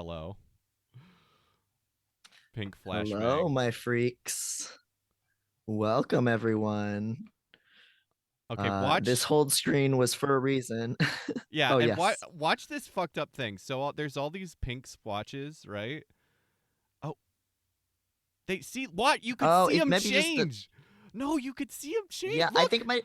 Hello. Pink Hello, flashbang. my freaks. Welcome, everyone. Okay, This watch. hold screen was for a reason. Yeah, Oh, and yes. watch this fucked up thing. So there's all these pink splotches, right? Oh, they see what? You could Oh, see it them maybe just the. change. No, you could see them change. Yeah, I Look. think my.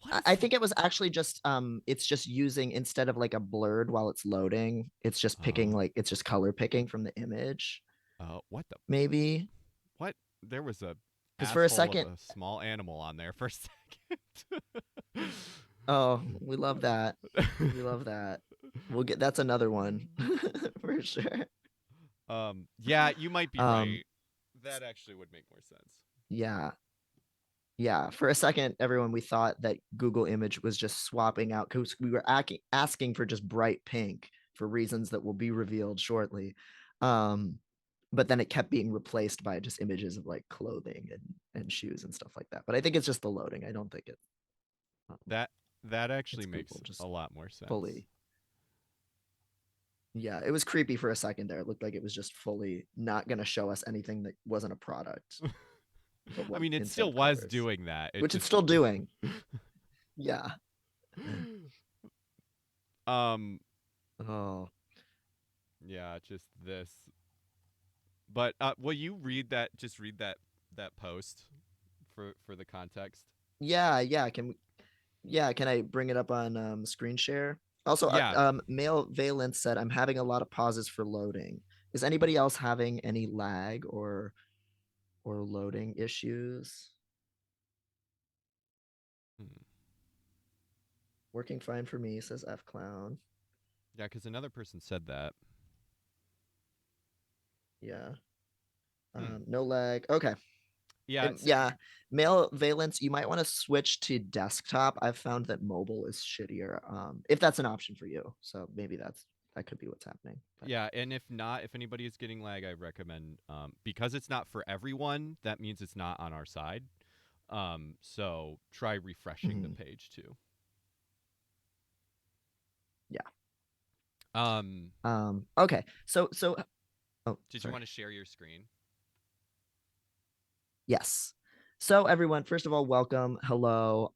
What I is I that? think it was actually just it's just using instead of like a blurred while it's loading, it's just picking Oh, like it's just color picking from the image, what the? maybe. What? There was a Because for a asshole of second, a small animal on there for a second. oh, we love that. We love that. We'll get that's another one for sure. Yeah, you might be Um, right. That actually would make more sense. yeah. Yeah, for a second, everyone, we thought that Google Image was just swapping out because we were asking for just bright pink for reasons that will be revealed shortly. Um, but then it kept being replaced by just images of like clothing and shoes and stuff like that. But I think it's just the loading. I don't think um, That that actually it's makes Google a just lot more sense. fully. Yeah, it was creepy for a second there. It looked like it was just fully not going to show us anything that wasn't a product, but I what mean, it instead still of was colors, doing that. It which it's just still doing. Yeah. um Oh, yeah, just this. But will you read that just read that post for the context? yeah, yeah. Can I bring it up on screen share? Also, Yeah. Male Valence said, I'm having a lot of pauses for loading. Is anybody else having any lag or loading issues? Hmm. Working fine for me, says F Clown. Yeah, cuz another person said that. Yeah. Hmm. No lag. Okay. Yeah, Yeah. Male Valence, you might want to switch to desktop. I've found that mobile is shittier. If that's an option for you. So maybe that could be what's happening. But yeah, and if not, if anybody is getting lag, I recommend because it's not for everyone, that means it's not on our side. So try refreshing the mhm, page too. yeah. Um Okay. So oh, did you sorry. want to share your screen? Yes. So everyone, first of all, welcome. Hello.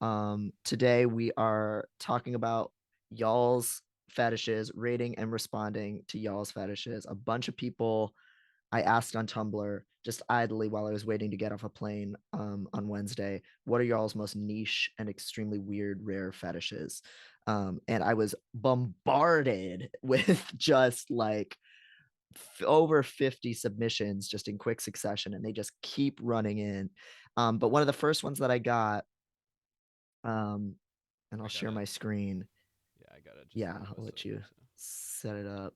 Today we are talking about y'all's fetishes, rating and responding to y'all's fetishes. A bunch of people I asked on Tumblr just idly while I was waiting to get off a plane on Wednesday, what are y'all's most niche and extremely weird, rare fetishes? And I was bombarded with just like over 50 submissions just in quick succession, and they just keep running in. But one of the first ones that I got, um, and I'll I share gotta my screen. Yeah, I gotta just Yeah, move I'll us let over. you So, set it up.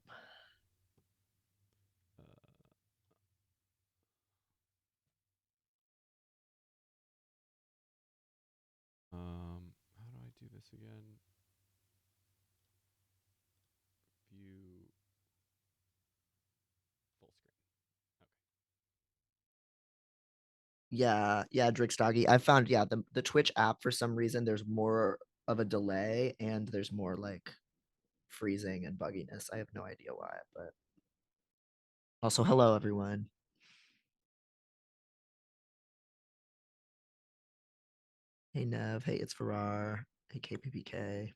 how do I do this again? View full screen. Okay. Yeah, yeah, Drix Doggy. I found the Twitch app for some reason there's more of a delay and there's more like freezing and bugginess. I have no idea why, but also hello everyone. Hey Nev, hey it's Farrar, hey KPPK.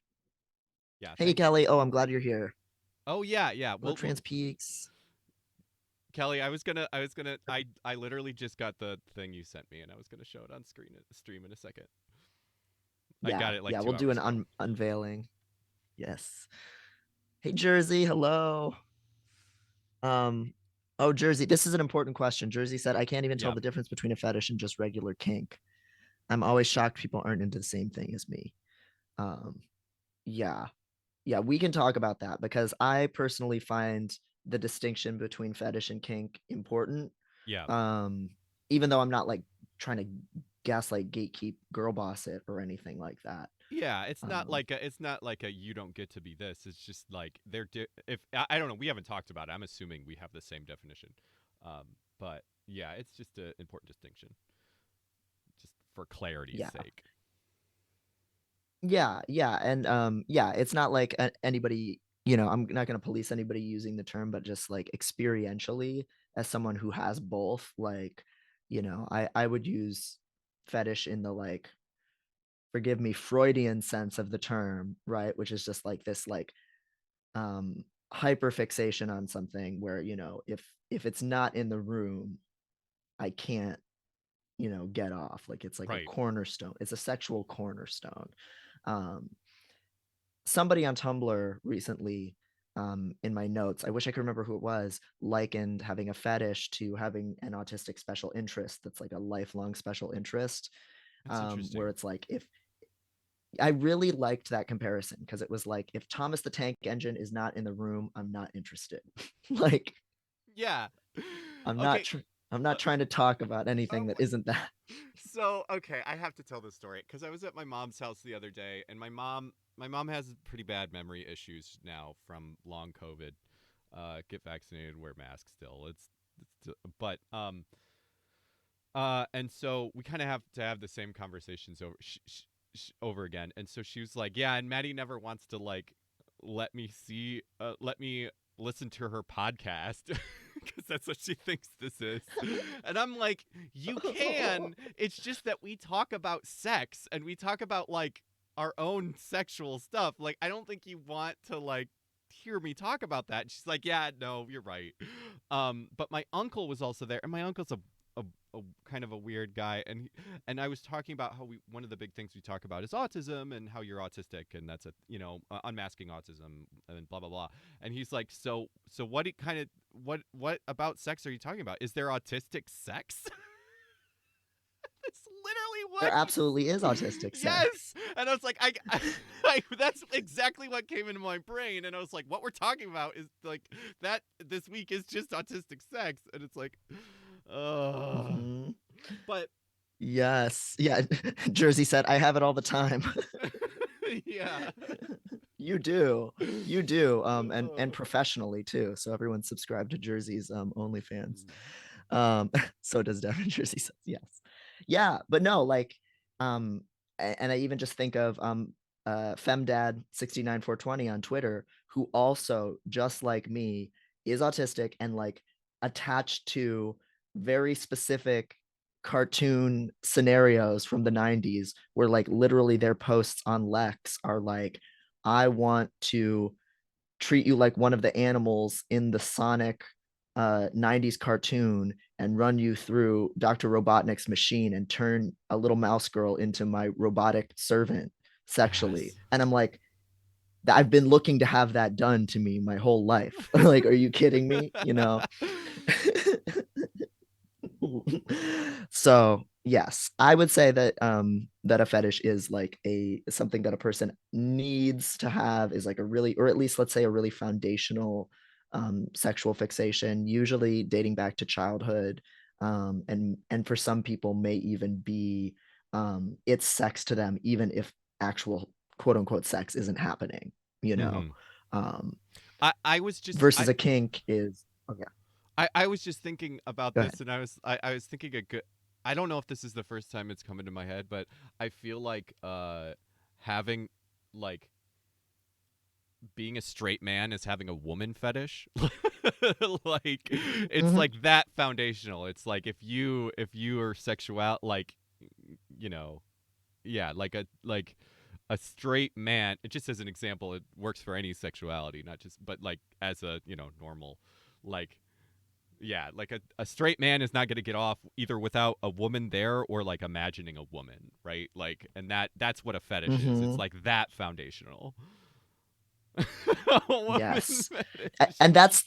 Yeah, Hey thanks. Kelly, oh I'm glad you're here. Oh yeah, yeah. Hello Well, Trans Peaks. Kelly, I literally just got the thing you sent me, and I was gonna show it on stream in a second. I Yeah, got it like yeah, two we'll do hours an ago. unveiling. Yes. Hey Jersey, hello. Um, oh Jersey, this is an important question. Jersey said, I can't even tell Yeah, the difference between a fetish and just regular kink. I'm always shocked people aren't into the same thing as me. Um, yeah, yeah, we can talk about that because I personally find the distinction between fetish and kink important. yeah, Um, Even though I'm not like trying to gaslight, gatekeep, girl boss it or anything like that. yeah. Um, It's not like a you don't get to be this. It's just like if I don't know. We haven't talked about it. I'm assuming we have the same definition. But yeah, it's just an important distinction, just for clarity's yeah, sake. yeah, yeah, and yeah, it's not like anybody. I'm not going to police anybody using the term, but just like experientially, as someone who has both, like, I would use fetish in the like, forgive me, Freudian sense of the term, right? Which is just like this, like, um, hyper fixation on something where, if it's not in the room, I can't, get off. Like it's like a Right. cornerstone. It's a sexual cornerstone. Um, Somebody on Tumblr recently, in my notes, I wish I could remember who it was, likened having a fetish to having an autistic special interest that's like a lifelong special interest. That's Where interesting. it's like, if I really liked that comparison, because it was like, if Thomas the Tank Engine is not in the room, I'm not interested. Like, Yeah. I'm not Okay. tr- I'm not Uh, trying to talk about anything oh that isn't that. So, okay, I have to tell this story because I was at my mom's house the other day, and my mom has pretty bad memory issues now from long COVID. Get vaccinated, wear masks still. But and so we kind of have to have the same conversations over again. And so she was like, "Yeah," and Maddie never wants to like let me listen to her podcast because that's what she thinks this is. And I'm like, "You can. It's just that we talk about sex and we talk about like our own sexual stuff. Like, I don't think you want to like hear me talk about that." And she's like, "Yeah, no, you're right." But my uncle was also there, and my uncle's a, a kind of a weird guy, and I was talking about how one of the big things we talk about is autism and how you're autistic, and that's unmasking autism and blah blah blah. And he's like, so what about sex are you talking about? Is there autistic sex? That's literally There what absolutely is he's. autistic sex. Yes, and I was like, that's exactly what came into my brain, and I was like, what we're talking about is like that this week is just autistic sex, and it's like, uh, Mhm. but Yes. Yeah. Jersey said, I have it all the time. yeah, You do. You do. And uh, professionally too. So everyone's subscribed to Jersey's OnlyFans. mm, So does Devin. Jersey says yes. Yeah, but no, like, and I even just think of femdad 69420 on Twitter, who also, just like me, is autistic and like attached to very specific cartoon scenarios from the 90s, where like literally their posts on Lex are like, I want to treat you like one of the animals in the Sonic 90s cartoon and run you through Dr. Robotnik's machine and turn a little mouse girl into my robotic servant sexually. yes. And I'm like, I've been looking to have that done to me my whole life. Like, are you kidding me? So yes, I would say that that a fetish is like a something that a person needs to have, is like a really, or at least let's say a really foundational sexual fixation, usually dating back to childhood. And for some people may even be it's sex to them, even if actual quote unquote sex isn't happening, you know. Hmm. Um I was just Versus a kink is, okay, I was just thinking about go ahead. this, and I was thinking a good. I don't know if this is the first time it's come into my head, but I feel like having like being a straight man is having a woman fetish. Like it's Hmm. like that foundational. It's like if you are sexual like you know yeah like a straight man. It just as an example, it works for any sexuality, not just but like as a normal like yeah, like a straight man is not going to get off either without a woman there or like imagining a woman, right? Like, and that's what a fetish is. It's Hmm. like that foundational. A woman Yes. fetish. And that's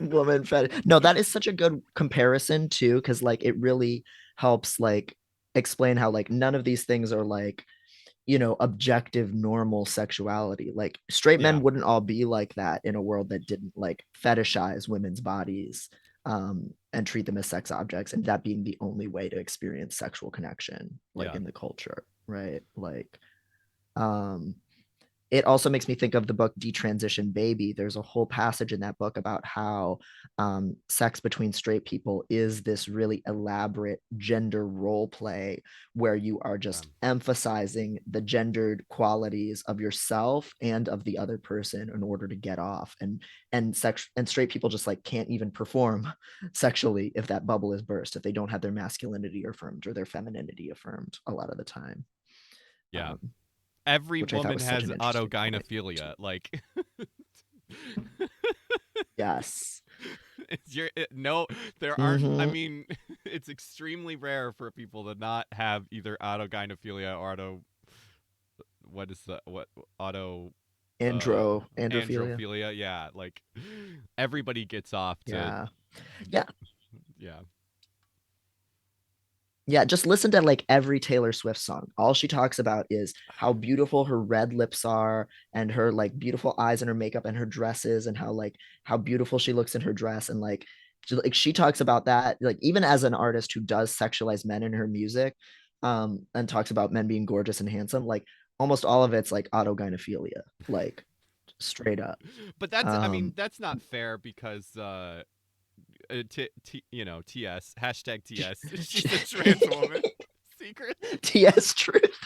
woman fetish. No, that is such a good comparison too, because like it really helps like explain how like none of these things are like, objective normal sexuality. Like straight Yeah, men wouldn't all be like that in a world that didn't like fetishize women's bodies and treat them as sex objects, and that being the only way to experience sexual connection, like yeah. in the culture, right? Like, um it also makes me think of the book Detransition Baby. There's a whole passage in that book about how sex between straight people is this really elaborate gender role play where you are just emphasizing the gendered qualities of yourself and of the other person in order to get off. And straight people just like can't even perform sexually if that bubble is burst, if they don't have their masculinity affirmed or their femininity affirmed a lot of the time. Yeah. Um, Every which I thought woman was such has an interesting point. autogynephilia. Like Yes. no, there aren't. I Mm-hmm. mean, it's extremely rare for people to not have either autogynephilia or what is the what auto uh Androphilia. androphilia. Yeah, like everybody gets off to Yeah. Yeah. yeah. Yeah, just listen to like every Taylor Swift song. All she talks about is how beautiful her red lips are and her like beautiful eyes and her makeup and her dresses and how beautiful she looks in her dress and like she talks about that like even as an artist who does sexualize men in her music and talks about men being gorgeous and handsome, like almost all of it's like autogynephilia, like straight up. But that's I mean Um that's not fair because TS hashtag TS. She's a trans woman. Secret. TS Truth.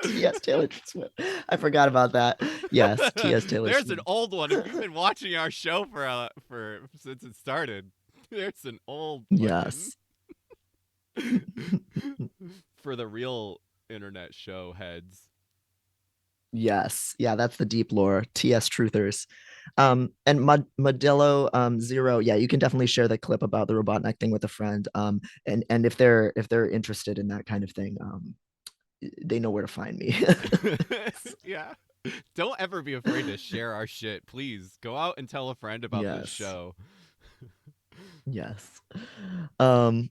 TS Taylor Swift. I forgot about that. Yes, TS Taylor There's an Swift. old one. If you've been watching our show for since it started, there's an old fucking Yes. for the real internet show heads. Yes. Yeah, that's the deep lore. TS Truthers. And Modelo Zero, yeah, you can definitely share the clip about the Robotnik thing with a friend. And if they're interested in that kind of thing, they know where to find me. Yeah. Don't ever be afraid to share our shit. Please go out and tell a friend about this Yes. show. Yes. Um,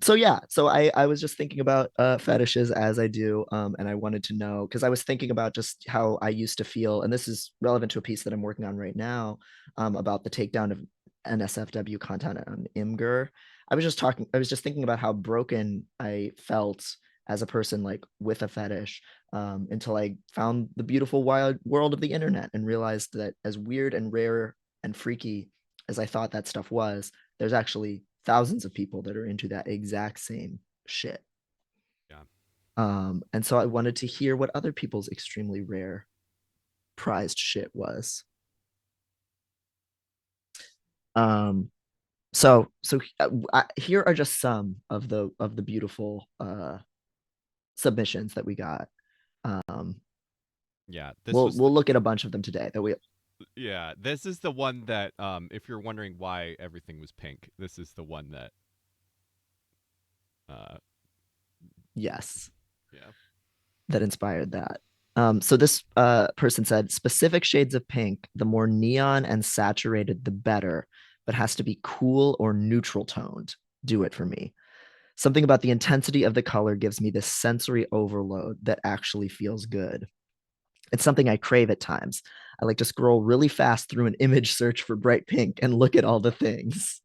so yeah, so I was just thinking about fetishes as I do, and I wanted to know because I was thinking about just how I used to feel, and this is relevant to a piece that I'm working on right now, about the takedown of NSFW content on Imgur. I was just thinking about how broken I felt as a person like with a fetish, until I found the beautiful wild world of the internet and realized that as weird and rare and freaky as I thought that stuff was, there's actually thousands of people that are into that exact same shit. Yeah. And so I wanted to hear what other people's extremely rare prized shit was. Um, so here are just some of the beautiful submissions that we got. Um, Yeah. This we'll was the we'll look at a bunch of them today. That we yeah, this is the one that if you're wondering why everything was pink, this is the one that uh yes, yeah. that inspired that. So this person said specific shades of pink, the more neon and saturated, the better, but has to be cool or neutral toned. Do it for me. Something about the intensity of the color gives me this sensory overload that actually feels good. It's something I crave at times. I like to scroll really fast through an image search for bright pink and look at all the things,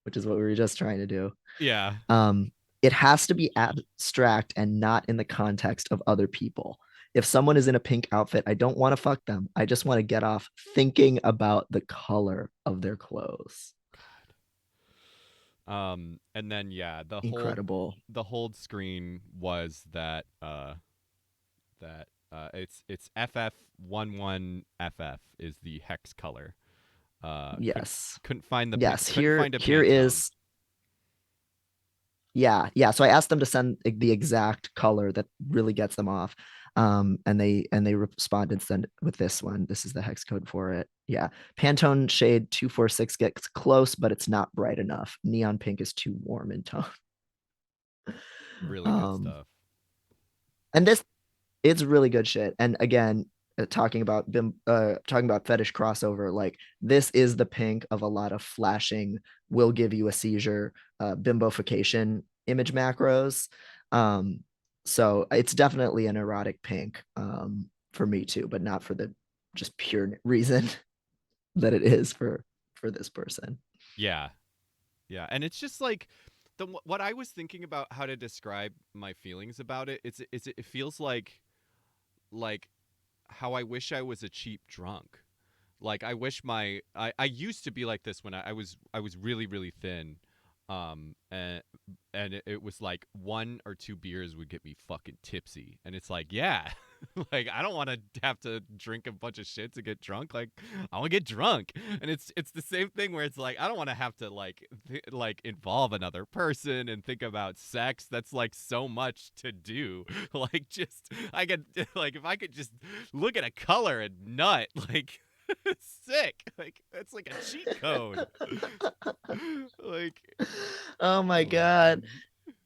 which is what we were just trying to do. Yeah. Um, it has to be abstract and not in the context of other people. If someone is in a pink outfit, I don't want to fuck them. I just want to get off thinking about the color of their clothes. And then yeah, Incredible. the hold screen was that it's FF11FF is the hex color. Couldn't Yes. couldn't find the Yes. couldn't find a Here Pantone. is yeah, yeah. So I asked them to send the exact color that really gets them off. And they responded send with this one. This is the hex code for it. Yeah. Pantone shade 246 gets close, but it's not bright enough. Neon pink is too warm in tone. Really good Um, stuff. and this it's really good shit. And again, talking about fetish crossover, like this is the pink of a lot of flashing will give you a seizure bimbofication image macros. Um, so it's definitely an erotic pink for me too, but not for the just pure reason that it is for this person. Yeah. Yeah, and it's just like what I was thinking about how to describe my feelings about it. It feels like how I wish I was a cheap drunk. Like I wish I used to be like this when I was really really thin, and it was like one or two beers would get me fucking tipsy, and it's like yeah, like I don't want to have to drink a bunch of shit to get drunk. Like I want to get drunk, and it's the same thing where it's like I don't want to have to like involve another person and think about sex. That's like so much to do. Like just I could like if I could just look at a color and nut like sick. Like that's like a cheat code. Like, Oh my oh god.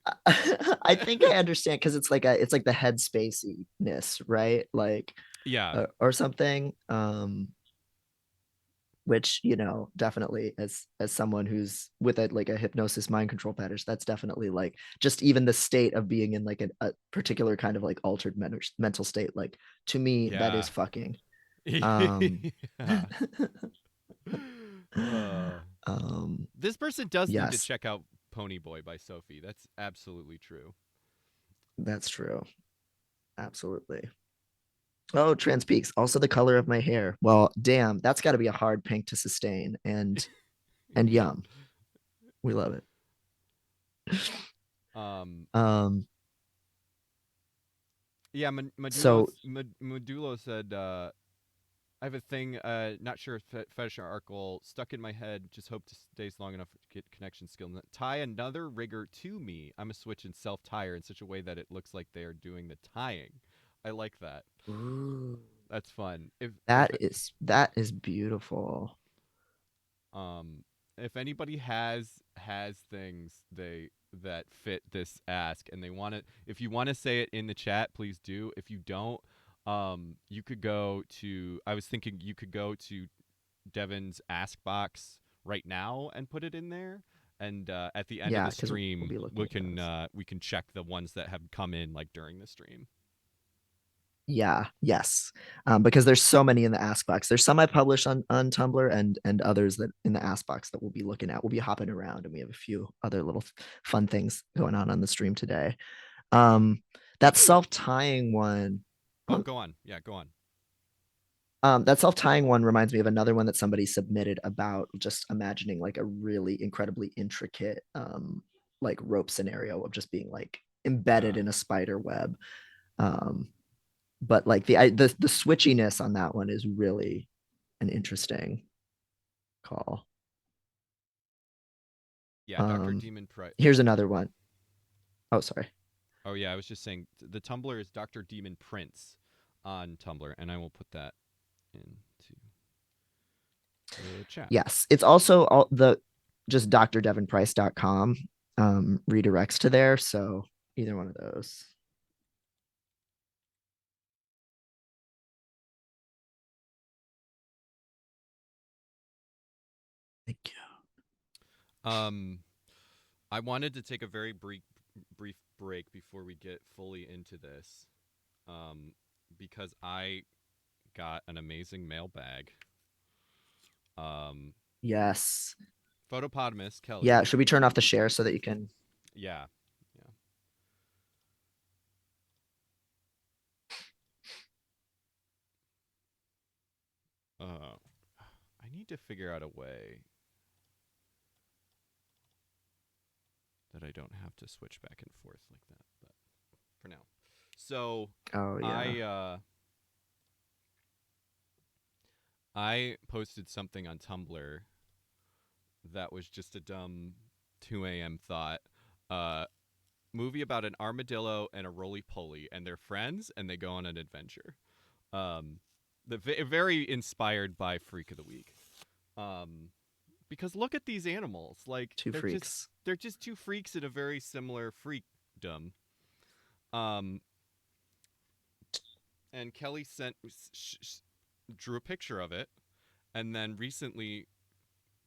man. I think I understand because it's like the headspacey-ness, right? Like Yeah, or something. Which, definitely as someone who's with a like a hypnosis mind control fetish, that's definitely like just even the state of being in like a particular kind of like altered mental state. Like to me, that is yeah, fucking. Um yeah. Uh, um this person does need to yes, check out Pony Boy by Sophie. That's absolutely true. that's true. Absolutely. Oh, trans peaks. Also the color of my hair. Well, damn, that's got to be a hard pink to sustain. And Yep. yum. We love it. Um. Um, Yeah. so Modulo said. I have a thing. Not sure if fetish or article stuck in my head. Just hope to stays long enough to get connection skill. Tie another rigger to me. I'm a switch and self tire in such a way that it looks like they are doing the tying. I like that. ooh, That's fun. that is beautiful. Um if anybody has things they that fit this ask and they want to, if you want to say it in the chat, please do. If you don't, you could go to, I was thinking you could go to Devin's ask box right now and put it in there. And at the end of Yeah, the because we'll stream, be looking at those. we can check the ones that have come in like during the stream. Yeah, yes. Because there's so many in the Ask box. There's some I publish on Tumblr and others that in the Ask box that we'll be looking at. We'll be hopping around and we have a few other little fun things going on the stream today. Um, that self-tying one. Oh, go on. Yeah, go on. That self-tying one reminds me of another one that somebody submitted about just imagining like a really incredibly intricate like rope scenario of just being like embedded Yeah. in a spider web. Um, but like the switchiness on that one is really an interesting call. Yeah, Dr. Um, Demon Price. here's another one. Oh, sorry. Oh yeah, I was just saying the Tumblr is Dr. Demon Prince on Tumblr, and I will put that into the chat. Yes, it's also all the just drdevinprice.com redirects to there. So either one of those. Thank you. Um, I wanted to take a very brief break before we get fully into this, um, because I got an amazing mailbag. Um, Yes. Photopotamus Yeah. Kelly. Should we turn off the share so that you can? Yeah, yeah. I need to figure out a way that I don't have to switch back and forth like that. But for now, so Oh yeah. I uh, I posted something on Tumblr that was just a dumb 2 a.m. thought. Uh, movie about an armadillo and a roly poly, and they're friends, and they go on an adventure. Um, very inspired by Freak of the Week. Um, because look at these animals, like Two freaks. they're just two freaks in a very similar freakdom. Um, and Kelly drew a picture of it, and then recently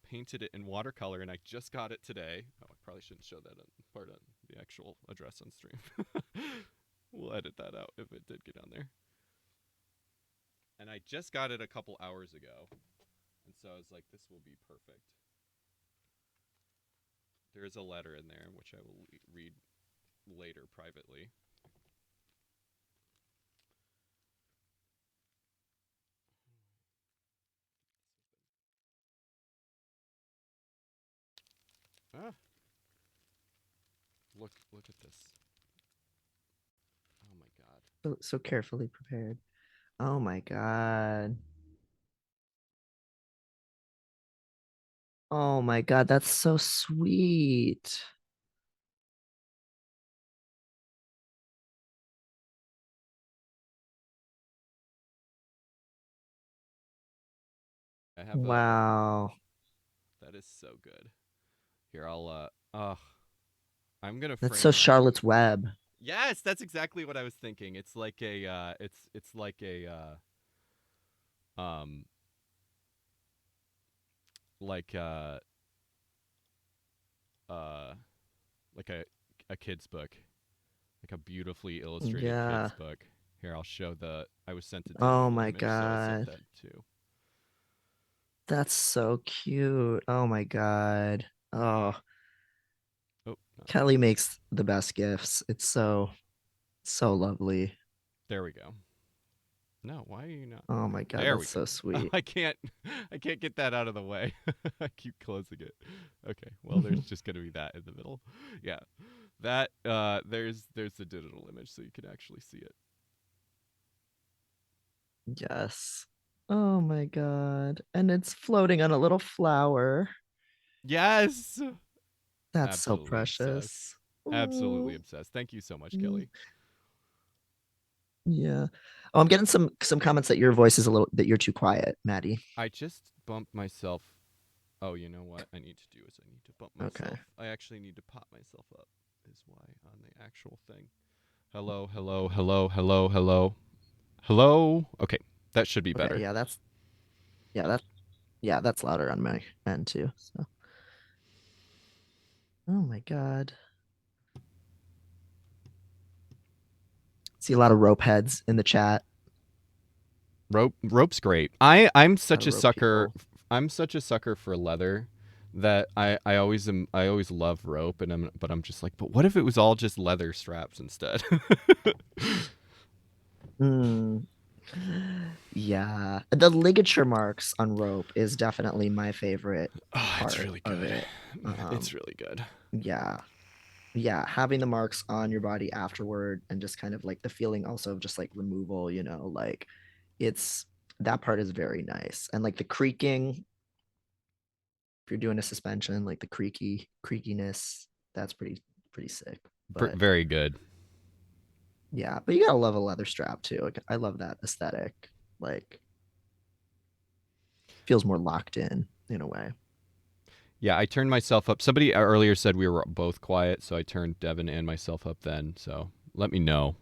painted it in watercolor, and I just got it today. Oh, I probably shouldn't show that part on the actual address on stream. We'll edit that out if it did get on there. And I just got it a couple hours ago, and so I was like, this will be perfect. There is a letter in there, which I will read later privately. Ah, look at this. Oh my god. So carefully prepared. Oh my god. Oh my god, that's so sweet. I have a Wow. that is so good. Here, I'll I'm gonna That's so frame my Charlotte's Web. Yes, that's exactly what I was thinking. It's like a it's like a um like uh like a kid's book. Like a beautifully illustrated Yeah. kid's book. Here, I'll show the I was sent a Oh digital my image, so I'll send god. that too. That's so cute. Oh my god. Oh, Oh, no. Kelly makes the best gifts. It's so lovely. There we go. No, why are you not? Oh my god, There that's we go. so Oh, sweet. I can't I can't get that out of the way. I keep closing it. Okay. Well, there's just going to be that in the middle. Yeah. That there's the digital image so you can actually see it. Yes. Oh my god. And it's floating on a little flower. Yes. That's so Absolutely obsessed. precious. Absolutely Oh, obsessed. Thank you so much, mm, Kelly. yeah. Oh, I'm getting some comments that your voice is a little that you're too quiet, Maddie. I just bumped myself. Oh, you know what I need to do is I need to bump Okay. myself. I actually need to pop myself up. Is why on the actual thing. Hello, hello, hello, hello, hello, hello. Okay, that should be Okay, better. yeah, that's yeah, that's louder on my end too. So, oh my god. See a lot of rope heads in the chat. Rope's great. I'm A lot such of a rope sucker. people. I'm such a sucker for leather that I always am. I always love rope, and I'm just like, but what if it was all just leather straps instead? Hmm. Yeah. The ligature marks on rope is definitely my favorite Oh, it's part really of good. it. It's Um, really good. yeah. Yeah, having the marks on your body afterward and just kind of like the feeling also of just like removal, like it's that part is very nice. And like the creaking, if you're doing a suspension, like the creakiness, that's pretty sick. But Very good. yeah, but you gotta love a leather strap too. Like, I love that aesthetic. Like feels more locked in a way. Yeah, I turned myself up. Somebody earlier said we were both quiet, so I turned Devin and myself up then. So let me know.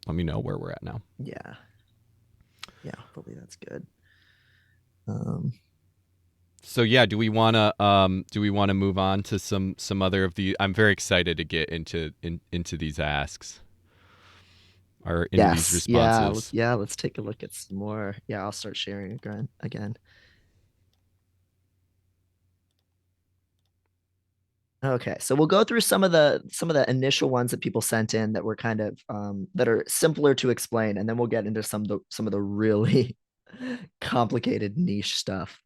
Let me know where we're at now. Yeah, yeah, hopefully that's good. Um, So yeah, do we wanna move on to some other of the? I'm very excited to get into these asks or into these yes, yeah, responses. let's take a look at some more. Yeah, I'll start sharing again. Okay, so we'll go through some of the initial ones that people sent in that were kind of that are simpler to explain, and then we'll get into some of the really complicated niche stuff.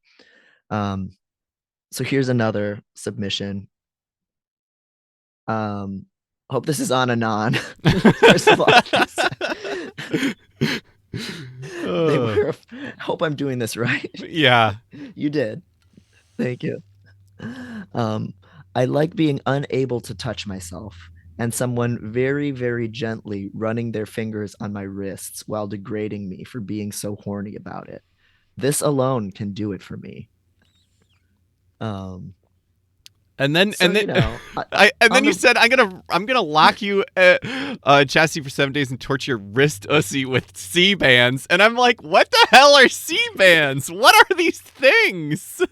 Um, so here's another submission. Um, hope this is on Anon. First of all, they said they uh, were. Hope I'm doing this right. yeah. You did. Thank you. Um, I like being unable to touch myself and someone very, very gently running their fingers on my wrists while degrading me for being so horny about it. This alone can do it for me. Um, so And then and then on you the said I'm gonna lock you chassis for 7 days and torture your wrist ussy with C bands, and I'm like, what the hell are C bands? What are these things?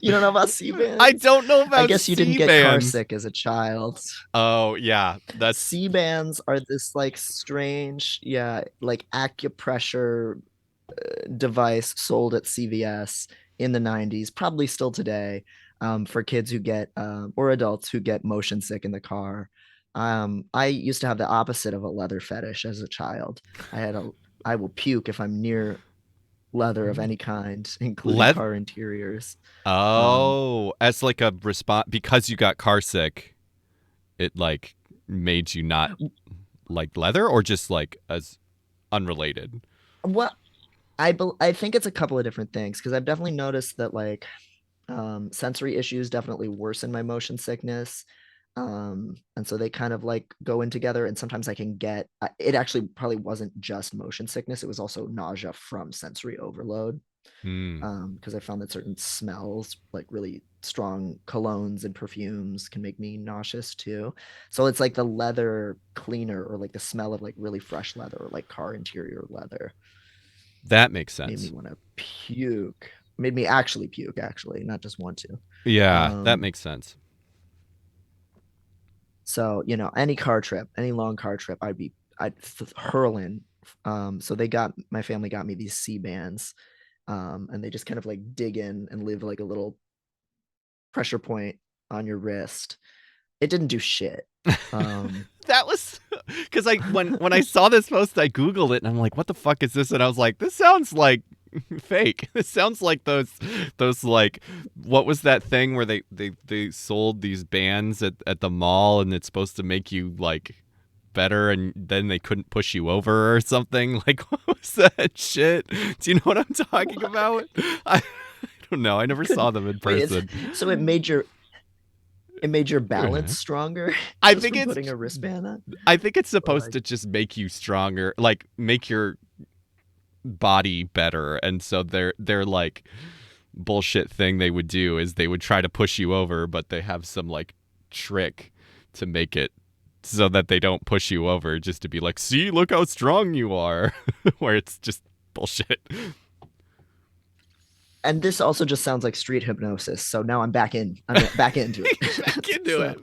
you don't know about C I bands? don't know I about guess you didn't C get car bands. sick as a child. Oh yeah, that's C bands are this like strange, yeah, like acupressure device sold at CVS in the 90s, probably still today, for kids who get or adults who get motion sick in the car. I used to have the opposite of a leather fetish as a child. I had a I will puke if I'm near. leather of any kind, including Leather. car interiors. Um, Oh, as like a response because you got car sick, it like made you not like leather, or just like as unrelated. what I think it's a couple of different things because I've definitely noticed that like sensory issues definitely worsen my motion sickness. And so they kind of like go in together. And sometimes I can get it actually probably wasn't just motion sickness, it was also nausea from sensory overload. Hmm. Because I found that certain smells, like really strong colognes and perfumes, can make me nauseous too. So it's like the leather cleaner or like the smell of like really fresh leather or like car interior leather That makes made me sense. want to puke. Made me actually puke, actually, not just want to. Yeah, that Um, makes sense. so any car trip, any long car trip, I'd hurling. So my family got me these C bands, and they just kind of like dig in and leave like a little pressure point on your wrist. It didn't do shit. Um, That was because I when I saw this post, I googled it and I'm like, "What the fuck is this?" And I was like, "This sounds like fake. This sounds like those like what was that thing where they sold these bands at the mall and it's supposed to make you like better and then they couldn't push you over or something. Like what was that shit? Do you know what I'm talking what about? I don't know. I never saw could them in wait? It's person. so it made your balance stronger I just think from putting it's a wristband on, I think it's or supposed like to just make you stronger, like make your body better. And so they're like bullshit thing they would do is they would try to push you over, but they have some like trick to make it so that they don't push you over, just to be like, see, look how strong you are, where it's just bullshit. and this also just sounds like street hypnosis. So now I'm back into it. Back into So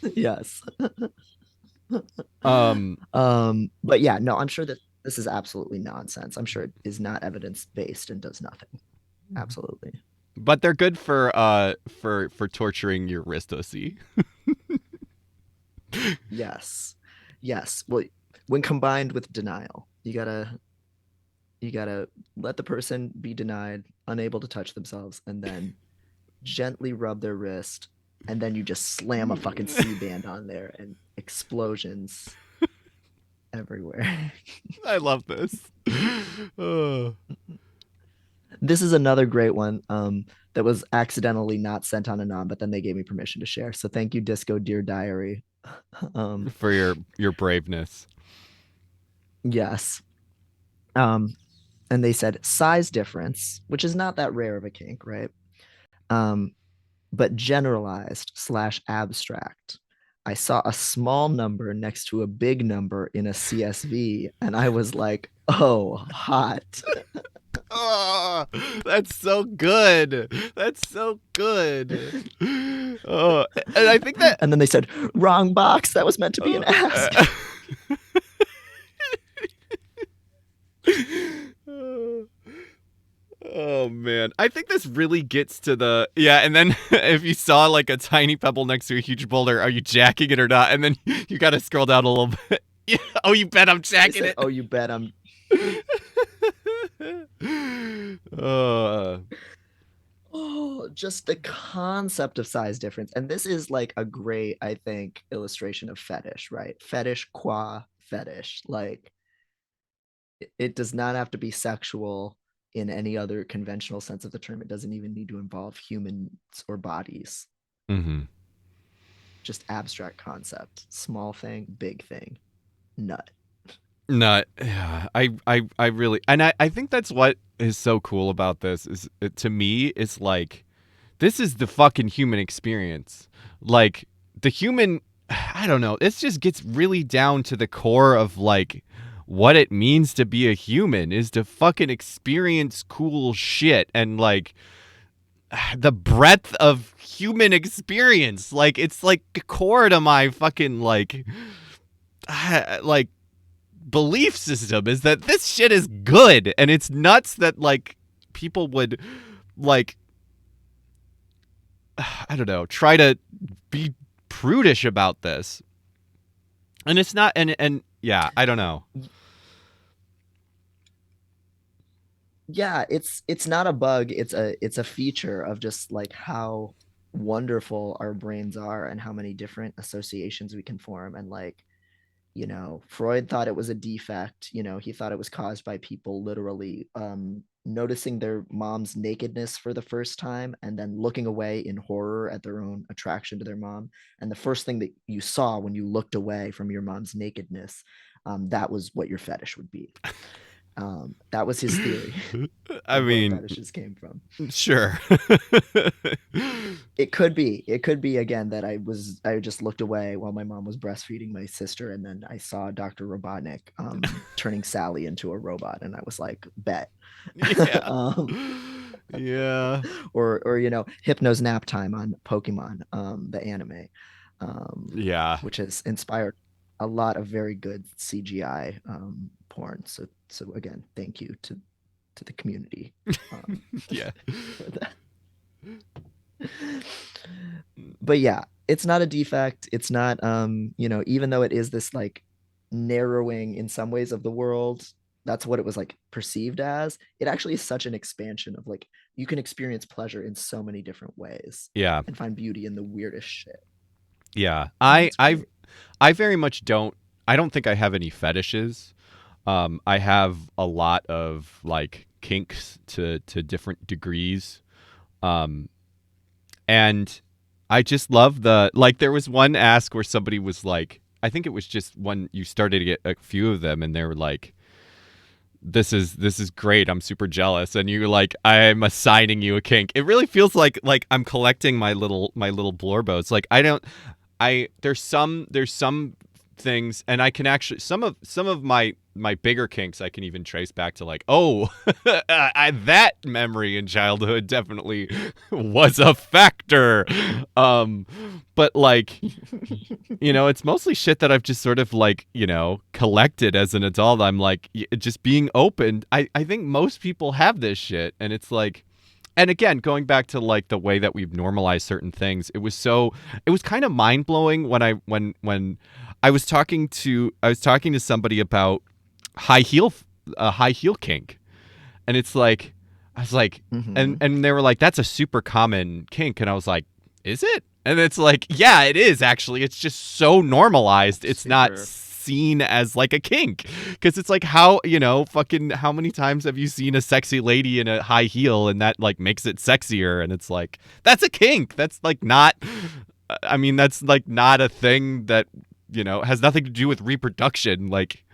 it. yes. um But yeah, no, I'm sure that this is absolutely nonsense. I'm sure it is not evidence based and does nothing. Absolutely. but they're good for torturing your wrist OC. Yes. Yes. Well, when combined with denial, you gotta let the person be denied, unable to touch themselves, and then gently rub their wrist, and then you just slam a fucking C band on there and explosions everywhere. I love this. Oh. This is another great one that was accidentally not sent on Anon, but then they gave me permission to share. So thank you, Disco Dear Diary. um, For your braveness. yes. Um, and they said size difference, which is not that rare of a kink, right? Um, but generalized slash abstract. I saw a small number next to a big number in a CSV, and I was like, oh, hot. Oh, that's so good. That's so good. Oh, and I think that. And then they said, wrong box. That was meant to be an Uh, ask. oh man, I think this really gets to the yeah. And then if you saw like a tiny pebble next to a huge boulder, are you jacking it or not? And then you got to scroll down a little bit. Yeah. Oh, you bet I'm They jacking said, it. oh, you bet I'm. uh, Oh, just the concept of size difference. And this is like a great, I think, illustration of fetish, right? Fetish qua fetish. Like it does not have to be sexual in any other conventional sense of the term. It doesn't even need to involve humans or bodies. mhm. Just abstract concept. Small thing, big thing, nut. No, yeah, I really, and I think that's what is so cool about this is to me, it's like this is the fucking human experience. Like the human, I don't know. This just gets really down to the core of like what it means to be a human is to fucking experience cool shit and like the breadth of human experience. Like it's like core to my fucking like belief system is that this shit is good and it's nuts that like people would like I don't know, try to be prudish about this. And it's not and yeah, I don't know. Yeah, it's not a bug, it's a feature of just like how wonderful our brains are and how many different associations we can form. And like, Freud thought it was a defect. He thought it was caused by people literally noticing their mom's nakedness for the first time and then looking away in horror at their own attraction to their mom. And the first thing that you saw when you looked away from your mom's nakedness, that was what your fetish would be. That was his theory I of where mean, fetishes came from. sure. It could be again that I just looked away while my mom was breastfeeding my sister, and then I saw Dr. Robotnik turning Sally into a robot, and I was like, bet. Yeah. um, Yeah. or Hypno's nap time on Pokemon, the anime, Yeah. which has inspired a lot of very good CGI porn. So again, thank you to the community Yeah. for that. But yeah, it's not a defect. It's not even though it is this like narrowing in some ways of the world, that's what it was like perceived as. It actually is such an expansion of like you can experience pleasure in so many different ways Yeah. and find beauty in the weirdest shit. Yeah. And I that's I great. I very much don't. I don't think I have any fetishes. I have a lot of like kinks to different degrees. Um, and I just love the like. There was one ask where somebody was like, I think it was just when you started to get a few of them, and they were like, this is great. I'm super jealous. And you like, I'm assigning you a kink. It really feels like I'm collecting my little blorbos. Like I don't I there's some things, and I can actually some of my bigger kinks I can even trace back to like, oh, that memory in childhood definitely was a factor. Um, but like, it's mostly shit that I've just sort of like, collected as an adult. I'm like, just being open. I think most people have this shit, and it's like, and again, going back to like the way that we've normalized certain things, it was kind of mind blowing when I was talking to somebody about high heel high heel kink, and it's like I was like, and Hmm. and they were like, that's a super common kink, and I was like, is it? And it's like, yeah, it is actually. It's just so normalized. It's not Super. seen as like a kink, because it's like, how fucking how many times have you seen a sexy lady in a high heel and that like makes it sexier? And it's like, that's a kink. That's like not. I mean, that's like not a thing that has nothing to do with reproduction. Like,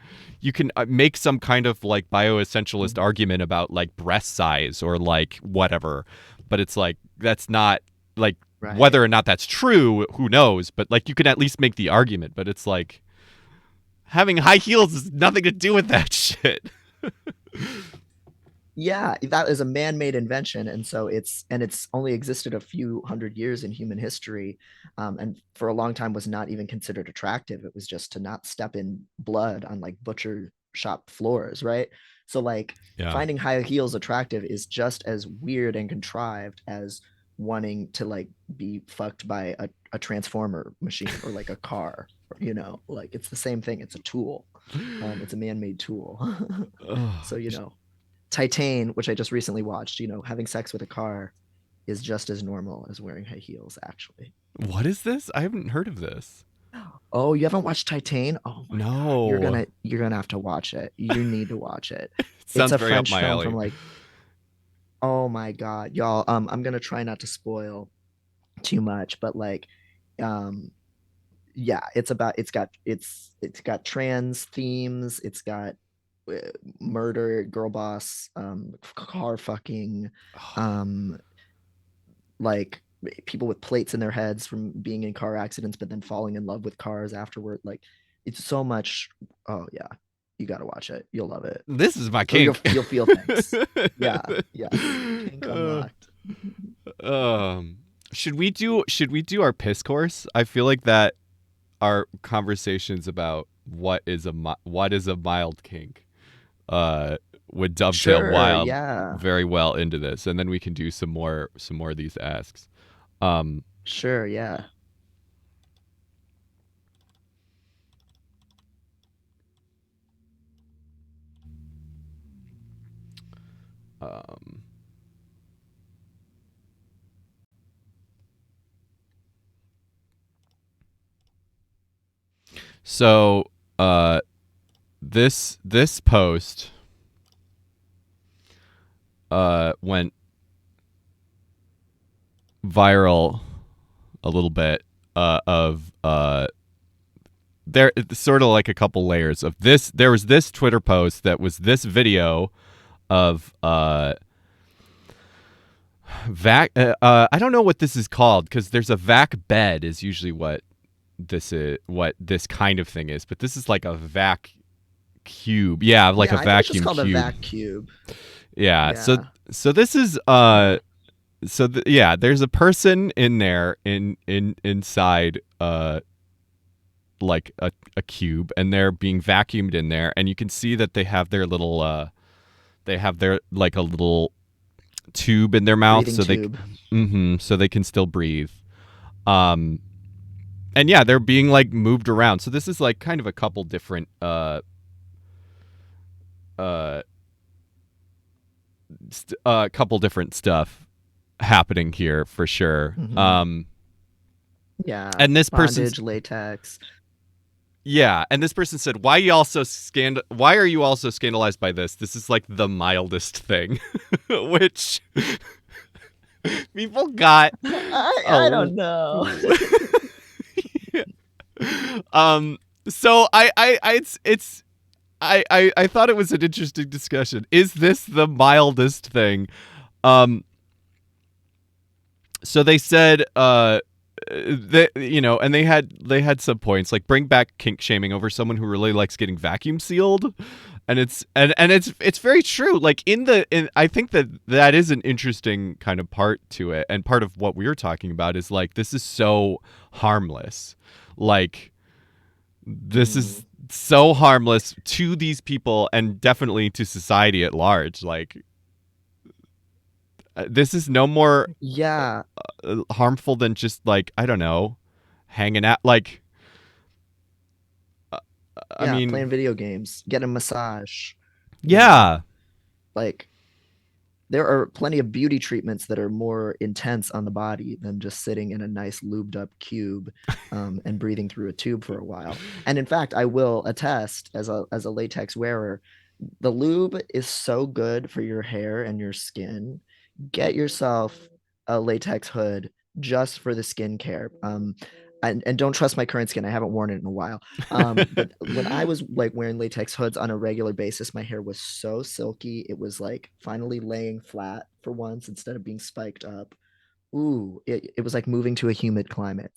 you can make some kind of like bioessentialist Mhm. argument about like breast size or like whatever, but it's like, that's not like, Right. whether or not that's true, who knows, but like you can at least make the argument. But it's like, having high heels has nothing to do with that shit. Yeah, that is a man-made invention, and so it's only existed a few hundred years in human history, and for a long time was not even considered attractive. It was just to not step in blood on like butcher shop floors, right? So like Yeah. finding high heels attractive is just as weird and contrived as wanting to like be fucked by a transformer machine or like a car, like it's the same thing. It's a tool. It's a man-made tool. Ugh. So Titan, which I just recently watched, having sex with a car is just as normal as wearing high heels, actually. What is this? I haven't heard of this. Oh, you haven't watched Titan? Oh my God. You're No. gonna you're gonna have to watch it. You need to watch it. It It's sounds a very up French my film from alley. like, oh my God, y'all. I'm gonna try not to spoil too much, but like, um, yeah, it's got trans themes, it's got uh, murder, girl boss, car fucking, um, like people with plates in their heads from being in car accidents, but then falling in love with cars afterward. Like it's so much. Oh yeah, you got to watch it. You'll love it, This is my or you'll kink. you'll feel things. Yeah. Yes. Kink uh, unlocked. um, should we do our piss course? I feel like that our conversations about what is a mild kink would dovetail Sure. wild Yeah. very well into this, and then we can do some more of these asks. Um, Sure. Yeah. So uh, this post went viral a little bit of there it's sort of like a couple layers of this. There was this Twitter post that was this video of vac. I don't know what this is called because there's a vac bed is usually what this kind of thing is, but this is like a vac cube. Yeah, like Yeah, a I think it's just vacuum called a cube. vac cube. Yeah. So Yeah. so this is Yeah. yeah, there's a person in there inside like a cube, and they're being vacuumed in there, and you can see that they have their little they have their like a little tube in their mouth Breathing so they tube. so they can still breathe. Um and yeah, they're being like moved around. So this is like kind of a couple different uh couple different stuff happening here for sure. Mhm. Yeah. And this person's Bondage, latex. yeah, and this person said, why are you also scandalized by this? This is like the mildest thing." Which people got I a don't know. um so I thought it was an interesting discussion. Is this the mildest thing? Um so they said that and they had some points like bring back kink shaming over someone who really likes getting vacuum sealed, and it's very true. Like I think that is an interesting kind of part to it, and part of what we were talking about is like this is so harmless. Like this is Mhm. so harmless to these people and definitely to society at large. Like this is no more Yeah. harmful than just like I don't know, hanging out. Like uh, I Yeah, mean, playing video games, getting a massage, you know? yeah, Like there are plenty of beauty treatments that are more intense on the body than just sitting in a nice lubed up cube and breathing through a tube for a while. And in fact, I will attest as a latex wearer, the lube is so good for your hair and your skin. Get yourself a latex hood just for the skincare. And don't trust my current skin. I haven't worn it in a while. But when I was like wearing latex hoods on a regular basis, my hair was so silky. It was like finally laying flat for once instead of being spiked up. Ooh, it was like moving to a humid climate.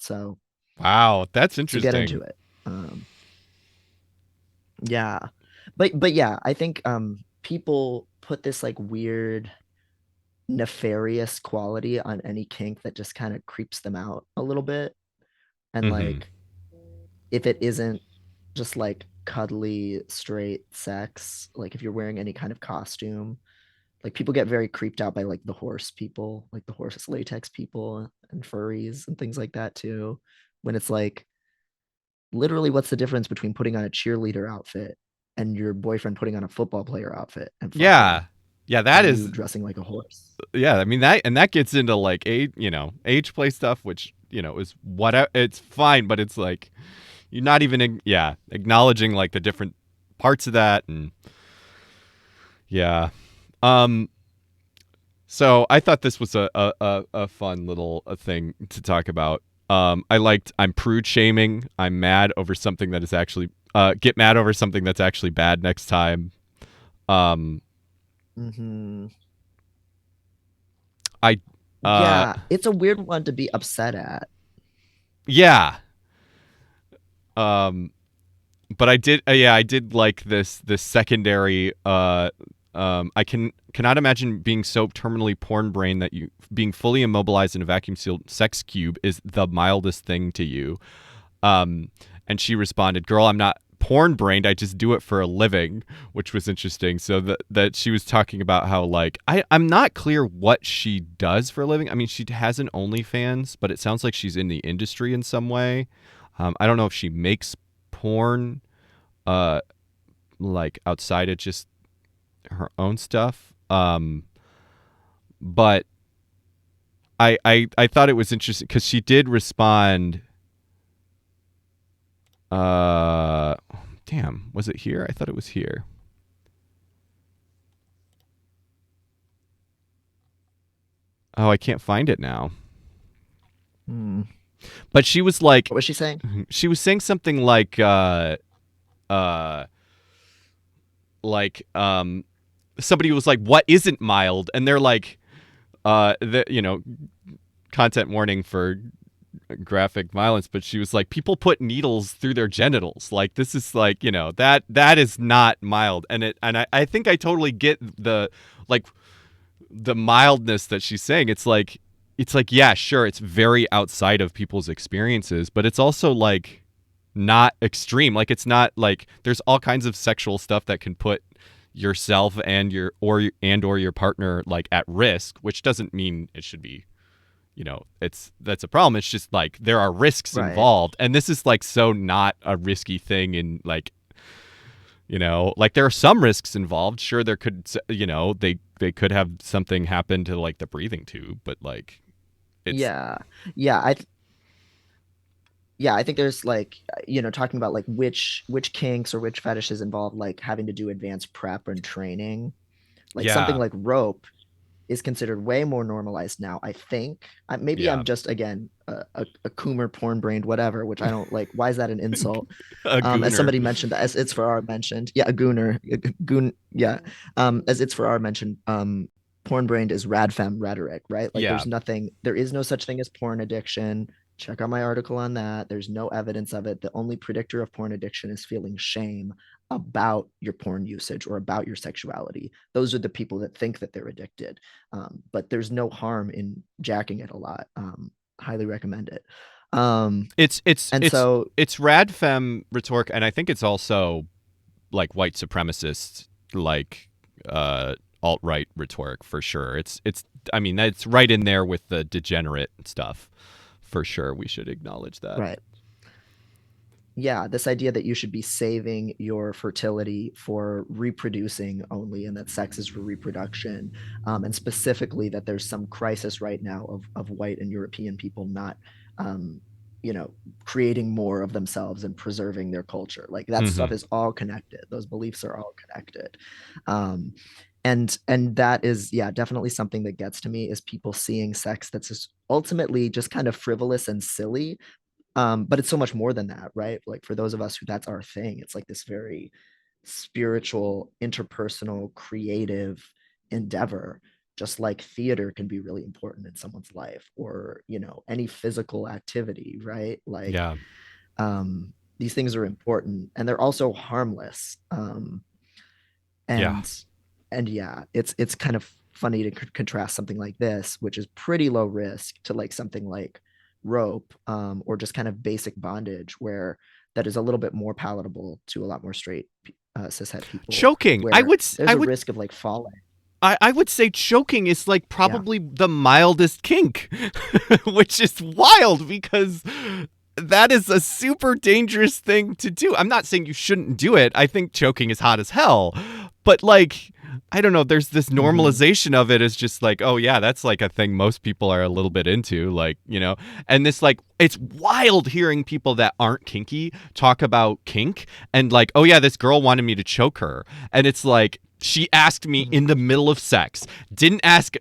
wow, that's So get interesting. into it. Yeah. But yeah, I think people put this like weird nefarious quality on any kink that just kind of creeps them out a little bit. And Mm-hmm. like if it isn't just like cuddly straight sex, like if you're wearing any kind of costume, like people get very creeped out by like the horse people, like the horse latex people and furries and things like that too. When it's like literally what's the difference between putting on a cheerleader outfit and your boyfriend putting on a football player outfit and Yeah, fucking yeah, that and you is dressing like a horse? yeah. I mean that gets into like age play stuff, which is what it's fine, but it's like you're not even acknowledging like the different parts of that, and yeah. Um, So I thought this was a fun little thing to talk about. I'm prude shaming. I'm mad over something that is actually get mad over something that's actually bad next time. Um, Hmm. I Yeah, it's a weird one to be upset at. yeah. Um, but I did like this secondary I cannot imagine being so terminally porn brain that you being fully immobilized in a vacuum sealed sex cube is the mildest thing to you. Um, and she responded, "Girl, I'm not porn brained. I just do it for a living," which was interesting. So that she was talking about how like I'm not clear what she does for a living. I mean, she has an OnlyFans, but it sounds like she's in the industry in some way. I don't know if she makes porn, uh, like outside of just her own stuff. But I thought it was interesting because she did respond Uh, damn, was it here? I thought it was here. Oh, I can't find it now. Hmm. But she was like, What was she saying? she was saying something uh, like, somebody was like, "What isn't mild?" And they're like, content warning for graphic violence. But she was like, people put needles through their genitals. Like, this is like, that is not mild. And I think I totally get like the mildness that she's saying. It's like, yeah, sure, it's very outside of people's experiences, but it's also like not extreme. Like, it's not like there's all kinds of sexual stuff that can put yourself and or your partner like at risk, which doesn't mean it should be, that's a problem. It's just like there are risks Right. involved, and this is like so not a risky thing. And like, like there are some risks involved. Sure, there could, they could have something happen to like the breathing tube, but like it's Yeah. Yeah. Yeah, I think there's like, talking about like which kinks or which fetishes involve like having to do advanced prep and training. Like something yeah, like rope is considered way more normalized now. I think maybe yeah. I'm just again a coomer, porn brained, whatever. Which I don't like. Why is that an insult? A As gooner. somebody mentioned, as it's for our mentioned, yeah, a gooner, goon, yeah. As it's for our mentioned, porn brained is radfem rhetoric, right? Like Yeah. there is no such thing as porn addiction. Check out my article on that. There's no evidence of it. The only predictor of porn addiction is feeling shame about your porn usage or about your sexuality. Those are the people that think that they're addicted. But there's no harm in jacking it a lot. Highly recommend it. Um, It's it's and it's so, it's rad femme rhetoric, and I think it's also like white supremacist, like alt right rhetoric for sure. It's I mean, that's right in there with the degenerate stuff for sure. We should acknowledge that. right. Yeah, this idea that you should be saving your fertility for reproducing only, and that sex is for reproduction, and specifically that there's some crisis right now of white and European people not, um, you know, creating more of themselves and preserving their culture. Like that Mm-hmm. stuff is all connected. Those beliefs are all connected, um, and that is, yeah, definitely something that gets to me is people seeing sex that's just ultimately just kind of frivolous and silly, but it's so much more than that, right? Like for those of us who that's our thing, it's like this very spiritual, interpersonal, creative endeavor. Just like theater can be really important in someone's life, or any physical activity, right? Like, Yeah. these things are important, and they're also harmless. Yeah. And yeah, it's kind of funny to contrast something like this, which is pretty low risk, to like something like rope, or just kind of basic bondage, where that is a little bit more palatable to a lot more straight cishet people, Choking. I where would. there's I a would. risk of like falling. I would say choking is like Yeah. probably the mildest kink, which is wild because that is a super dangerous thing to do. I'm not saying you shouldn't do it. I think choking is hot as hell. But like, I don't know, there's this Hmm. normalization of it as just like, oh yeah, that's like a thing most people are a little bit into, like, and this like it's wild hearing people that aren't kinky talk about kink and like, oh yeah, this girl wanted me to choke her. And it's like she asked me in the middle of sex, didn't ask,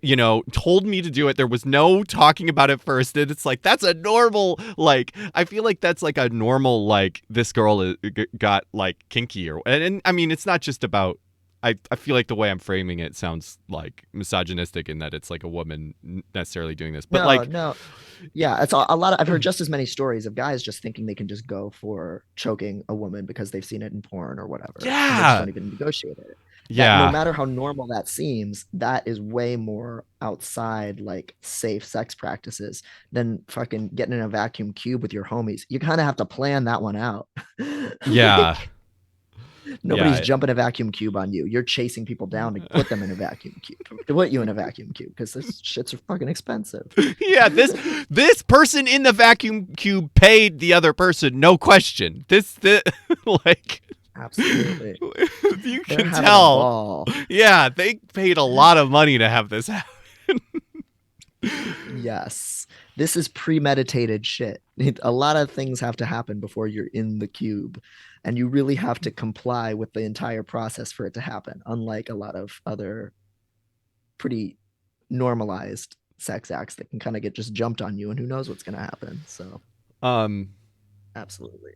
told me to do it. There was no talking about it first. And it's like, that's a normal, like, I feel like that's like a normal, like, this girl got like kinky and I mean, it's not just about, I feel like the way I'm framing it sounds like misogynistic in that it's like a woman necessarily doing this. But No, like, no. Yeah, it's a lot of, I've heard just as many stories of guys just thinking they can just go for choking a woman because they've seen it in porn or whatever, and they just yeah, don't even negotiate it. That no yeah, matter how normal that seems, that is way more outside like safe sex practices than fucking getting in a vacuum cube with your homies. You kind of have to plan that one out. yeah, Like, nobody's yeah. jumping a vacuum cube on you. You're chasing people down to put them in a vacuum cube, to put you in a vacuum cube, because this shits are fucking expensive. Yeah, this person in the vacuum cube paid the other person, no question. This like Absolutely. you They're can having a tell. ball. Yeah, they paid a lot of money to have this happen. Yes. this is premeditated shit. A lot of things have to happen before you're in the cube, and you really have to comply with the entire process for it to happen, unlike a lot of other pretty normalized sex acts that can kind of get just jumped on you and who knows what's going to happen. So, Um, absolutely.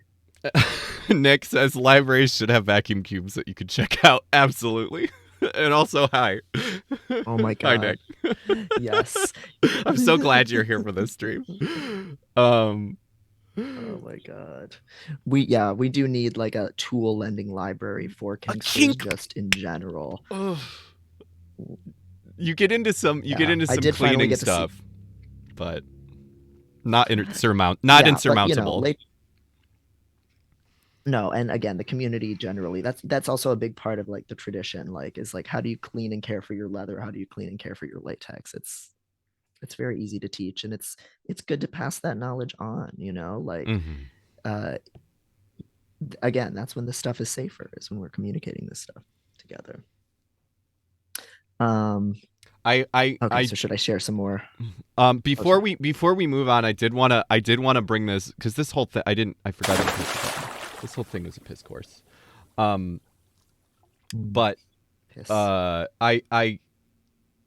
Nick says libraries should have vacuum cubes that you could check out. Absolutely. And also, hi. Oh my Hi, Nick. God. Yes. I'm so glad you're here for this stream. Um, Oh my God. We do need like a tool lending library for a kinksters kink. just in general. Ugh. You get Yeah, into I some did finally cleaning get to see. stuff, but not Yeah, but you know, insurmountable. late no, and again, the community generally, that's also a big part of like the tradition, like is like how do you clean and care for your leather? How do you clean and care for your latex? It's very easy to teach and it's good to pass that knowledge on, you know? Like Hmm. uh again, that's when this stuff is safer, is when we're communicating this stuff together. Um okay, I so should I share some more? Oh, before sorry. we move on, I did wanna bring this because this whole thing I forgot to push the button. This whole thing was a piss course. Um, Mm, but piss.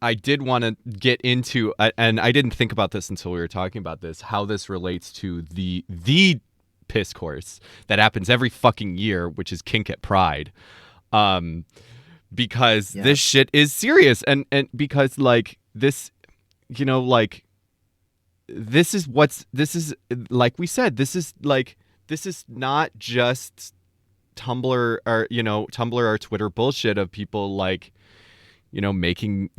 I did want to get into, and I didn't think about this until we were talking about this, how this relates to the piss course that happens every fucking year, which is Kink at Pride. Um, because this Yes. shit is serious, and because like this, like this is like we said, this is not just Tumblr or Tumblr or Twitter bullshit of people like making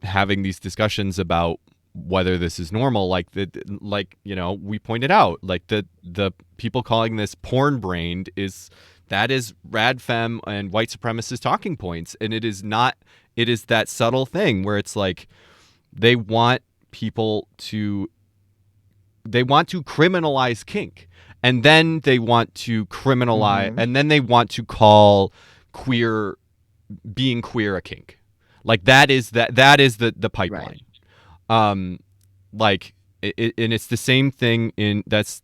having these discussions about whether this is normal, like we pointed out, like the people calling this porn brained is rad femme and white supremacist talking points, and it is not. It is that subtle thing where it's like they want people to they want to criminalize kink, and then they want to criminalize Mm-hmm. and then they want to call queer being queer a kink. Like that is the Right. pipeline. Um like and it's the same thing in that's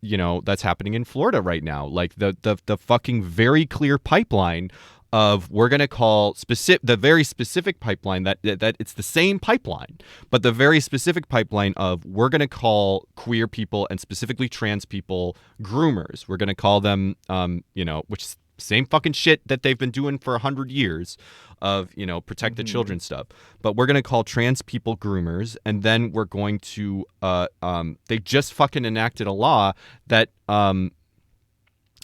happening in Florida right now. Like the fucking very clear pipeline of we're going to call specific the very specific pipeline that it's the same pipeline, but the very specific pipeline of we're going to call queer people and specifically trans people groomers. We're going to call them which is same fucking shit that they've been doing for 100 years of protect the Mm-hmm. children stuff, but we're going to call trans people groomers, and then we're going to they just fucking enacted a law that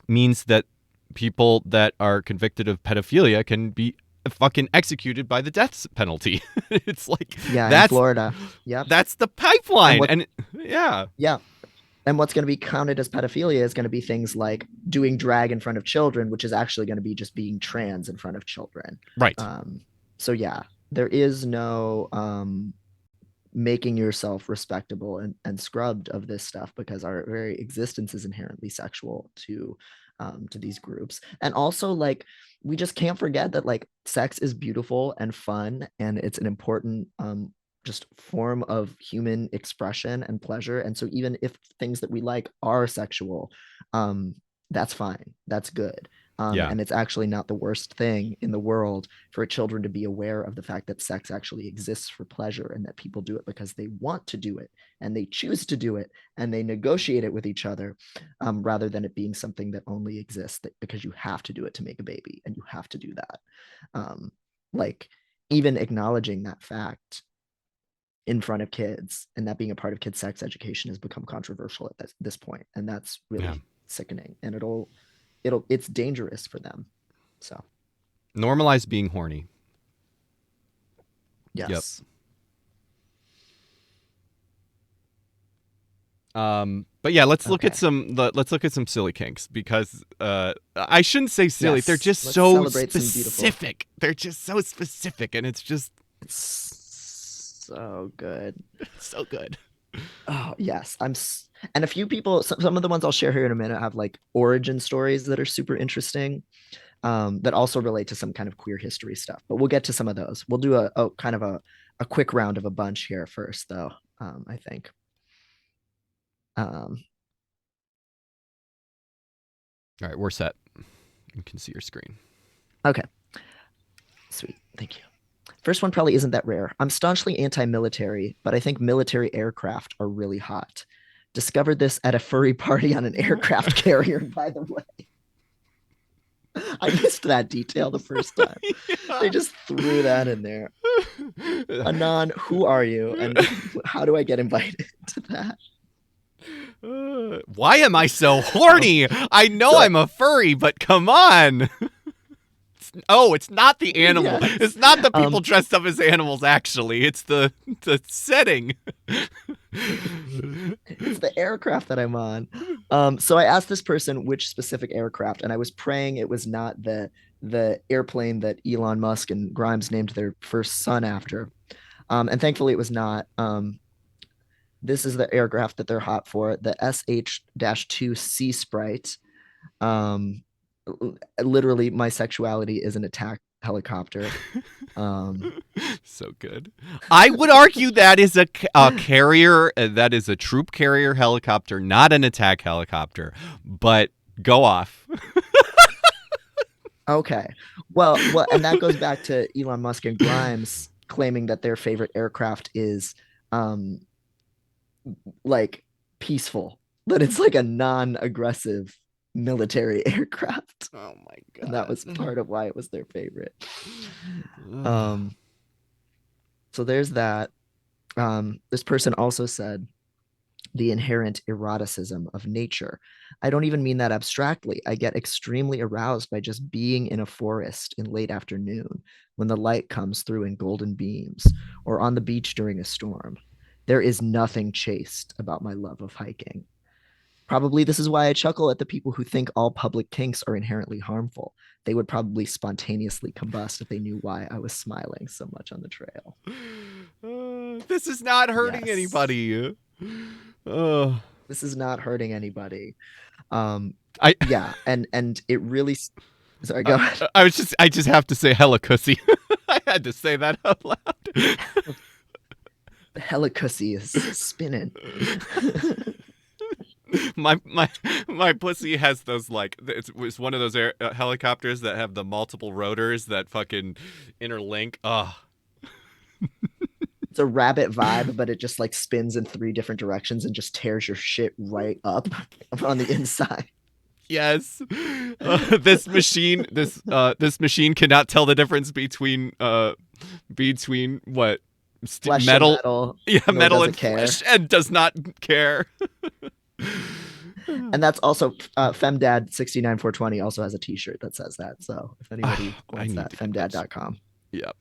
means that people that are convicted of pedophilia can be fucking executed by the death penalty. It's like Yeah, in that's Florida. Yep. that's the And pipeline, what and yeah, yeah. And what's going to be counted as pedophilia is going to be things like doing drag in front of children, which is actually going to be just being trans in front of children. right, Um, so yeah, there is no making yourself respectable and scrubbed of this stuff because our very existence is inherently sexual to these groups. And also like we just can't forget that like sex is beautiful and fun and it's an important just form of human expression and pleasure. And so even if things that we like are sexual, um that's fine, that's good. yeah, And it's actually not the worst thing in the world for children to be aware of the fact that sex actually exists for pleasure and that people do it because they want to do it and they choose to do it and they negotiate it with each other, rather than it being something that only exists because you have to do it to make a baby and you have to do that. Um, like even acknowledging that fact in front of kids and that being a part of kids' sex education has become controversial at this point, and that's yeah. really sickening. And it's dangerous for them. So Normalize being horny. Yep. yes, But yeah, okay. let's look at some silly kinks because I shouldn't say silly. They're Yes, just let's so celebrate some beautiful. specific. They're just so specific, and it's just It's so good. so good. Oh, yes. And a few people, some of the ones I'll share here in a minute have like origin stories that are super interesting, that also relate to some kind of queer history stuff. But we'll get to some of those. We'll do a kind of a quick round of a bunch here first, though, I think. Um, All right, we're set. You can see your screen. okay, sweet. Thank you. First one probably isn't that rare. I'm staunchly anti-military, but I think military aircraft are really hot. Discovered this at a furry party on an aircraft carrier, by the way. I missed that detail the first time. They Yeah. just threw that in there. Anon, who are you? And how do I get invited to that? Why am I so Um, horny? I know so, I'm a furry, but come on. Oh, it's not the animal. yes. It's not the people Um, dressed up as animals. Actually, it's the setting. it's the aircraft that I'm on. So I asked this person which specific aircraft, and I was praying it was not the airplane that Elon Musk and Grimes named their first son after. And thankfully it was not. This is the aircraft that they're hot for, the SH-2 Sea Sprite. Um, Literally, my sexuality is an attack helicopter. Um, So good. I would argue that is a carrier. That is a troop carrier helicopter, not an attack helicopter. But go off. okay, well, and that goes back to Elon Musk and Grimes claiming that their favorite aircraft is um, like peaceful, that it's like a non-aggressive military aircraft, Oh my and that god. was part of why it was their favorite. Um, so there's that. This person also said the inherent eroticism of nature. I don't even mean that abstractly. I get extremely aroused by just being in a forest in late afternoon when the light comes through in golden beams, or on the beach during a storm. There is nothing chaste about my love of hiking. Probably this is why I chuckle at the people who think all public kinks are inherently harmful. They would probably spontaneously combust if they knew why I was smiling so much on the trail. This is not hurting Yes, anybody. Uh, this is not hurting anybody. Um, I yeah, and it really. Sorry, go ahead. I just have to say hella cussy. I had to say that out loud. The helicussy is spinning. my my pussy has those like it's one of those helicopters that have the multiple rotors that fucking interlink. Oh, It's a rabbit vibe, but it just like spins in three different directions and just tears your shit right up on the inside. yes. This machine cannot tell the difference between what Flesh and metal, metal, yeah, nor metal does and it care. flesh, and does not care. And that's also femdad69420 also has a t-shirt that says that. So if anybody I wants need that, to get those. femdad.com. Yep.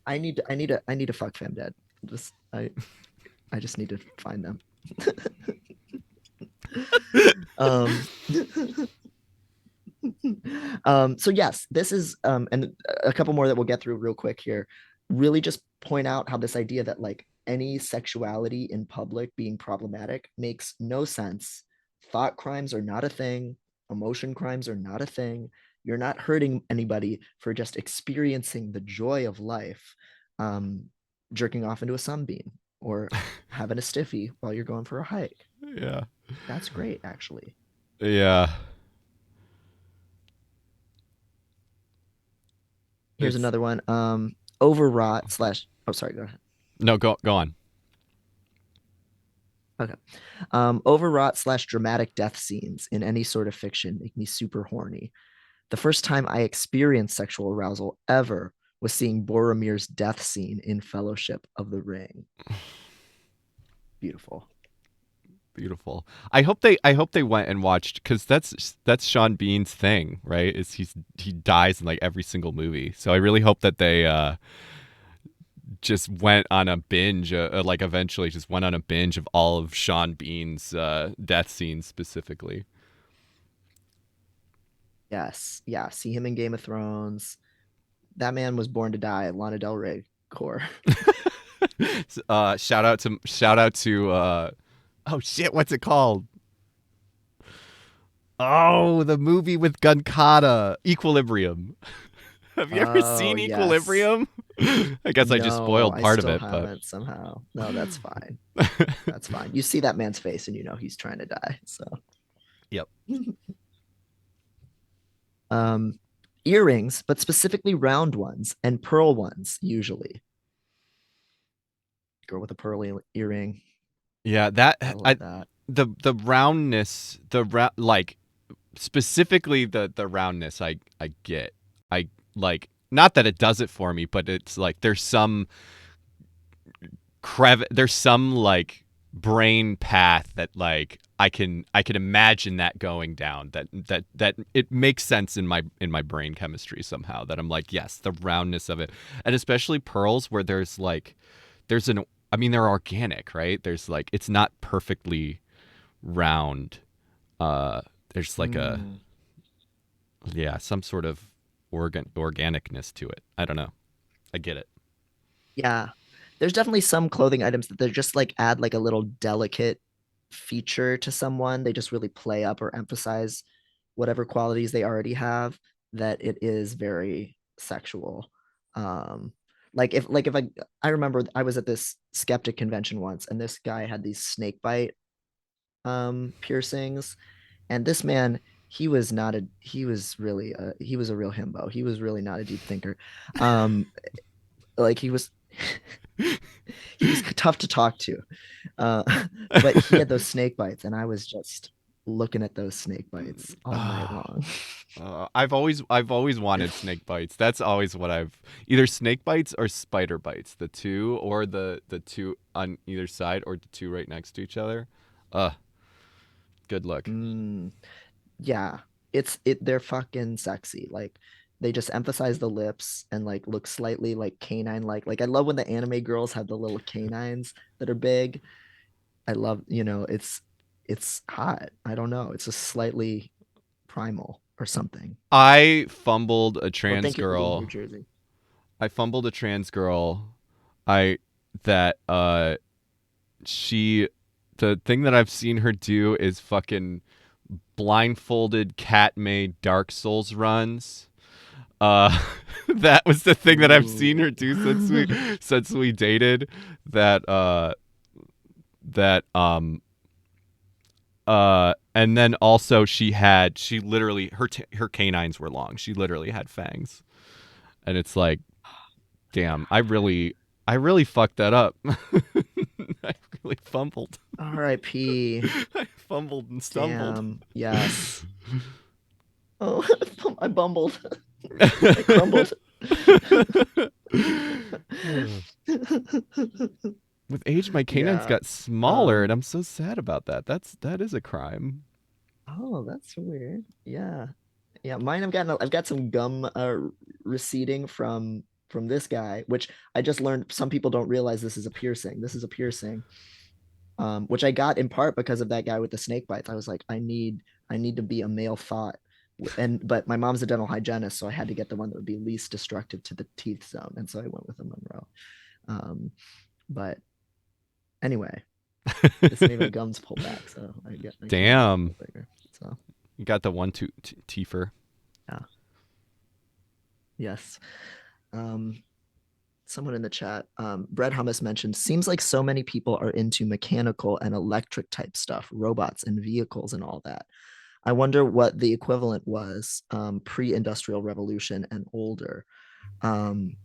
I need to fuck femdad. Just I just need to find them. um so yes, this is and a couple more that we'll get through real quick here. Really just point out how this idea that like any sexuality in public being problematic makes no sense. Thought crimes are not a thing, emotion crimes are not a thing. You're not hurting anybody for just experiencing the joy of life, um, jerking off into a sunbeam or having a stiffy while you're going for a hike. Yeah. That's great, actually. Yeah. Here's It's another one. Overwrought slash. Oh, sorry. Go ahead. no go on. Okay. Overwrought slash dramatic death scenes in any sort of fiction make me super horny. The first time I experienced sexual arousal ever was seeing Boromir's death scene in Fellowship of the Ring. Beautiful. Beautiful. I hope they went and watched because that's Sean Bean's thing, right? Is he dies in like every single movie. So I really hope that they just went on a binge, like eventually just went on a binge of all of Sean Bean's death scenes specifically. Yes. Yeah. See him in Game of Thrones. That man was born to die. Lana Del Rey core. Shout out to oh shit, what's it called? Oh, the movie with Gunkata, Equilibrium. Have you ever Oh, seen yes. Equilibrium? I guess I just No, spoiled I part of still it, but haven't somehow. No, that's fine. That's fine. You see that man's face and you know he's trying to die. So, yep. um, earrings, but specifically round ones and pearl ones, usually. Girl with a pearl earring. Yeah, Gotta I love that. the roundness, like specifically the roundness I get. I like not that it does it for me, but it's like there's some like brain path that like I can imagine that going down that it makes sense in my brain chemistry somehow that I'm like yes the roundness of it and especially pearls where there's an I mean they're organic right there's like it's not perfectly round uh there's like a Mm. yeah some sort of organicness to it I don't know I get it. Yeah. There's definitely some clothing items that they're just like add like a little delicate feature to someone. They just really play up or emphasize whatever qualities they already have that it is very sexual. Um like if I remember I was at this skeptic convention once and this guy had these snake bite piercings and this man he was really he was a real himbo. He was really not a deep thinker. Um like he was tough to talk to. Uh, but he had those snake bites, and I was just looking at those snake bites all night Ah. long. I've always wanted snake bites. That's always what I've either snake bites or spider bites. The two or the two on either side or the two right next to each other. Uh, good luck. Mm, yeah, they're fucking sexy. Like they just emphasize the lips and like look slightly like canine like. Like I love when the anime girls have the little canines that are big. I love, it's hot. I don't know. It's just slightly primal or something. I fumbled a Oh, trans thank you for being New girl. Jersey. I fumbled a trans girl. I that she the thing that I've seen her do is fucking blindfolded cat made Dark Souls runs. Uh, that was the thing that I've seen Ooh. her do since we dated. That that and then also she literally her canines were long. She literally had fangs, and it's like, damn, I really fucked that up. I really fumbled. R.I.P. I fumbled and stumbled. Damn. Yes. Oh, I bumbled. I crumbled. With age, my canines Yeah. got smaller, and Um. I'm so sad about that. That is a crime. Oh, that's weird. Yeah. Yeah. Mine. I've got some gum receding from this guy, which I just learned. Some people don't realize this is a piercing. This is a piercing. Which I got in part because of that guy with the snake bites. I was like, I need to be a male thought. And but my mom's a dental hygienist, so I had to get the one that would be least destructive to the teeth zone, and so I went with a Monroe. Um, but anyway, this made my gums pull back, so I can't get a Damn, little bigger. So you got the one two teefer. yeah, yes. Um, Someone in the chat, Bread Hummus mentioned, seems like so many people are into mechanical and electric type stuff, robots and vehicles and all that. I wonder what the equivalent was pre-industrial revolution and older. Um,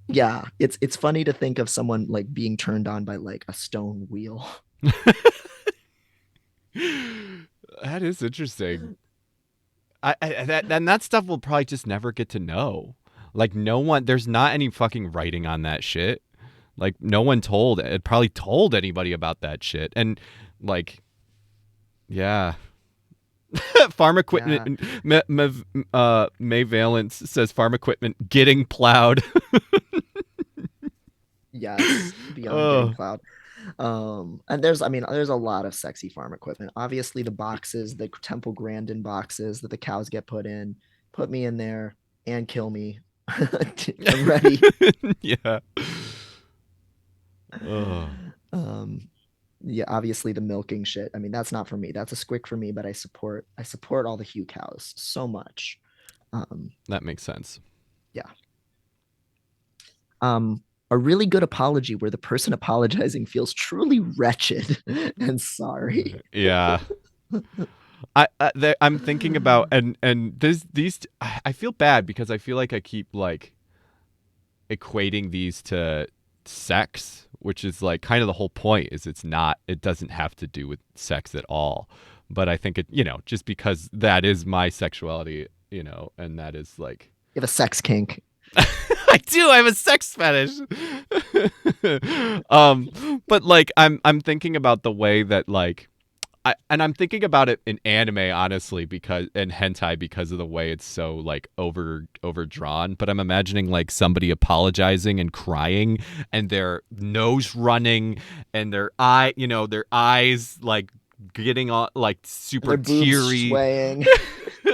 yeah, it's funny to think of someone like being turned on by like a stone wheel. That is interesting. That stuff we'll probably just never get to know. Like no one, there's not any fucking writing on that shit. Like no one told it probably told anybody about that shit. And like yeah, farm Yeah, equipment. May Valence says farm equipment getting plowed. yes, beyond getting Oh, plowed. And there's, I mean, there's a lot of sexy farm equipment. Obviously, the boxes, the Temple Grandin boxes that the cows get put in, put me in there and kill me. I'm ready. yeah. Oh, Um, yeah, obviously the milking shit. I mean, that's not for me. That's a squick for me, but I support all the Hugh cows so much. Um, that makes sense. yeah. um, a really good apology where the person apologizing feels truly wretched and sorry. Yeah. I'm thinking about and these I feel bad because I feel like I keep like equating these to sex, which is like kind of the whole point is it doesn't have to do with sex at all. But I think just because that is my sexuality, and that is like You have a sex kink. I do. I have a sex fetish. but like I'm thinking about the way that like and I'm thinking about it in anime honestly because and hentai because of the way it's so like overdrawn. But I'm imagining like somebody apologizing and crying and their nose running and their eyes like getting all like And super their boobs teary. swaying.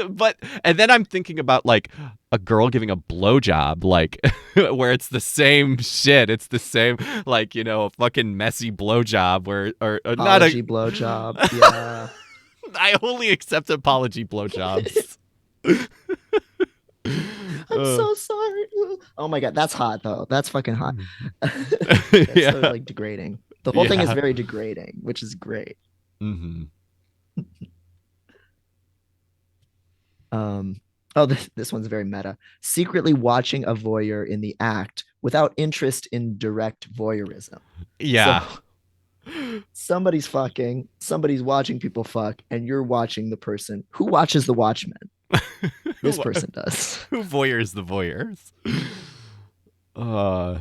But and then I'm thinking about like a girl giving a blowjob, like where it's the same shit. It's the same, like a fucking messy blowjob where or not a. Apology blowjob. Yeah. I only accept apology blowjobs. I'm uh, so sorry. Oh my god, that's hot though. That's fucking hot. That's so yeah, like degrading. The whole thing is yeah. very degrading, which is great. Hmm. Um, oh, this one's very meta. Secretly watching a voyeur in the act without interest in direct voyeurism. So Yeah. somebody's fucking, somebody's watching people fuck, and you're watching the person who watches the Watchmen. This who person does. who voyeurs the voyeurs? Uh,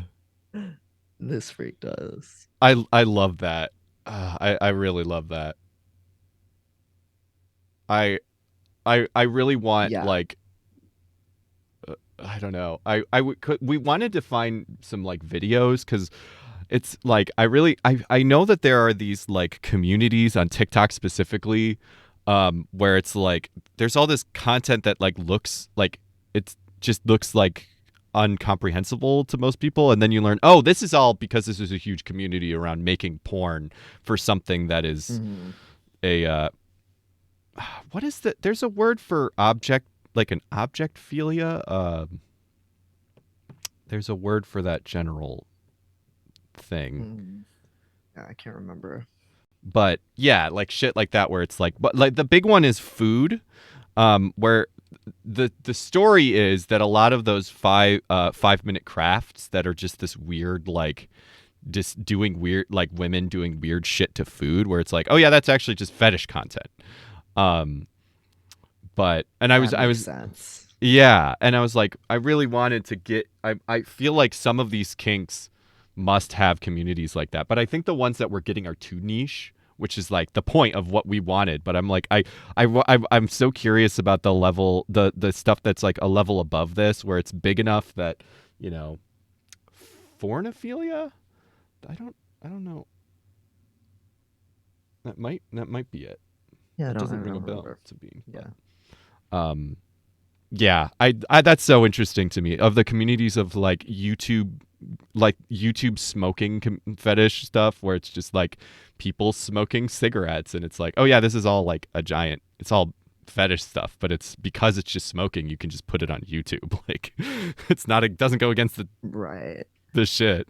This freak does. I love that. I really love that. I I really want Yeah. like I don't know. We wanted to find some like videos because it's like I know that there are these like communities on TikTok specifically, where it's like there's all this content that like looks like it just looks like incomprehensible to most people, and then you learn, oh, this is all because this is a huge community around making porn for something that is Mhm. a what is that? There's a word for object like an objectphilia. There's a word for that general thing. Mhm. Yeah, I can't remember. But yeah, like shit like that where it's like but like the big one is food, where the story is that a lot of those 5 minute crafts that are just this weird like just doing weird like women doing weird shit to food where it's like, oh yeah, that's actually just fetish content. Um but and That I makes was sense. Yeah, and I was like, I really wanted to get. I feel like some of these kinks must have communities like that, but I think the ones that we're getting are too niche, which is like the point of what we wanted. But I'm like, I'm so curious about the level, the stuff that's like a level above this, where it's big enough that you know, fornophilia. I don't know. That might be it. Yeah, That I doesn't ring a don't bell remember. to me, Yeah. but um, yeah, I that's so interesting to me of the communities of like YouTube smoking fetish stuff where it's just like people smoking cigarettes and it's like, oh yeah, this is all like it's all fetish stuff, but it's because it's just smoking, you can just put it on YouTube. Like it doesn't go against Right. the shit.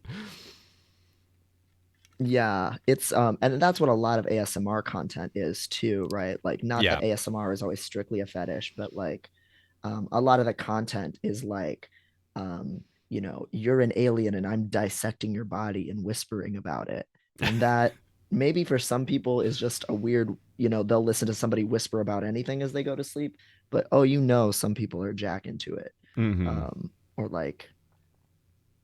Yeah, it's and that's what a lot of ASMR content is too, right? Like not Yeah. that ASMR is always strictly a fetish, but like a lot of the content is like you're an alien and I'm dissecting your body and whispering about it. And that maybe for some people is just a weird, they'll listen to somebody whisper about anything as they go to sleep, but oh, some people are jack into it. Mm-hmm. Or like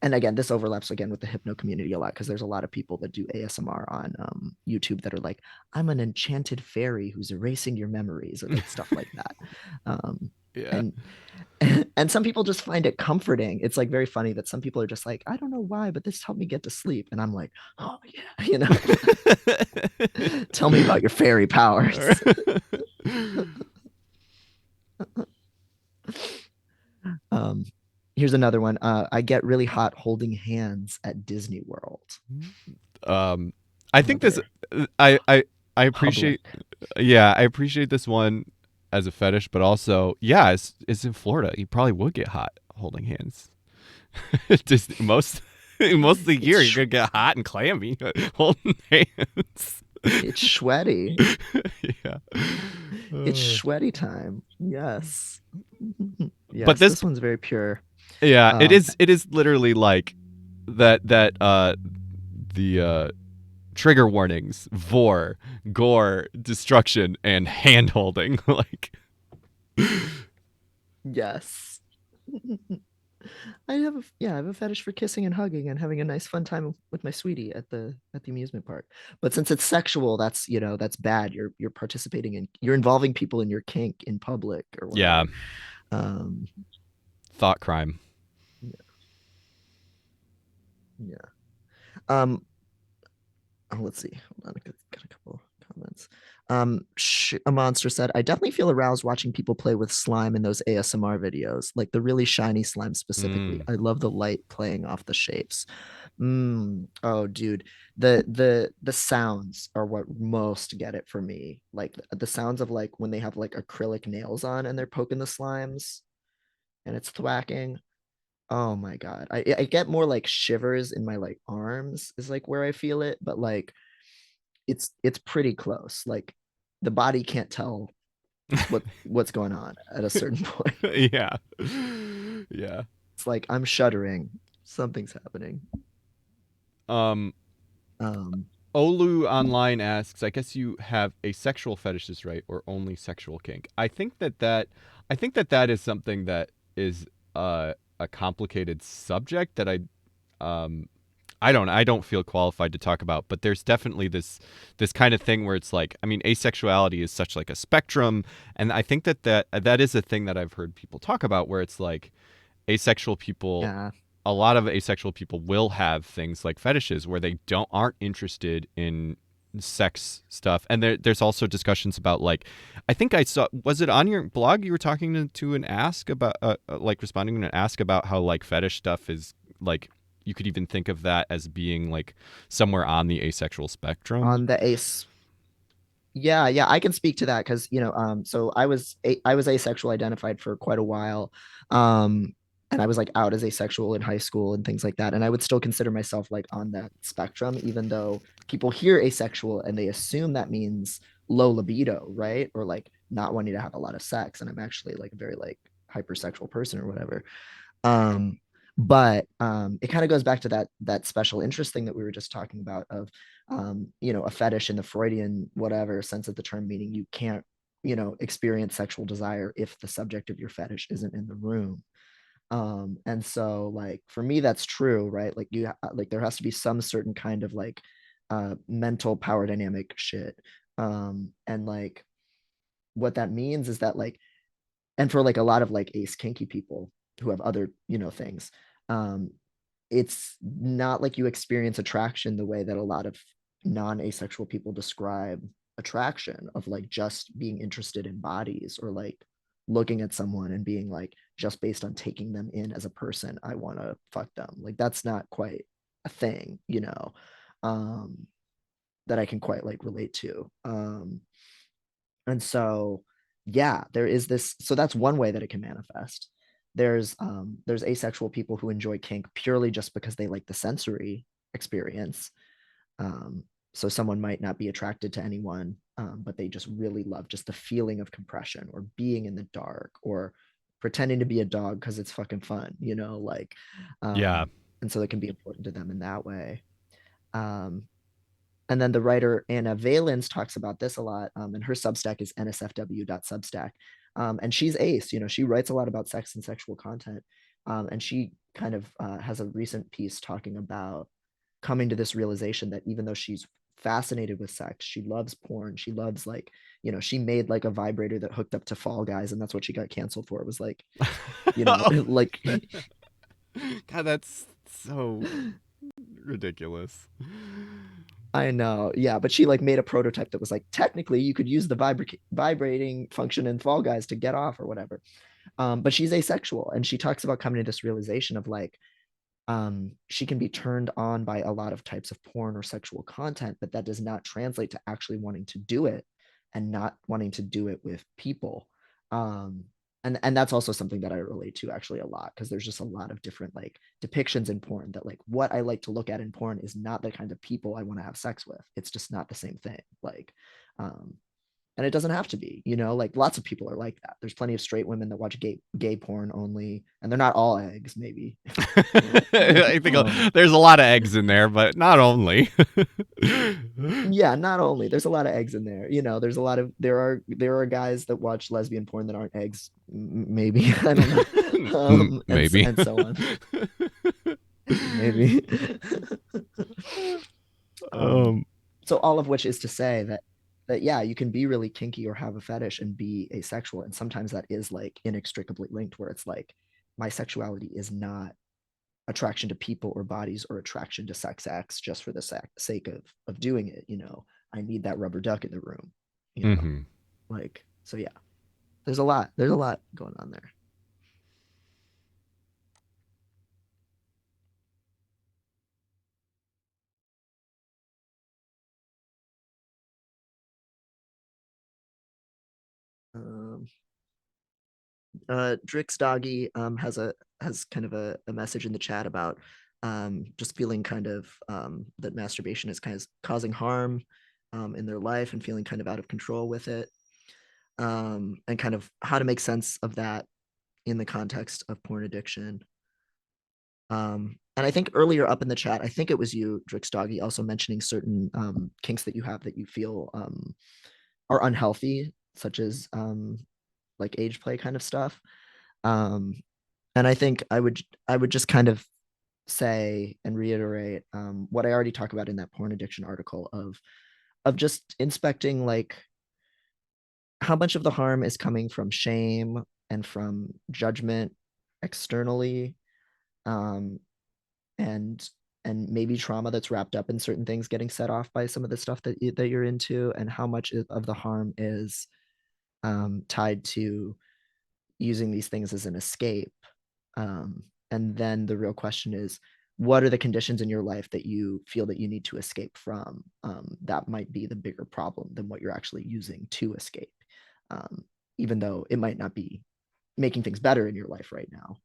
and again, this overlaps again with the hypno community a lot because there's a lot of people that do ASMR on YouTube that are like, "I'm an enchanted fairy who's erasing your memories," or like stuff like that. Um, Yeah. and and some people just find it comforting. It's like very funny that some people are just like, "I don't know why, but this helped me get to sleep," and I'm like, "Oh yeah, tell me about your fairy powers." um, Here's another one. I get really hot holding hands at Disney World. um, I think this. Another I I I appreciate. public. Yeah, I appreciate this one as a fetish, but also, yeah, it's in Florida. You probably would get hot holding hands. Just most of the It's year, you're gonna get hot and clammy holding hands. it's sweaty. Yeah. It's Uh, sweaty time. Yes. but Yes, this, this one's very pure. yeah, it Um, is. It is literally like the trigger warnings: vor, gore, destruction, and hand holding. Like, yes. I have a fetish for kissing and hugging and having a nice fun time with my sweetie at the amusement park. But since it's sexual, that's that's bad. You're participating in you're involving people in your kink in public or yeah, whatever. Um, thought crime. yeah. Um, oh, let's see. Hold on, I got a couple comments. A monster said, "I definitely feel aroused watching people play with slime in those ASMR videos, like the really shiny slime specifically. Mm. I love the light playing off the shapes." Oh, dude, the sounds are what most get it for me. Like the sounds of like when they have like acrylic nails on and they're poking the slimes and it's thwacking. Oh my God. I get more like shivers in my like arms is like where I feel it, but like it's pretty close. Like the body can't tell what's going on at a certain point. Yeah, yeah. It's like I'm shuddering. Something's happening. Um, Um, Olu online asks, I guess you have asexual fetishes, right, or only sexual kink? I think that that is something that is a complicated subject that um I don't feel qualified to talk about, but there's definitely this kind of thing where it's like, I mean, asexuality is such like a spectrum, and I think that that is a thing that I've heard people talk about where it's like asexual people, yeah. a lot of asexual people will have things like fetishes where they don't aren't interested in sex stuff. And there's also discussions about like, I think I saw, was it on your blog you were talking to an ask about like responding to an ask about how like fetish stuff is like, you could even think of that as being like somewhere on the asexual spectrum. On the ace. Yeah, yeah, I can speak to that because so I was asexual identified for quite a while, and I was like out as asexual in high school and things like that, and I would still consider myself like on that spectrum, even though people hear asexual and they assume that means low libido, right? Or like not wanting to have a lot of sex, and I'm actually like a very like hypersexual person or whatever. Um, but it kind of goes back to that special interest thing that we were just talking about of a fetish in the Freudian whatever sense of the term, meaning you can't, experience sexual desire if the subject of your fetish isn't in the room. And so like for me that's true, right? Like like there has to be some certain kind of like mental power dynamic shit. And like what that means is that like and for like a lot of like ace kinky people who have other things, um it's not like you experience attraction the way that a lot of non-asexual people describe attraction of like just being interested in bodies or like looking at someone and being like just based on taking them in as a person I want to fuck them. Like that's not quite a thing, um that I can quite like relate to. And so, yeah, there is this. So that's one way that it can manifest. There's asexual people who enjoy kink purely just because they like the sensory experience. Um, so someone might not be attracted to anyone, but they just really love just the feeling of compression or being in the dark or pretending to be a dog because it's fucking fun, like, Yeah. and so it can be important to them in that way. Um, and then the writer Anna Valens talks about this a lot, and her Substack is nsfw.substack. And she's ace, she writes a lot about sex and sexual content. And she kind of has a recent piece talking about coming to this realization that even though she's fascinated with sex, she loves porn, she loves like, she made like a vibrator that hooked up to Fall Guys, and that's what she got canceled for. It was like, like God, that's so ridiculous. I know. Yeah, but she like made a prototype that was like technically you could use the vibrating function in Fall Guys to get off or whatever. But she's asexual and she talks about coming to this realization of like she can be turned on by a lot of types of porn or sexual content, but that does not translate to actually wanting to do it and not wanting to do it with people. Um, and that's also something that I relate to actually a lot, because there's just a lot of different like depictions in porn that like what I like to look at in porn is not the kind of people I want to have sex with. It's just not the same thing. Like, um, and it doesn't have to be, like lots of people are like that. There's plenty of straight women that watch gay porn only, and they're not all eggs, maybe. I think um, there's a lot of eggs in there, but not only. yeah, not only there's a lot of eggs in there. There's a lot of there are guys that watch lesbian porn that aren't eggs, maybe. I don't know, Maybe. and so on. Maybe. um, um, so all of which is to say that yeah, you can be really kinky or have a fetish and be asexual, and sometimes that is like inextricably linked, where it's like my sexuality is not attraction to people or bodies or attraction to sex acts just for the sake of doing it. I need that rubber duck in the room. you know mhm. like, so yeah, there's a lot going on there. um Drix Doggy has kind of a message in the chat about just feeling kind of that masturbation is kind of causing harm in their life, and feeling kind of out of control with it, and kind of how to make sense of that in the context of porn addiction. And I think earlier up in the chat, I think it was you, Drix Doggy, also mentioning certain kinks that you have that you feel are unhealthy, such as like age play kind of stuff. Um, and I think I would just kind of say and reiterate what I already talked about in that porn addiction article of just inspecting like how much of the harm is coming from shame and from judgment externally, um, and and maybe trauma that's wrapped up in certain things getting set off by some of the stuff that you're into, and how much of the harm is tied to using these things as an escape. And then the real question is, what are the conditions in your life that you feel that you need to escape from? That might be the bigger problem than what you're actually using to escape, um, even though it might not be making things better in your life right now.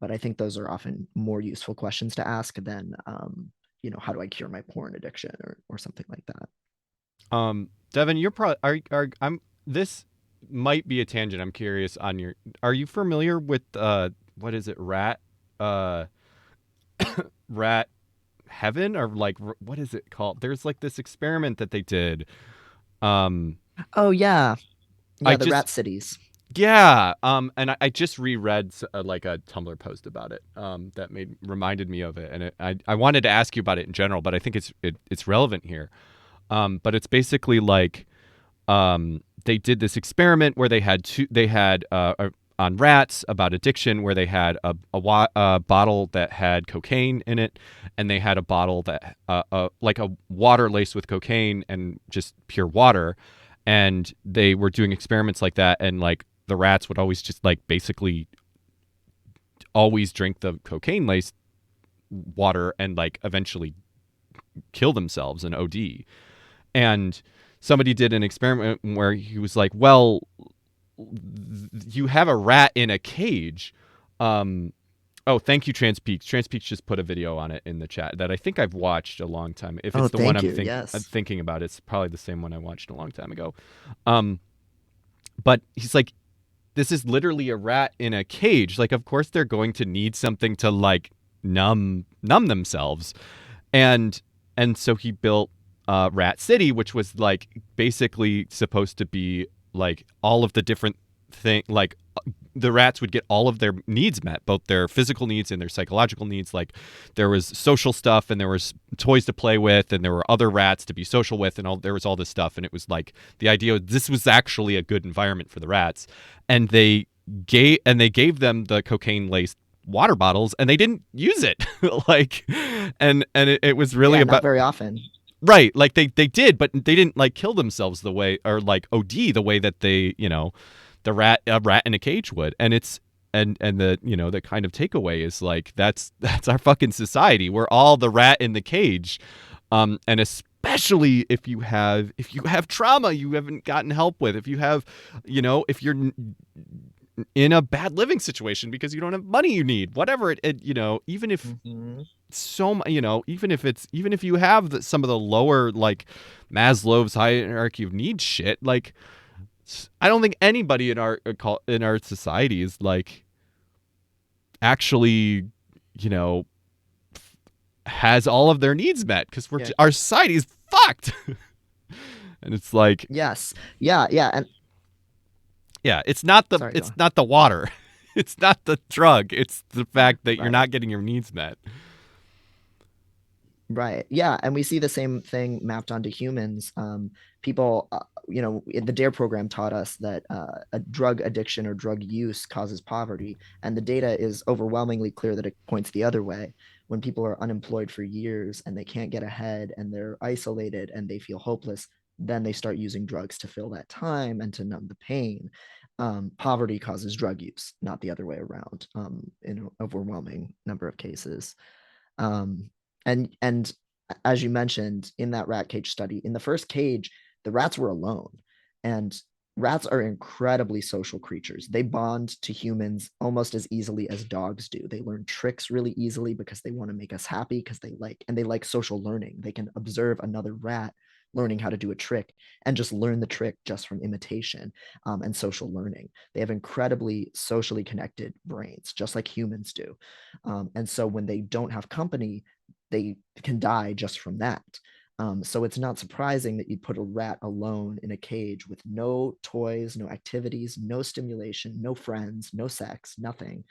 But I think those are often more useful questions to ask than, how do I cure my porn addiction, or something like that. Devin, you're probably I'm this might be a tangent. I'm curious on your. Are you familiar with what is it? Uh rat heaven, or like what is it called? There's like this experiment that they did. Um Oh yeah, I yeah, the just rat cities. Yeah, and I just reread like a Tumblr post about it that made reminded me of it, and I wanted to ask you about it in general, but I think it's relevant here. But it's basically like they did this experiment where they had on rats about addiction, where they had a bottle that had cocaine in it, and they had a bottle that like a water laced with cocaine and just pure water, and they were doing experiments like that, and like the rats would always just like basically always drink the cocaine laced water and like eventually kill themselves and OD. And somebody did an experiment where he was like, well, you have a rat in a cage. Oh, thank you, Transpeaks. Transpeaks just put a video on it in the chat that I think I've watched a long time. If Oh, it's the one thank I'm you. Yes. thinking about, it's probably the same one I watched a long time ago. Um, but he's like, this is literally a rat in a cage. Like, of course they're going to need something to like numb themselves, and so he built Rat City, which was like basically supposed to be like all of the different thing, like the rats would get all of their needs met, both their physical needs and their psychological needs. Like there was social stuff, and there was toys to play with, and there were other rats to be social with, and there was all this stuff. And it was like the idea this was actually a good environment for the rats. And they gave them the cocaine laced water bottles, and they didn't use it. Like, and it was really Yeah, not about very often. right. Like they did, but they didn't like kill themselves the way, or like OD the way that they, the a rat in a cage would. And it's and the the kind of takeaway is like that's our fucking society. We're all the rat in the cage, and especially if you have trauma you haven't gotten help with, if you have, if you're in a bad living situation because you don't have money you need, whatever even if Mhm. even if you have some of the lower, like Maslow's hierarchy of needs shit, like I don't think anybody in our society is like actually, you know, has all of their needs met, because Yeah. our society is fucked. And it's like, Yes. Yeah, yeah, and yeah, sorry, go it's on. not the water, it's not the drug, it's the fact that you're Right. not getting your needs met. Right. Yeah, and we see the same thing mapped onto humans. People, the DARE program taught us that a drug addiction or drug use causes poverty, and the data is overwhelmingly clear that it points the other way. When people are unemployed for years and they can't get ahead and they're isolated and they feel hopeless, then they start using drugs to fill that time and to numb the pain. Poverty causes drug use, not the other way around, in an overwhelming number of cases. Um, and as you mentioned in that rat cage study, in the first cage, the rats were alone, and rats are incredibly social creatures. They bond to humans almost as easily as dogs do. They learn tricks really easily because they want to make us happy, because they like social learning. They can observe another rat learning how to do a trick and just learn the trick just from imitation, and social learning. They have incredibly socially connected brains, just like humans do. And so when they don't have company, they can die just from that. So it's not surprising that you'd put a rat alone in a cage with no toys, no activities, no stimulation, no friends, no sex, nothing.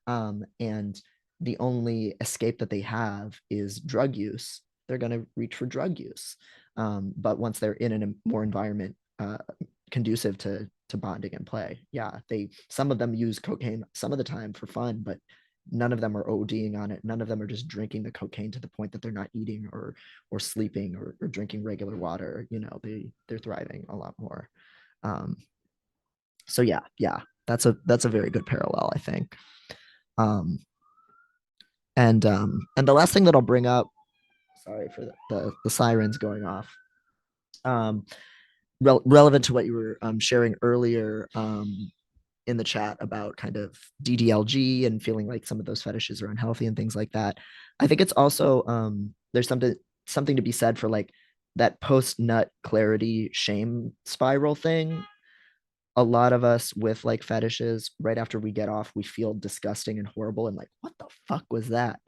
And the only escape that they have is drug use. They're going to reach for drug use. But once they're in a more environment conducive to bonding and play, yeah, some of them use cocaine some of the time for fun, but none of them are ODing on it. None of them are just drinking the cocaine to the point that they're not eating or sleeping or drinking regular water. They're thriving a lot more. Um, so yeah, yeah, that's a very good parallel, I think. Um, and the last thing that I'll bring up, sorry for the sirens going off. Um, Relevant to what you were sharing earlier, in the chat about kind of DDLG and feeling like some of those fetishes are unhealthy and things like that. I think it's also there's something to be said for like that post nut clarity shame spiral thing. A lot of us with like fetishes, right after we get off, we feel disgusting and horrible and like, what the fuck was that?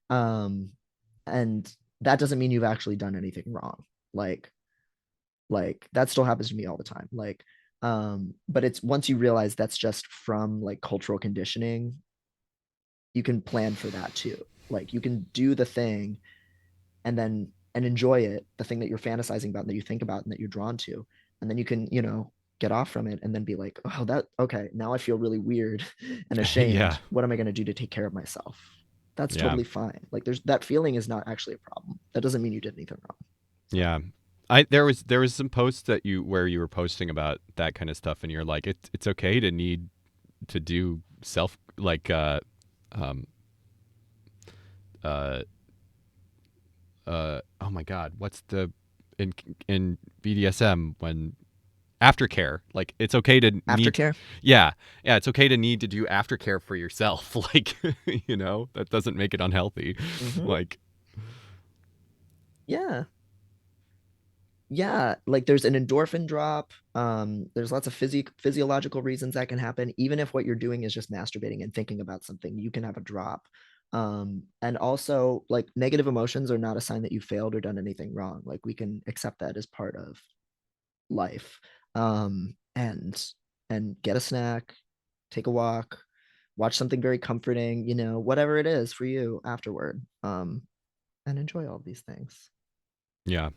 Um, and that doesn't mean you've actually done anything wrong. Like that still happens to me all the time. But it's once you realize that's just from like cultural conditioning, you can plan for that too. Like you can do the thing and enjoy it, the thing that you're fantasizing about and that you think about and that you're drawn to, and then you can get off from it and then be like, oh, that okay, now I feel really weird and Yeah, ashamed. What am I going to do to take care of myself? That's yeah, totally fine. Like there's that feeling is not actually a problem. That doesn't mean you did anything wrong. yeah. There was some posts that you were posting about that kind of stuff, and you're like, it's okay to need to do self, like, um uh oh my god, what's the in in BDSM, when aftercare, like it's okay to need, Aftercare. yeah, yeah, it's okay to need to do aftercare for yourself. Like, that doesn't make it unhealthy. Mm-hmm. Like, Yeah. Yeah, like there's an endorphin drop. There's lots of physiological reasons that can happen. Even if what you're doing is just masturbating and thinking about something, you can have a drop. And also, like, negative emotions are not a sign that you failed or done anything wrong. Like we can accept that as part of life. And get a snack, take a walk, watch something very comforting, whatever it is for you afterward. And enjoy all these things. yeah,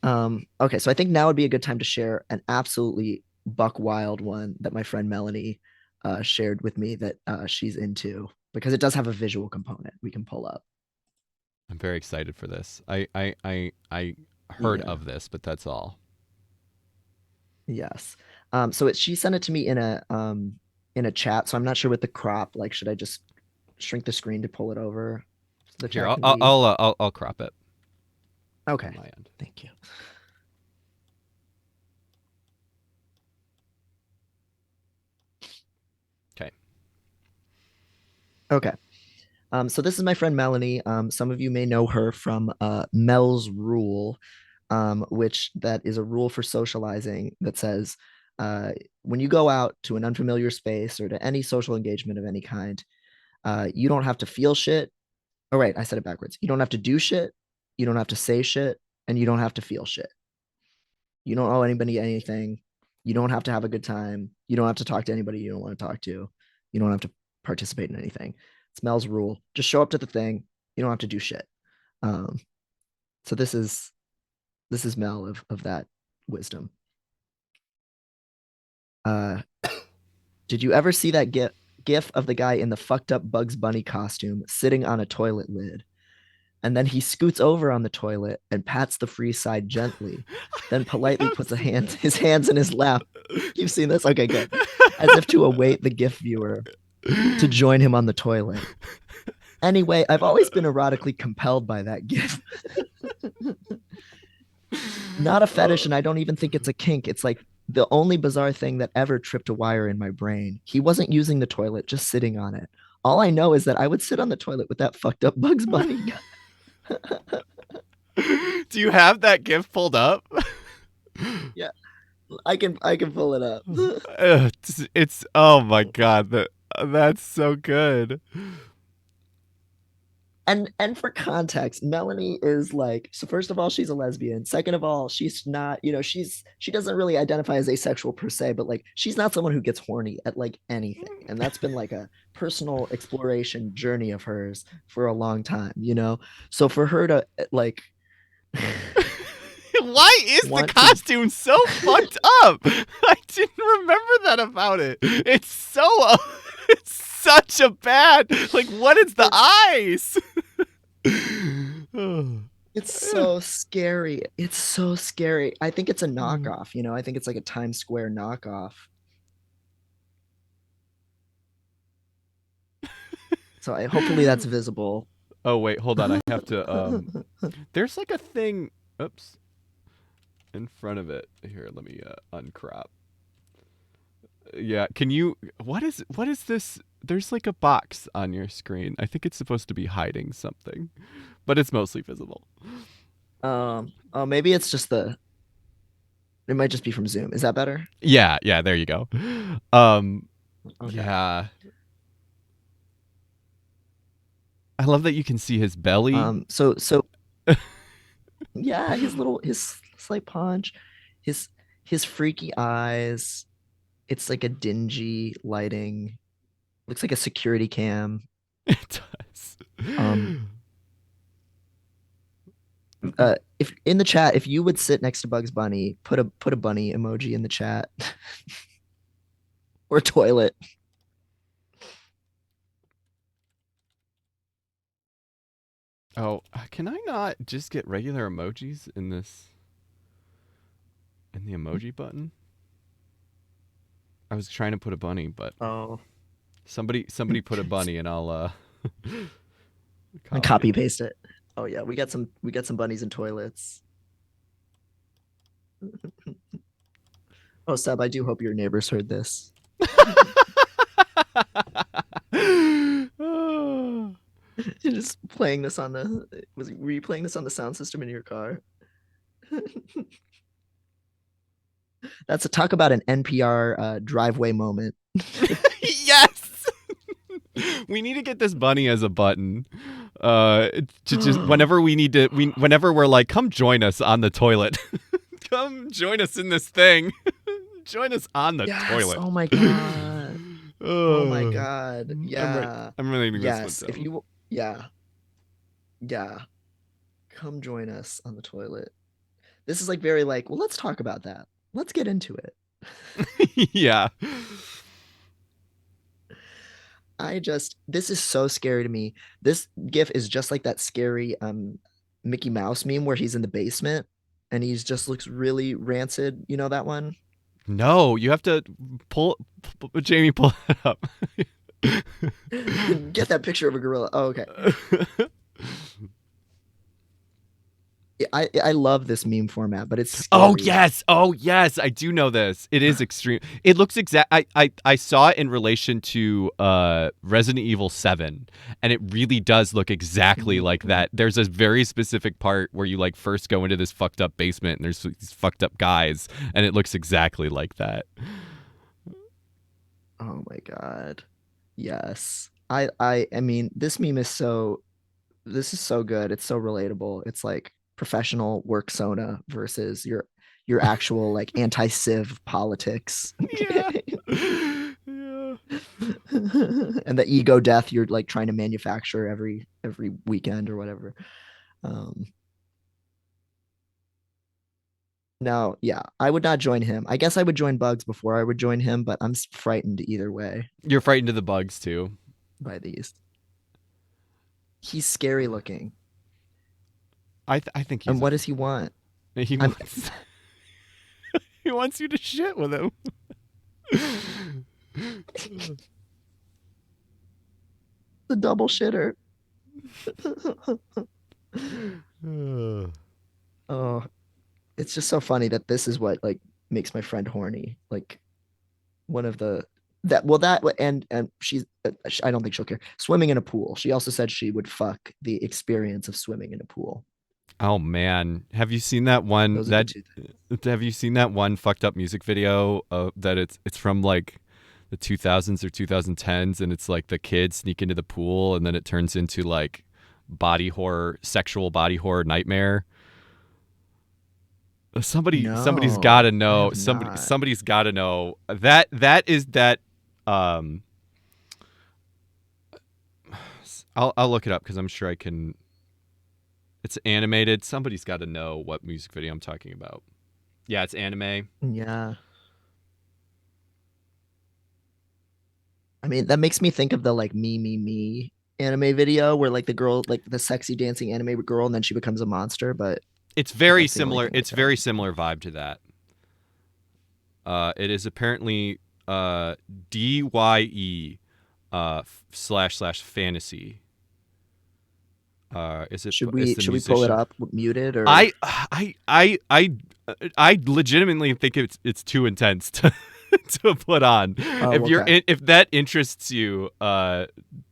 Okay, so I think now would be a good time to share an absolutely buck wild one that my friend Melanie shared with me that she's into, because it does have a visual component we can pull up. I'm very excited for this. I heard Yeah. of this, but that's all. Yes. She sent it to me in a chat, so I'm not sure with the crop. Like, should I just shrink the screen to pull it over so the Here, chat I'll can I'll read? I'll, uh, I'll, I'll crop it. Okay. on my end. Thank you. Okay. Okay. So this is my friend Melanie. Some of you may know her from Mel's Rule, which that is a rule for socializing that says when you go out to an unfamiliar space or to any social engagement of any kind, you don't have to feel shit. Oh, right, I said it backwards. You don't have to do shit, you don't have to say shit, and you don't have to feel shit. You don't owe anybody anything. You don't have to have a good time. You don't have to talk to anybody you don't want to talk to. You don't have to participate in anything. It's Mel's rule. Just show up to the thing. You don't have to do shit. Um, so this is Mel of that wisdom. Uh, did you ever see that gif of the guy in the fucked up Bugs Bunny costume sitting on a toilet lid? And then he scoots over on the toilet and pats the free side gently, then I politely have puts seen his hands in his lap. You've seen this? Okay, good. As if to await the GIF viewer to join him on the toilet. Anyway, I've always been erotically compelled by that GIF. Not a fetish, and I don't even think it's a kink. It's like the only bizarre thing that ever tripped a wire in my brain. He wasn't using the toilet, just sitting on it. All I know is that I would sit on the toilet with that fucked up Bugs Bunny. Do you have that gift pulled up? Yeah, I can pull it up. It's oh my god, that's so good. And for context, Melanie is like, so first of all, she's a lesbian. Second of all, she's not, she doesn't really identify as asexual per se, but like she's not someone who gets horny at like anything. And that's been like a personal exploration journey of hers for a long time. So for her to like Why is the want to costume so fucked up? I didn't remember that about it. It's so it's such a bad. Like what is the it's eyes? it's so scary. It's so scary. I think it's a Oh knockoff. I think it's like a Times Square knockoff. So hopefully that's visible. wait, hold on. I have to there's like a thing oops in front of it. Here, let me uncrop. Yeah, can you what is this? There's like a box on your screen. I think it's supposed to be hiding something, but it's mostly visible. Oh, maybe it's just it might just be from Zoom. Is that better? Yeah, yeah, there you go. Um Okay. yeah. I love that you can see his belly. So yeah, his slight paunch, his his freaky eyes. It's like a dingy lighting. Looks like a security cam. It does. Um, if in the chat, if you would sit next to Bugs Bunny, put a bunny emoji in the chat or toilet. Oh, can I not just get regular emojis in the emoji button? I was trying to put a bunny, but Oh, somebody put a bunny and I'll and copy copy it. paste it. Oh yeah, we got some bunnies and toilets. Oh, Seb, I do hope your neighbors heard this. Just playing this on the were you playing this on the sound system in your car? That's a talk about an NPR driveway moment. Yes. We need to get this bunny as a button. To just whenever we need to whenever we're like, come join us on the toilet. Come join us in this thing. Join us on the Yes. toilet. Oh my god. Oh my Oh, god. I'm Yeah. I'm writing this one Yes. If down. you yeah. Yeah. Come join us on the toilet. This is like very like, well, let's talk about that. Let's get into it. Yeah. This is so scary to me. This GIF is just like that scary Mickey Mouse meme where he's in the basement and he's just looks really rancid. You know that one? No, you have to Jamie, pull it up. Get that picture of a gorilla. Oh, okay. I love this meme format, but it's Oh scary. yes, oh yes, I do know this. It is extreme. It looks exact. I saw it in relation to Resident Evil 7, and it really does look exactly like Mhm. that. There's a very specific part where you like first go into this fucked up basement, and there's these fucked up guys, and it looks exactly like that. Oh my god. Yes. I mean, this is so good. It's so relatable. It's like professional work sona versus your actual like anti-civ politics. Yeah. Yeah. And the ego death you're like trying to manufacture every weekend or whatever. Um no, yeah, I would not join him. I guess I would join Bugs before I would join him, but I'm frightened either way You're frightened of the bugs too. by these. He's scary looking. I think And he's a what does he want? he I'm wants he wants you to shit with him. the double shitter. Oh, it's just so funny that this is what like makes my friend horny. Like one of the that well that and she's I don't think she'll care. Swimming in a pool. She also said she would fuck the experience of swimming in a pool. Oh man, have you seen that one Those are the that two things. have you seen that one fucked up music video that it's from like the 2000s or 2010s, and it's like the kids sneak into the pool and then it turns into like body horror, sexual body horror nightmare. Somebody's got No, to I know. have not. Somebody's got to know that is that um I'll look it up cuz I'm sure I can. It's animated. Somebody's got to know what music video I'm talking about. Yeah, it's anime. Yeah. I mean, that makes me think of the like me anime video where like the girl, like the sexy dancing anime girl, and then she becomes a monster, but It's very that's the only similar. thing It's like that I very can think similar of. vibe to that. It is apparently DYE slash fantasy. Is the Should we pull it musician? up muted or I I I I I legitimately think it's too intense to to put on. oh okay. If that interests you,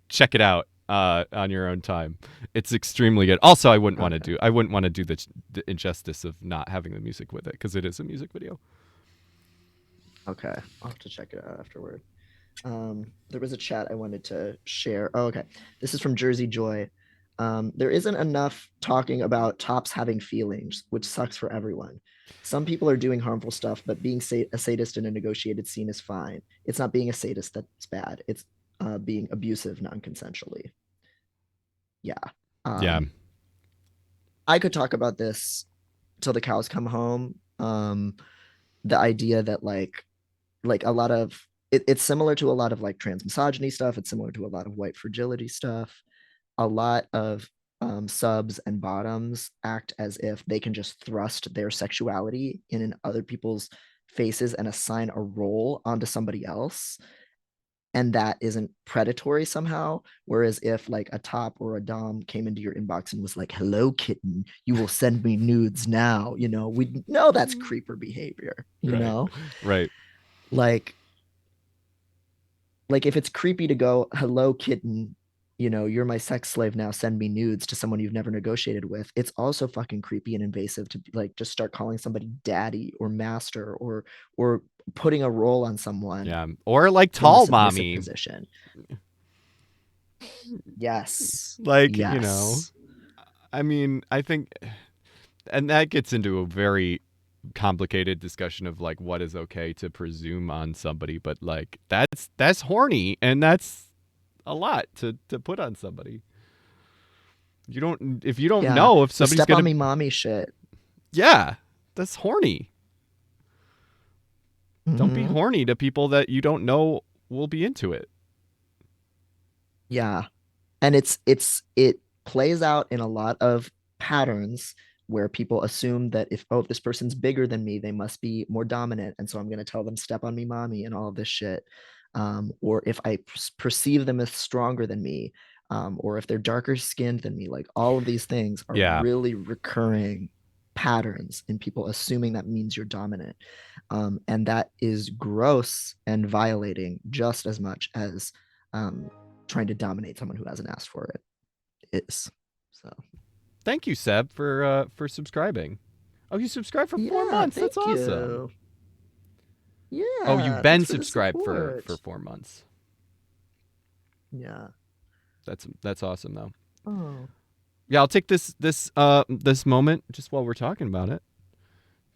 check it out on your own time. It's extremely good. Also, Okay. I wouldn't want to do the injustice of not having the music with it because it is a music video. Okay. I'll have to check it out afterward. There was a chat I wanted to share. Oh, okay. This is from Jersey Joy. There isn't enough talking about tops having feelings, which sucks for everyone. Some people are doing harmful stuff, but being a sadist in a negotiated scene is fine. It's not being a sadist that's bad. It's being abusive non-consensually. Yeah. Yeah, I could talk about this till the cows come home. The idea that like a lot of it's similar to a lot of like trans misogyny stuff. It's similar to a lot of white fragility stuff. A lot of subs and bottoms act as if they can just thrust their sexuality in other people's faces and assign a role onto somebody else. And that isn't predatory somehow. Whereas if like a top or a dom came into your inbox and was like, "Hello, kitten, you will send me nudes now," we know that's creeper behavior, right, right. like if it's creepy to go, "Hello, kitten, you're my sex slave now, send me nudes," to someone you've never negotiated with, it's also fucking creepy and invasive to like just start calling somebody daddy or master or putting a role on someone Yeah, or like in the tall submissive mommy. position. Yes. Like, Yes. I mean, I think, and that gets into a very complicated discussion of like what is okay to presume on somebody, but like that's horny and that's a lot to put on somebody. You don't if you don't Yeah. know if The somebody's step gonna. on me mommy shit. Yeah, that's horny. Don't be Hmm. horny to people that you don't know will be into it. Yeah. And it plays out in a lot of patterns where people assume that if this person's bigger than me, they must be more dominant, and so I'm going to tell them step on me mommy and all of this shit. Or if I perceive them as stronger than me, or if they're darker skinned than me, like all of these things are Yeah, really recurring patterns in people assuming that means you're dominant. And that is gross and violating just as much as um, trying to dominate someone who hasn't asked for it is. So Thank you, Seb, for subscribing. Oh, you subscribed for four yeah, months. That's thank awesome. you. Oh, you've Yeah, been thanks for the subscribed for support. 4 months. Yeah. That's awesome though. Oh, Yeah, I'll take this moment just while we're talking about it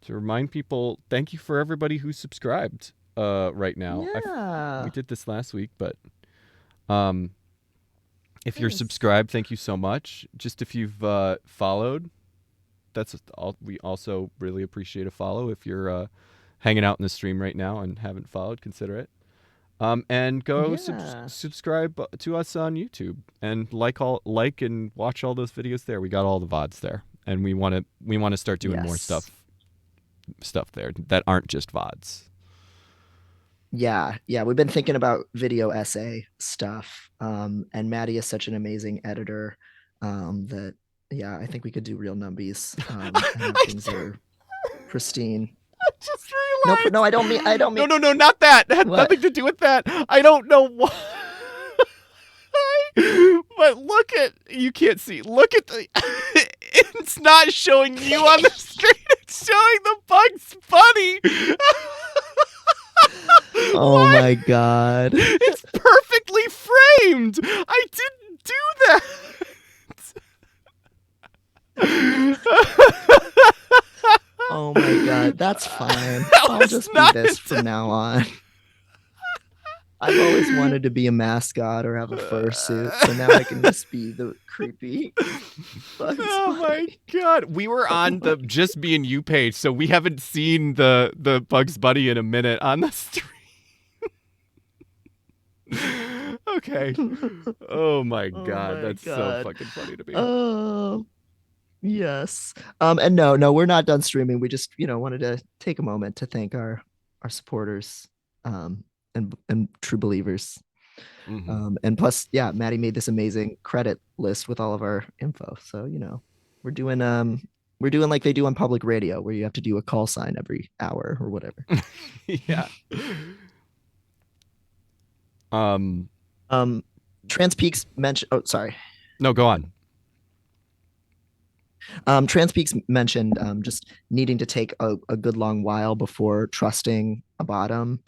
to remind people. Thank you for everybody who subscribed. Right now, we yeah. did this last week, but um, if you're Nice. subscribed, thank you so much. Just if you've followed, that's all. We also really appreciate a follow. If you're hanging out in the stream right now and haven't followed, consider it. And go Yeah. subscribe to us on YouTube and like and watch all those videos there. We got all the vods there, and we want to start doing more Yes. stuff there that aren't just vods. Yeah. Yeah. We've been thinking about video essay stuff. And Maddie is such an amazing editor that, yeah, I think we could do real numbies and have I things that are pristine. just Nope. No, realized. I don't mean, No, not that. It had what? nothing to do with that. I don't know why. But look at you can't see. Look at the. It's not showing you on the screen. It's showing the Bugs Bunny. Oh Why? my God. It's perfectly framed. I didn't do that. Oh my God. That's fine. That I'll was just be not this from it. now on. I've always wanted to be a mascot or have a fursuit, so now I can just be the creepy Bugs Oh my Bunny. god, we were Oh on my the just me and you page, so we haven't seen the Bugs Bunny in a minute on the stream. Okay. Oh my Oh god, my that's so God. fucking funny to me. Oh, yes. And no, we're not done streaming. We just, wanted to take a moment to thank our supporters and true believers. Mm-hmm. And plus, yeah, Maddie made this amazing credit list with all of our info. So, we're doing we're doing like they do on public radio where you have to do a call sign every hour or whatever. Yeah. Um. Um Transpeaks mentioned oh sorry. No, go on. Transpeaks mentioned just needing to take a good long while before trusting a bottom,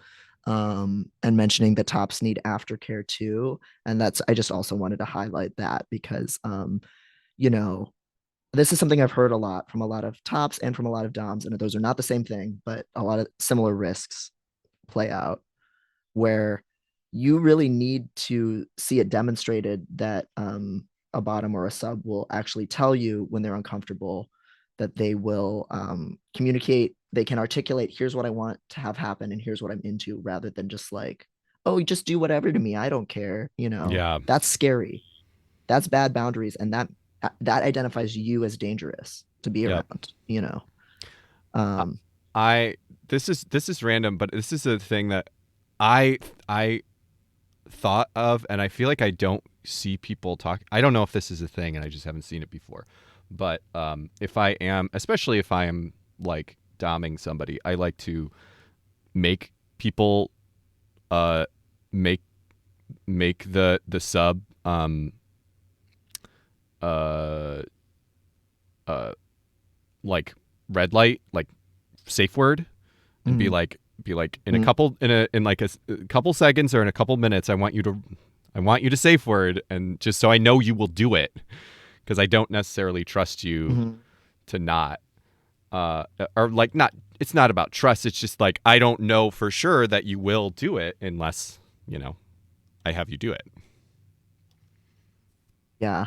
and mentioning that tops need aftercare too. And I just also wanted to highlight that because, you know, this is something I've heard a lot from a lot of tops and from a lot of DOMs, and those are not the same thing, but a lot of similar risks play out where you really need to see it demonstrated that a bottom or a sub will actually tell you when they're uncomfortable, that they will communicate, they can articulate, here's what I want to have happen and here's what I'm into, rather than just like, oh, you just do whatever to me, I don't care. Yeah. That's scary. That's bad boundaries, and that identifies you as dangerous to be Yep. around. I, um I this is random, but this is a thing that I thought of, and I feel like I don't see people talk. I don't know if this is a thing, and I just haven't seen it before. But if I am, especially if I am like doming somebody, I like to make people uh make make the sub uh uh like red light, like safe word, and be mm, like in a mm, couple in like a couple seconds or in a couple minutes, I want you to safe word, and just so I know you will do it, because I don't necessarily trust you mm. to not or like not. It's not about trust. It's just like I don't know for sure that you will do it unless I have you do it. Yeah.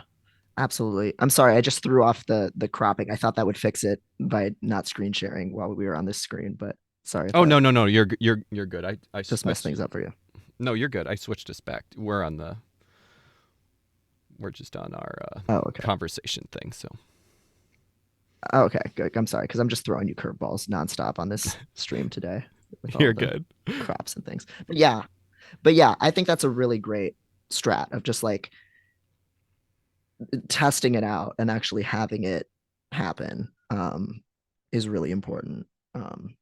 Absolutely. I'm sorry. I just threw off the cropping. I thought that would fix it by not screen sharing while we were on this screen, but sorry if Oh that no, you're good. just messed things up for you. No, you're good. I switched us back. We're just on our Oh, okay. conversation thing. So Oh, okay. Good. I'm sorry because I'm just throwing you curveballs nonstop on this stream today with all you're the good. crops and things. But yeah, I think that's a really great strat of just like testing it out and actually having it happen. is really important. Um,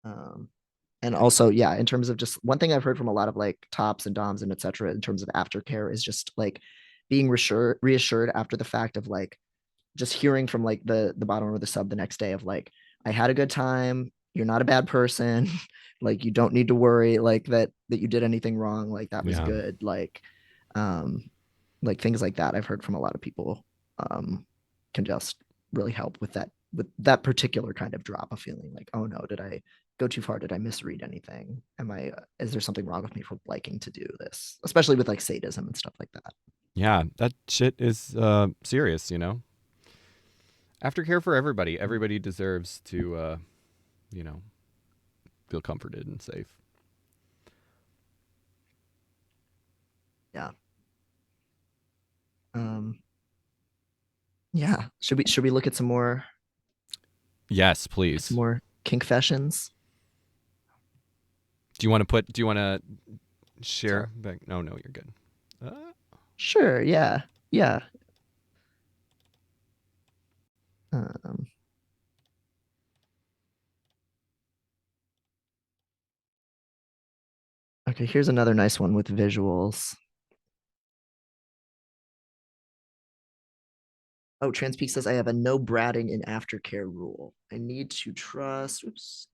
um, and also, yeah, in terms of just one thing I've heard from a lot of like tops and doms and etc. in terms of aftercare is just like being reassured after the fact of like just hearing from like the bottom or the sub the next day of like I had a good time, you're not a bad person, like you don't need to worry like that you did anything wrong, like that was Yeah. good, um like things like that I've heard from a lot of people can just really help with that particular kind of drop of feeling like, oh no, did I go too far, did I misread anything, am I is there something wrong with me for liking to do this, especially with like sadism and stuff like that. Yeah, that shit is serious, you know. Aftercare for everybody. Everybody deserves to you know, feel comforted and safe. Yeah. um yeah, should we look at Yes, please. some more confessions? Do you want to Sorry. share back? No, no, you're good. Sure. Yeah. Yeah. Um, okay. Here's another nice one with visuals. Oh, Transpeak says I have a no bratting in aftercare rule. I need to trust, oops,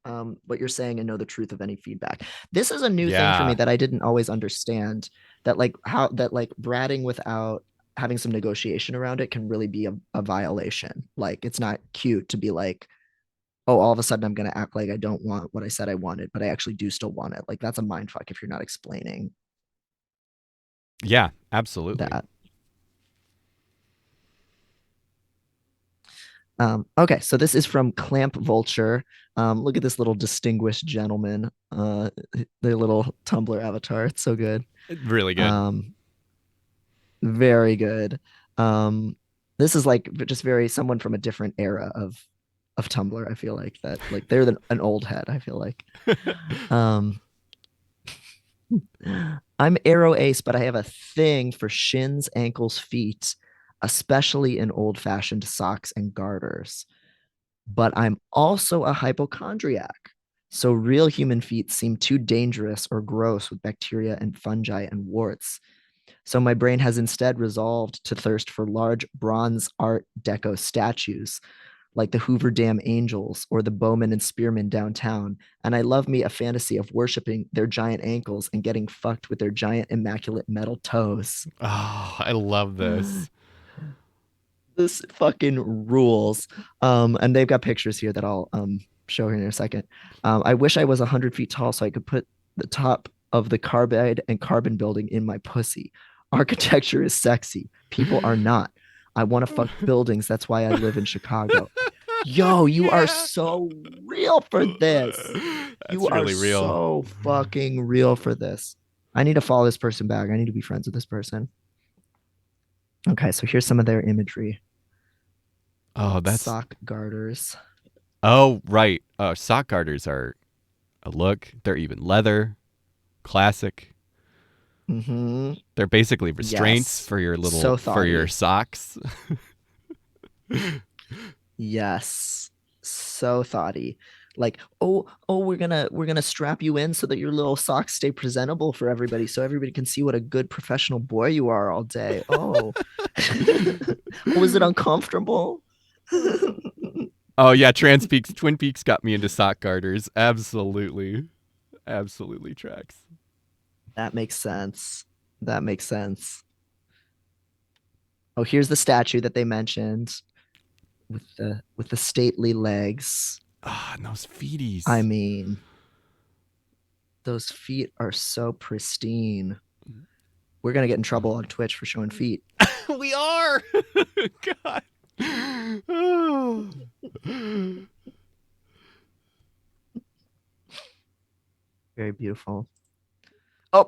what you're saying and know the truth of any feedback. This is a new thing for me Yeah. that I didn't always understand. That like how that like bratting without having some negotiation around it can really be a violation. Like it's not cute to be like, oh, all of a sudden I'm going to act like I don't want what I said I wanted, but I actually do still want it. Like that's a mind fuck if you're not explaining Yeah, absolutely. that. Okay, so this is from Clamp Vulture. Look at this little distinguished gentleman. Their little Tumblr avatar. It's so good. Really good. Um, very good. This is like just very someone from a different era of Tumblr. I feel like that like they're an old head. I feel like. Um, I'm Arrow Ace, but I have a thing for shins, ankles, feet, especially in old fashioned socks and garters. But I'm also a hypochondriac. So real human feet seem too dangerous or gross with bacteria and fungi and warts. So my brain has instead resolved to thirst for large bronze art deco statues like the Hoover Dam Angels or the Bowman and Spearman downtown. And I love me a fantasy of worshiping their giant ankles and getting fucked with their giant immaculate metal toes. Oh, I love this. This fucking rules. And they've got pictures here that I'll show here in a second. I wish I was 100 feet tall so I could put the top of the carbide and carbon building in my pussy. Architecture is sexy. People are not. I want to fuck buildings. That's why I live in Chicago. Yo, you are Yeah. so real for this. You That's are really real. so fucking real for this. I need to follow this person back. I need to be friends with this person. Okay, so here's some of their imagery. Oh, that's Sock garters. oh right. Sock garters are a look. They're even leather, classic. Mm-hmm. They're basically restraints Yes. for your little So for your thoughty. socks. Yes. So thoughty. Like, oh, we're gonna strap you in so that your little socks stay presentable for everybody, so everybody can see what a good professional boy you are all day. Oh. Oh, is it uncomfortable? Oh yeah, Trans Peaks, Twin Peaks got me into sock garters. Absolutely, absolutely tracks. That makes sense. That makes sense. Oh, here's the statue that they mentioned with the stately legs. Ah, and those I feeties. mean, those feet are so pristine. We're gonna get in trouble on Twitch for showing feet. We are. God. Oh. Very beautiful. Oh,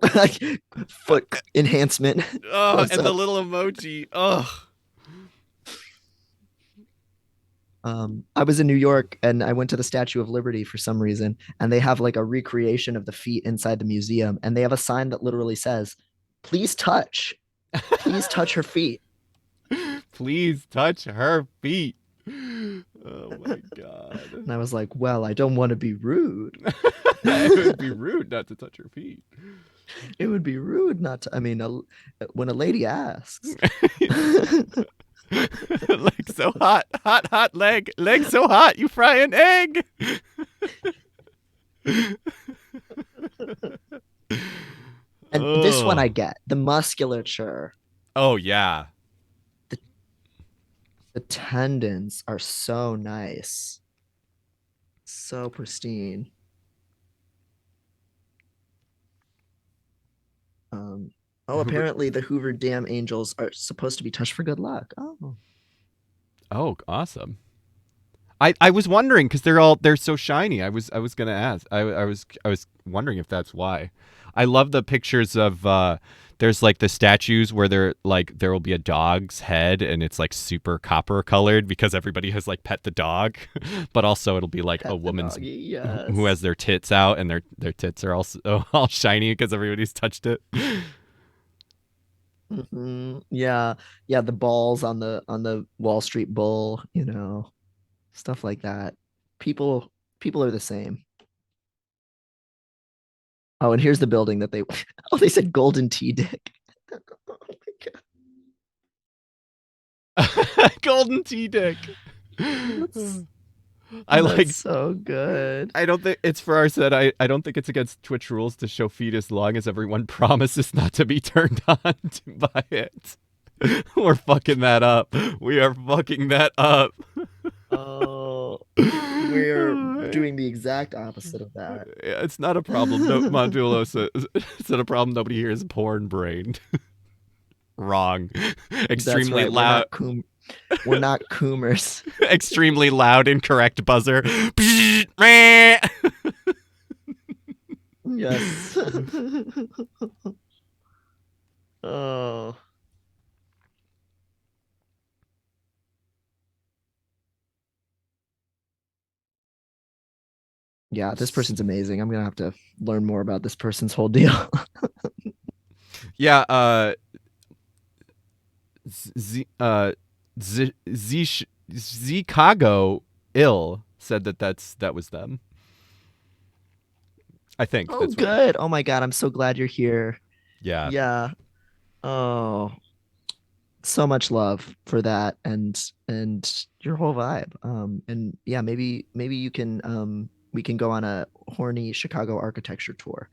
foot enhancement Oh, close and the up. little emoji. Oh. I was in New York and I went to the Statue of Liberty for some reason, and they have like a recreation of the feet inside the museum, and they have a sign that literally says, "Please touch her feet." Please touch her feet. Oh my god. And I was like, well, I don't want to be rude. It would be rude not to touch her feet. It would be rude not to. I mean, when a lady asks. Leg so hot, hot, hot leg, leg so hot, you fry an egg. And this one I Oh, get the musculature, oh yeah. the, the tendons are so nice, so pristine. Um, oh, Hoover. apparently the Hoover Dam Angels are supposed to be touched for good luck. Oh, Oh, awesome. I was wondering because they're so shiny. I was gonna ask. I was wondering if that's why. I love the pictures of there's like the statues where they're like there will be a dog's head and it's like super copper colored because everybody has like pet the dog, but also it'll be like a pet the woman's doggy, who has yes. their tits out and their tits are also all shiny because everybody's touched it. Yeah, yeah, the balls on the Wall Street Bull, stuff like that. People people are the same. Oh, and here's the building that they oh, they said Golden Tea Dick. Oh my God. Golden tea dick. That's I that's like so good. I don't think it's for our set. I don't think it's against Twitch rules to show feet as long as everyone promises not to be turned on by it. We're fucking that up. We are fucking that up. Oh, we're doing the exact opposite of that. It's not a problem. No, Modulo says it's not a problem. Nobody here is porn brained. Wrong. That's Extremely right. loud. We're not coomers. Extremely loud. Incorrect buzzer. Yes. Oh. Yeah, this person's amazing. I'm gonna have to learn more about this person's whole deal. Yeah. Z, Z, Z, Chicago ill said that was them. I think Oh, that's what. good. Oh my God, I'm so glad you're here. Yeah. Yeah. Oh, so much love for that and your whole vibe. And yeah, maybe you can we can go on a horny Chicago architecture tour.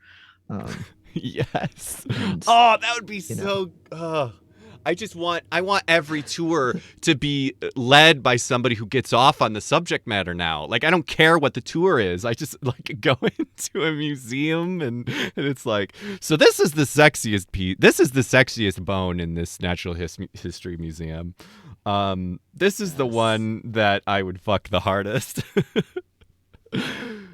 Um, Yes. and Oh, that would be you know, so. I want every tour to be led by somebody who gets off on the subject matter now. Like I don't care what the tour is. I just like go into a museum and it's like, so this is the sexiest piece. This is the sexiest bone in this history museum. This is the yes. one that I would fuck the hardest.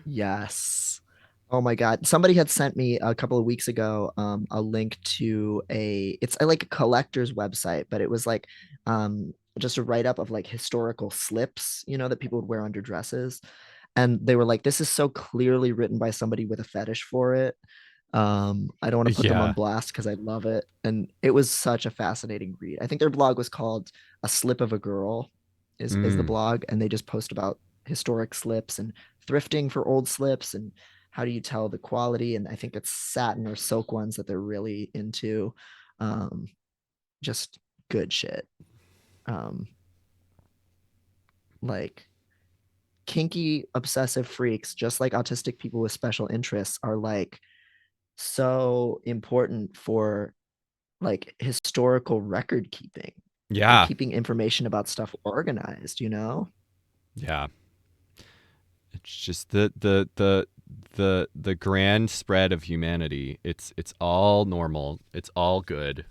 Yes. Oh my God. Somebody had sent me a couple of weeks ago a link to it's like a collector's website, but it was like just a write-up of like historical slips, that people would wear under dresses. And they were like, this is so clearly written by somebody with a fetish for it. I don't want to put them on Yeah. blast because I love it. And it was such a fascinating read. I think their blog was called A Slip of a Girl is the Mm. blog, and they just post about historic slips and thrifting for old slips and how do you tell the quality. And I think it's satin or silk ones that they're really into. Um, just good shit. Um, like kinky obsessive freaks, just like autistic people with special interests, are like so important for like historical record keeping and Yeah. keeping information about stuff organized. Yeah. It's just the grand spread of humanity. It's all normal. It's all good.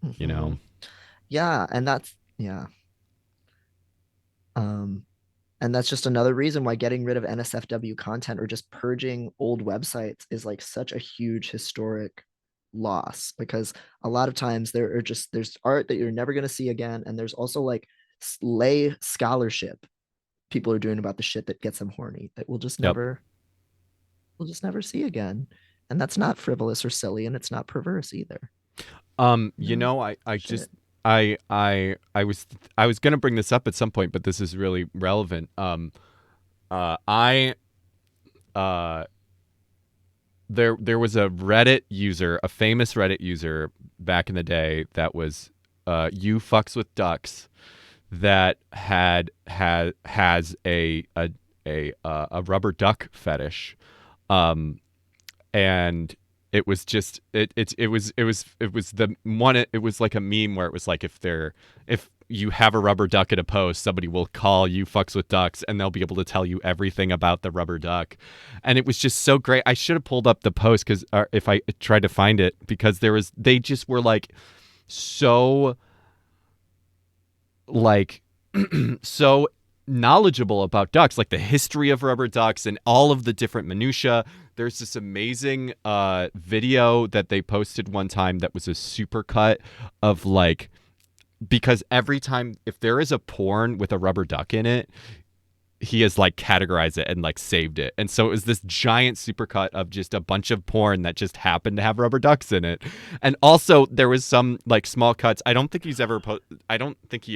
You Hmm. know. Yeah, and yeah. Um, and that's just another reason why getting rid of NSFW content or just purging old websites is like such a huge historic loss because a lot of times there's art that you're never going to see again, and there's also like lay scholarship people are doing about the shit that gets them horny that Yep. we'll just never see again. And that's not frivolous or silly, and it's not perverse either. You No? know, I just Shit. I was gonna bring this up at some point, but this is really relevant. I uh there was a Reddit user, a famous Reddit user back in the day that was you fucks with ducks that has a rubber duck fetish. And it was the one it was like a meme where it was like if you have a rubber duck at a post, somebody will call you fucks with ducks and they'll be able to tell you everything about the rubber duck. And it was just so great. I should have pulled up the post because if I tried to find it, because they just were like so like so knowledgeable about ducks, like the history of rubber ducks and all of the different minutia. There's this amazing video that they posted one time that was a supercut of like, because every time if there is a porn with a rubber duck in it, he has like categorized it and like saved it. And so it was this giant supercut of just a bunch of porn that just happened to have rubber ducks in it. And also there was some like small cuts. I don't think he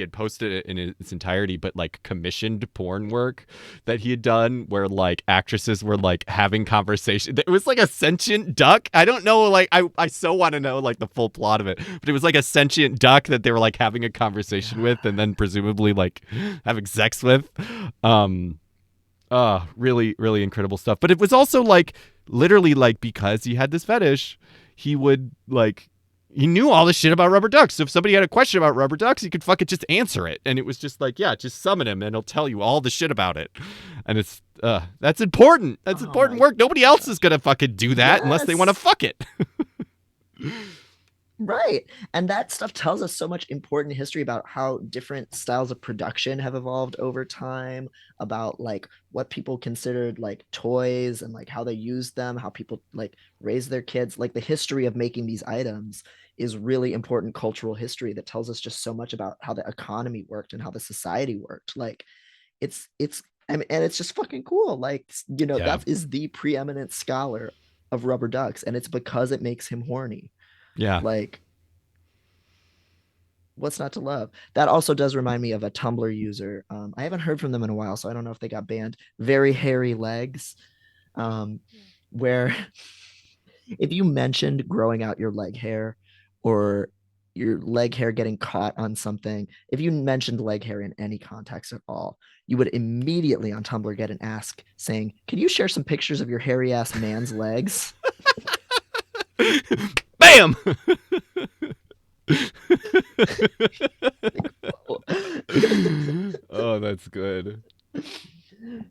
had posted it in its entirety, but like commissioned porn work that he had done where like actresses were like having conversation. It was like a sentient duck. I don't know, like I so want to know like the full plot of it, but it was like a sentient duck that they were like having a conversation Yeah. with and then presumably like having sex with. Really, really incredible stuff. But it was also like literally like because he had this fetish, he would like he knew all this shit about rubber ducks. So if somebody had a question about rubber ducks, he could fucking just answer it. And it was just like, yeah, just summon him and he'll tell you all the shit about it. And it's that's important. That's Oh important my work. Nobody else god. is gonna fucking do that unless they want to Yes. fuck it. Right. And that stuff tells us so much important history about how different styles of production have evolved over time, about like what people considered like toys and like how they used them, how people like raise their kids. Like the history of making these items is really important cultural history that tells us just so much about how the economy worked and how the society worked. Like it's I mean, and it's just fucking cool. Like, Yeah. that is the preeminent scholar of rubber ducks, and it's because it makes him horny. Yeah. Like, what's not to love? That also does remind me of a Tumblr user. I haven't heard from them in a while, so I don't know if they got banned. Very hairy legs, um, where if you mentioned growing out your leg hair or your leg hair getting caught on something, if you mentioned leg hair in any context at all, you would immediately on Tumblr get an ask saying, "Can you share some pictures of your hairy ass man's legs?" Bam. Oh, that's good.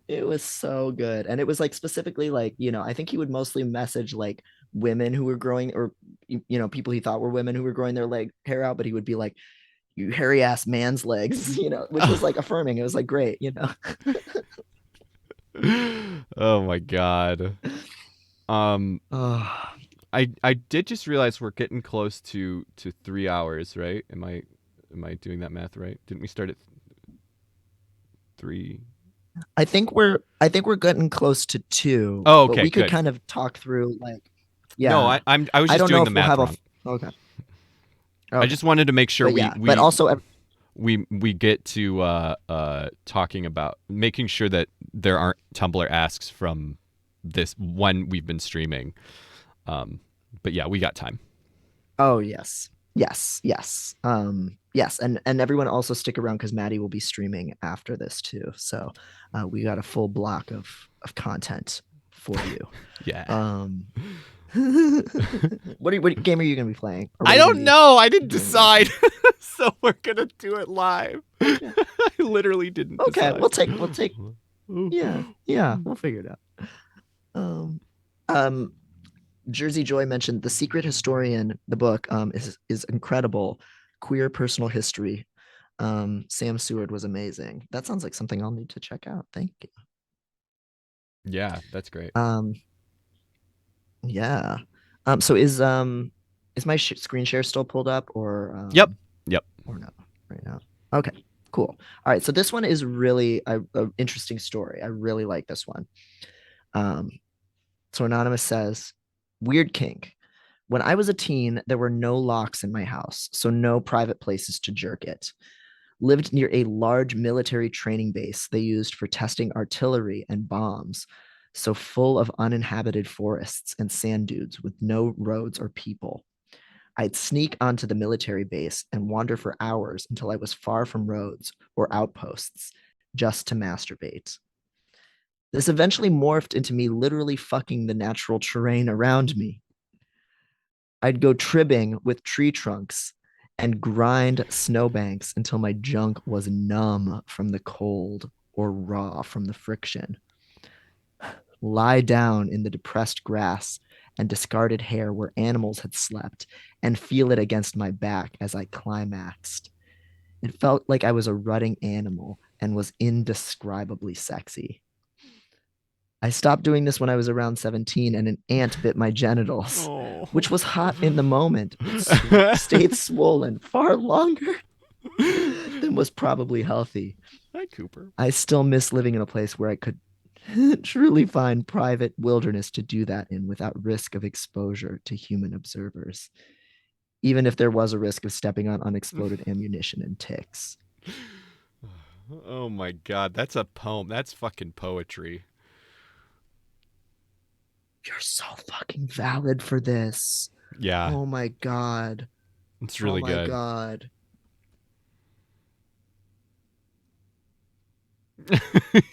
It was so good. And it was like specifically like, I think he would mostly message like women who were growing or people he thought were women who were growing their leg hair out, but he would be like, "You hairy ass man's legs," which was like affirming. It was like great. Oh my god. Um, Oh, I did just realize we're getting close to 3 hours, right? Am I doing that math right? Didn't we start at 3? I think we're getting close to two, Oh, but okay, we could good. kind of talk through like, No, yeah. I was I just don't know doing the if we'll math have a wrong. okay. I Okay. just wanted to make sure But yeah, but also we get to talking about making sure that there aren't Tumblr asks from this when we've been streaming. Um, but yeah, we got time. oh yes. Yes, yes. Yes, and everyone also stick around because Maddie will be streaming after this too. So we got a full block of content for you. Yeah. Um what game are you gonna be playing? Or what I are you gonna don't be know. I didn't doing with decide. me? So we're gonna do it live. Okay. I literally didn't Okay, decide. we'll take yeah, yeah, we'll figure it out. Um um Jersey Joy mentioned The Secret Historian, the book, is incredible. Queer personal history. Sam Seward was amazing. That sounds like something I'll need to check out. Thank you. Yeah, that's great. Um, yeah. So is my screen share still pulled up Yep. Yep. or no right now? Okay, cool. All right, so this one is really a interesting story. I really like this one. Um, so Anonymous says, "Weird kink. When I was a teen, there were no locks in my house, so no private places to jerk it. Lived near a large military training base they used for testing artillery and bombs, so full of uninhabited forests and sand dunes with no roads or people. I'd sneak onto the military base and wander for hours until I was far from roads or outposts just to masturbate. This eventually morphed into me literally fucking the natural terrain around me. I'd go tribbing with tree trunks and grind snowbanks until my junk was numb from the cold or raw from the friction. Lie down in the depressed grass and discarded hair where animals had slept and feel it against my back as I climaxed. It felt like I was a rutting animal and was indescribably sexy. I stopped doing this when I was around 17 and an ant bit my genitals, Oh. which was hot in the moment, but stayed swollen far longer than was probably healthy. Hi, Cooper. I still miss living in a place where I could truly find private wilderness to do that in without risk of exposure to human observers, even if there was a risk of stepping on unexploded ammunition and ticks. Oh my god, that's a poem. That's fucking poetry. You're so fucking valid for this. Yeah, Oh my God. it's Oh really my good. God.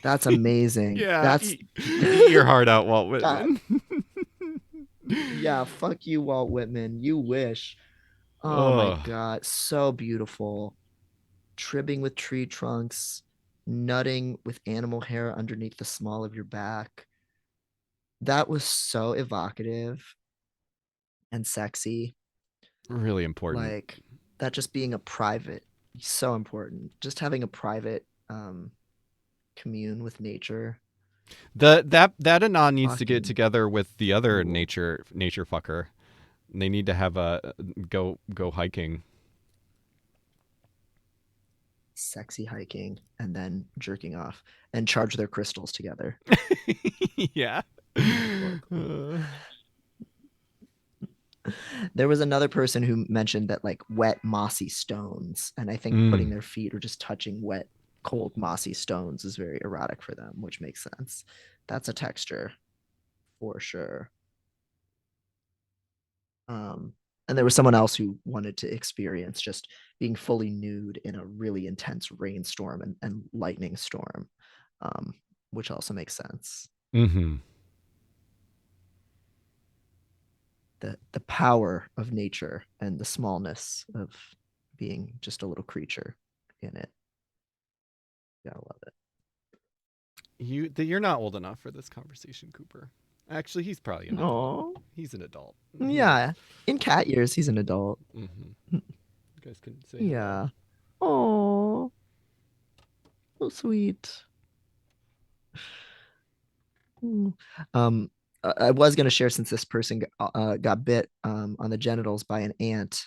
That's amazing. Yeah, That's eat your heart out, Walt God. Whitman. Yeah, fuck you, Walt Whitman. You wish. Oh my Oh, God. So beautiful. Tribbing with tree trunks, nutting with animal hair underneath the small of your back. That was so evocative and sexy. really important. Like that just being a private, so important. Just having a private commune with nature. That Anon needs to get Fucking together with the other cool. nature fucker. They need to have a go hiking. Sexy hiking and then jerking off and charge their crystals together. Yeah. Metaphorically. There was another person who mentioned that like wet mossy stones, and I think putting Mm. their feet or just touching wet cold mossy stones is very erotic for them, which makes sense. That's a texture for sure. um and there was someone else who wanted to experience just being fully nude in a really intense rainstorm and lightning storm, um which also makes sense. Mm-hmm. The power of nature and the smallness of being just a little creature in it. Gotta love it. You're not old enough for this conversation, Cooper. Actually, he's probably an adult. Oh, He's an adult. He knows. yeah. In cat years, he's an adult. Mm-hmm. You guys can say hello. Yeah. Oh, so sweet. Mm. Um, I was gonna share since this person got bit on the genitals by an ant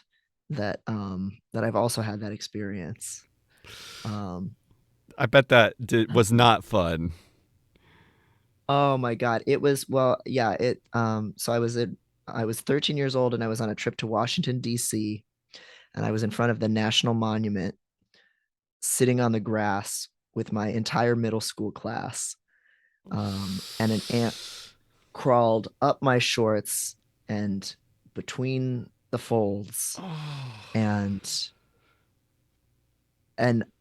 that I've also had that experience. Um, I bet that was not fun. oh my God, it was well, yeah. So I was 13 years old and I was on a trip to Washington D.C. and I was in front of the National Monument, sitting on the grass with my entire middle school class, and an ant crawled up my shorts and between the folds, and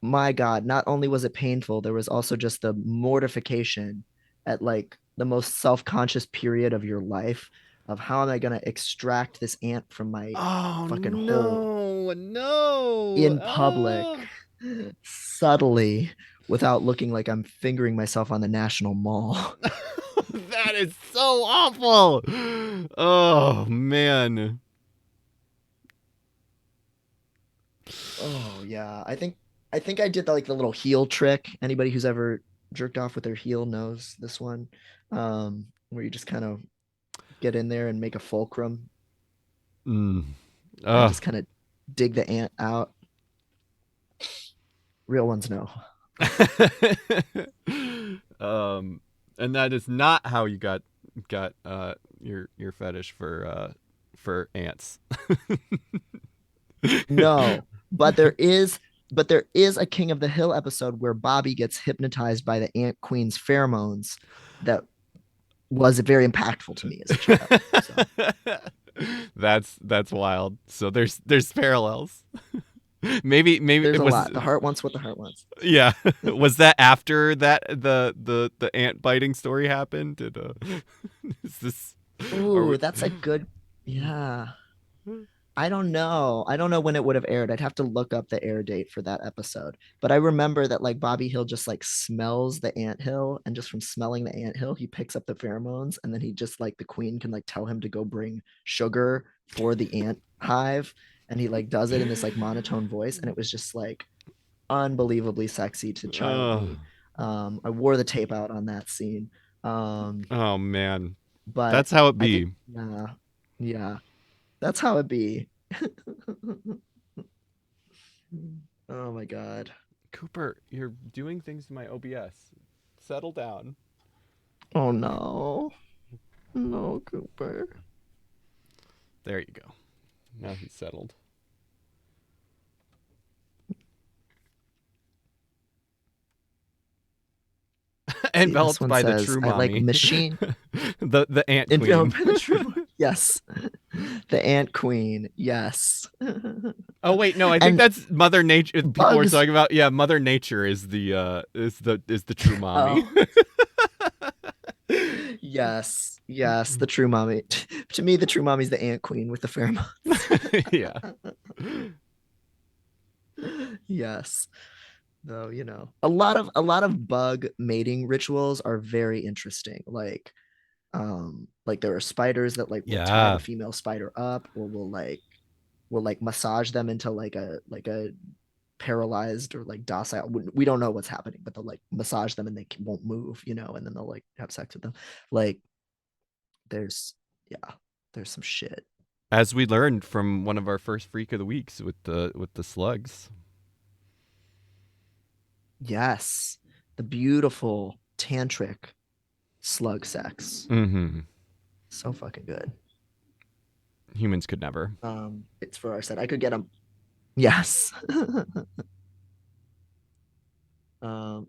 my God, not only was it painful, there was also just the mortification at like the most self-conscious period of your life of how am I going to extract this ant from my Oh fucking hole no, no. in public subtly without looking like I'm fingering myself on the National Mall. That is so awful. Oh man. Oh yeah, I think I did like the little heel trick. Anybody who's ever jerked off with their heel knows this one, where you just kind of get in there and make a fulcrum Mm. and Ugh. just kind of dig the ant out. Real ones know. And that is not how you got your fetish for ants. No, but there is a King of the Hill episode where Bobby gets hypnotized by the Ant Queen's pheromones that was very impactful to me as a child. So That's wild. So there's parallels. Maybe there's it a was. lot. The heart wants what the heart wants. Yeah. Was that after that the ant biting story happened? Did is this are we Ooh, that's a good. Yeah. I don't know. I don't know when it would have aired. I'd have to look up the air date for that episode. But I remember that like Bobby Hill just like smells the ant hill, and just from smelling the ant hill, he picks up the pheromones, and then he just like the queen can like tell him to go bring sugar for the ant hive, and he like does it in this like monotone voice, and it was just like unbelievably sexy to child Oh, me. I wore the tape out on that scene. Um, oh man. but That's how it I think be. yeah, yeah, that's how it be. Oh my god. Cooper, you're doing things to my OBS. Settle down. Oh no. No, Cooper. There you go. Now he's settled. See, this Enveloped one by the says, true I like mommy. machine The ant queen. enveloped by the true. Yes. The Ant Queen. Yes. Oh wait, no, I think And that's Mother Nature. People were bugs. talking about, yeah, Mother Nature is the true mommy. Oh, yes. Yes. The true mommy. To me, the true mommy's the Ant Queen with the pheromones. Yeah. Yes. Though, a lot of bug mating rituals are very interesting. Like there are spiders that like will tie the Yeah. female spider up, or will like massage them into like a paralyzed or like docile. We don't know what's happening, but they'll like massage them and they won't move, and then they'll like have sex with them. Like there's yeah, there's some shit. As we learned from one of our first freak of the weeks with the slugs. Yes, the beautiful tantric slug sex, Mm-hmm. so fucking good. Humans could never. It's for our set. I could get them. Yes.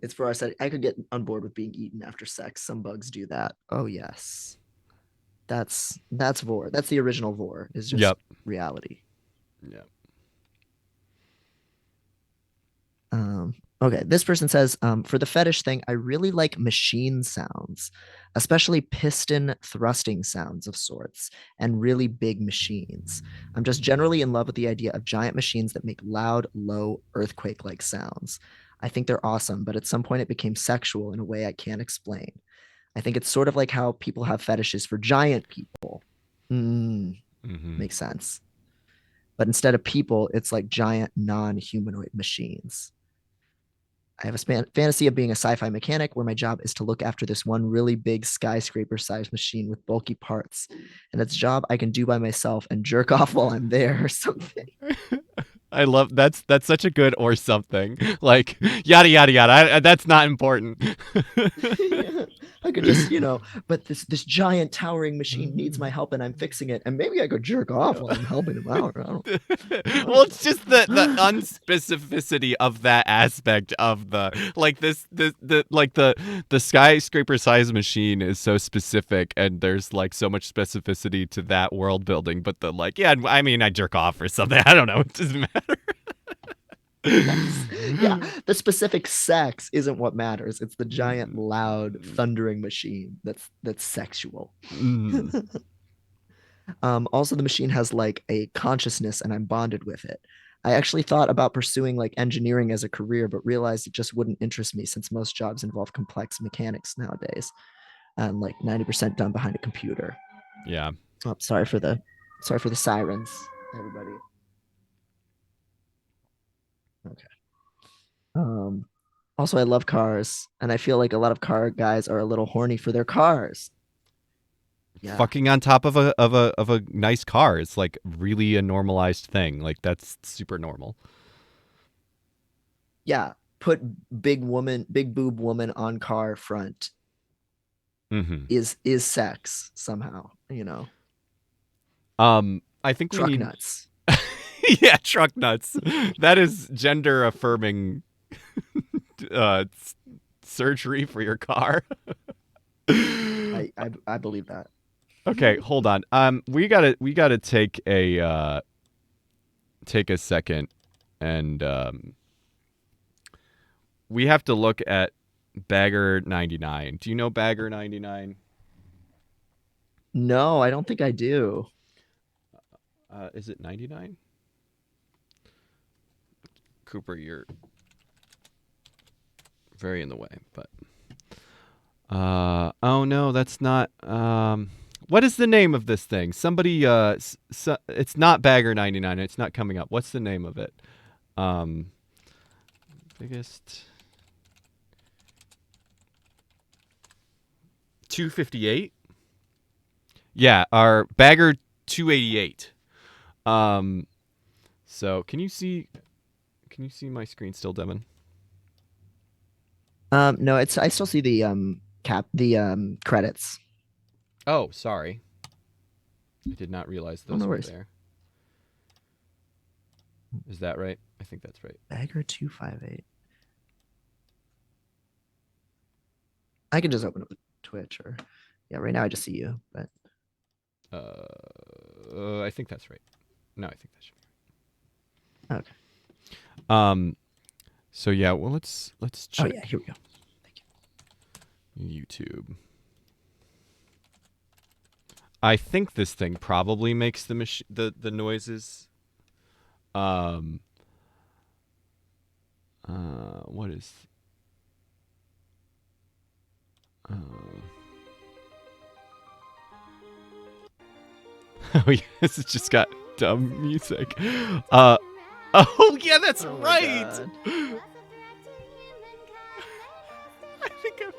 It's for our set. I could get on board with being eaten after sex. Some bugs do that. Oh yes. That's vor. That's the original vor, is just Yep. reality. Yep. Okay, this person says, for the fetish thing, I really like machine sounds, especially piston thrusting sounds of sorts, and really big machines. I'm just generally in love with the idea of giant machines that make loud, low, earthquake like sounds. I think they're awesome, but at some point it became sexual in a way I can't explain. I think it's sort of like how people have fetishes for giant people. Mm, Mm-hmm. makes sense. But instead of people, it's like giant non humanoid machines. I have a fantasy of being a sci fi mechanic where my job is to look after this one really big skyscraper sized machine with bulky parts. And it's a job I can do by myself and jerk off while I'm there or something. I love that's such a good or something like yada yada yada. That's not important. Yeah. I could just, but this giant towering machine needs my help and I'm fixing it. And maybe I could jerk off while I'm helping him out. I Well, don't it's just the unspecificity of that aspect of the like the like the skyscraper size machine is so specific, and there's like so much specificity to that world building. But the like, yeah, I mean, I jerk off or something. I don't know. It doesn't matter. Yes. Yeah. The specific sex isn't what matters. It's the giant, loud, Mm. thundering machine that's sexual. Mm. Also, the machine has like a consciousness, and I'm bonded with it. I actually thought about pursuing like engineering as a career, but realized it just wouldn't interest me since most jobs involve complex mechanics nowadays, and like 90% done behind a computer. Yeah. Oh, sorry for the sirens, everybody. Okay. Um, Also, I love cars, and I feel like a lot of car guys are a little horny for their cars. Yeah, Fucking on top of a nice car is like really a normalized thing. Like that's super normal. yeah. Put big boob woman on car front Mm-hmm. is sex somehow. I think we Truck need nuts. yeah, truck nuts. That is gender affirming surgery for your car. I believe that. Okay, hold on. We gotta take a second, and we have to look at Bagger 99. Do you know Bagger 99? No, I don't think I do. Is it 99? Cooper, you're very in the way, but oh no, that's not what is the name of this thing? Somebody it's not Bagger 99. It's not coming up. What's the name of it? Um biggest 258? Yeah, our Bagger 288. Um so can you see my screen still, Devin? No, it's I still see the credits. Oh, sorry. I did not realize Oh, no those were worries. there. Is that right? I think that's right. Bagger 258. I can just open up Twitch or yeah, right now I just see you, but I think that's right. No, I think that should okay. be. So yeah, well let's Oh check yeah, here we go. Thank you. YouTube. I think this thing probably makes the noises. Um. What is? Oh yes, it's just got dumb music. Oh yeah, that's Oh my right. God. I think I've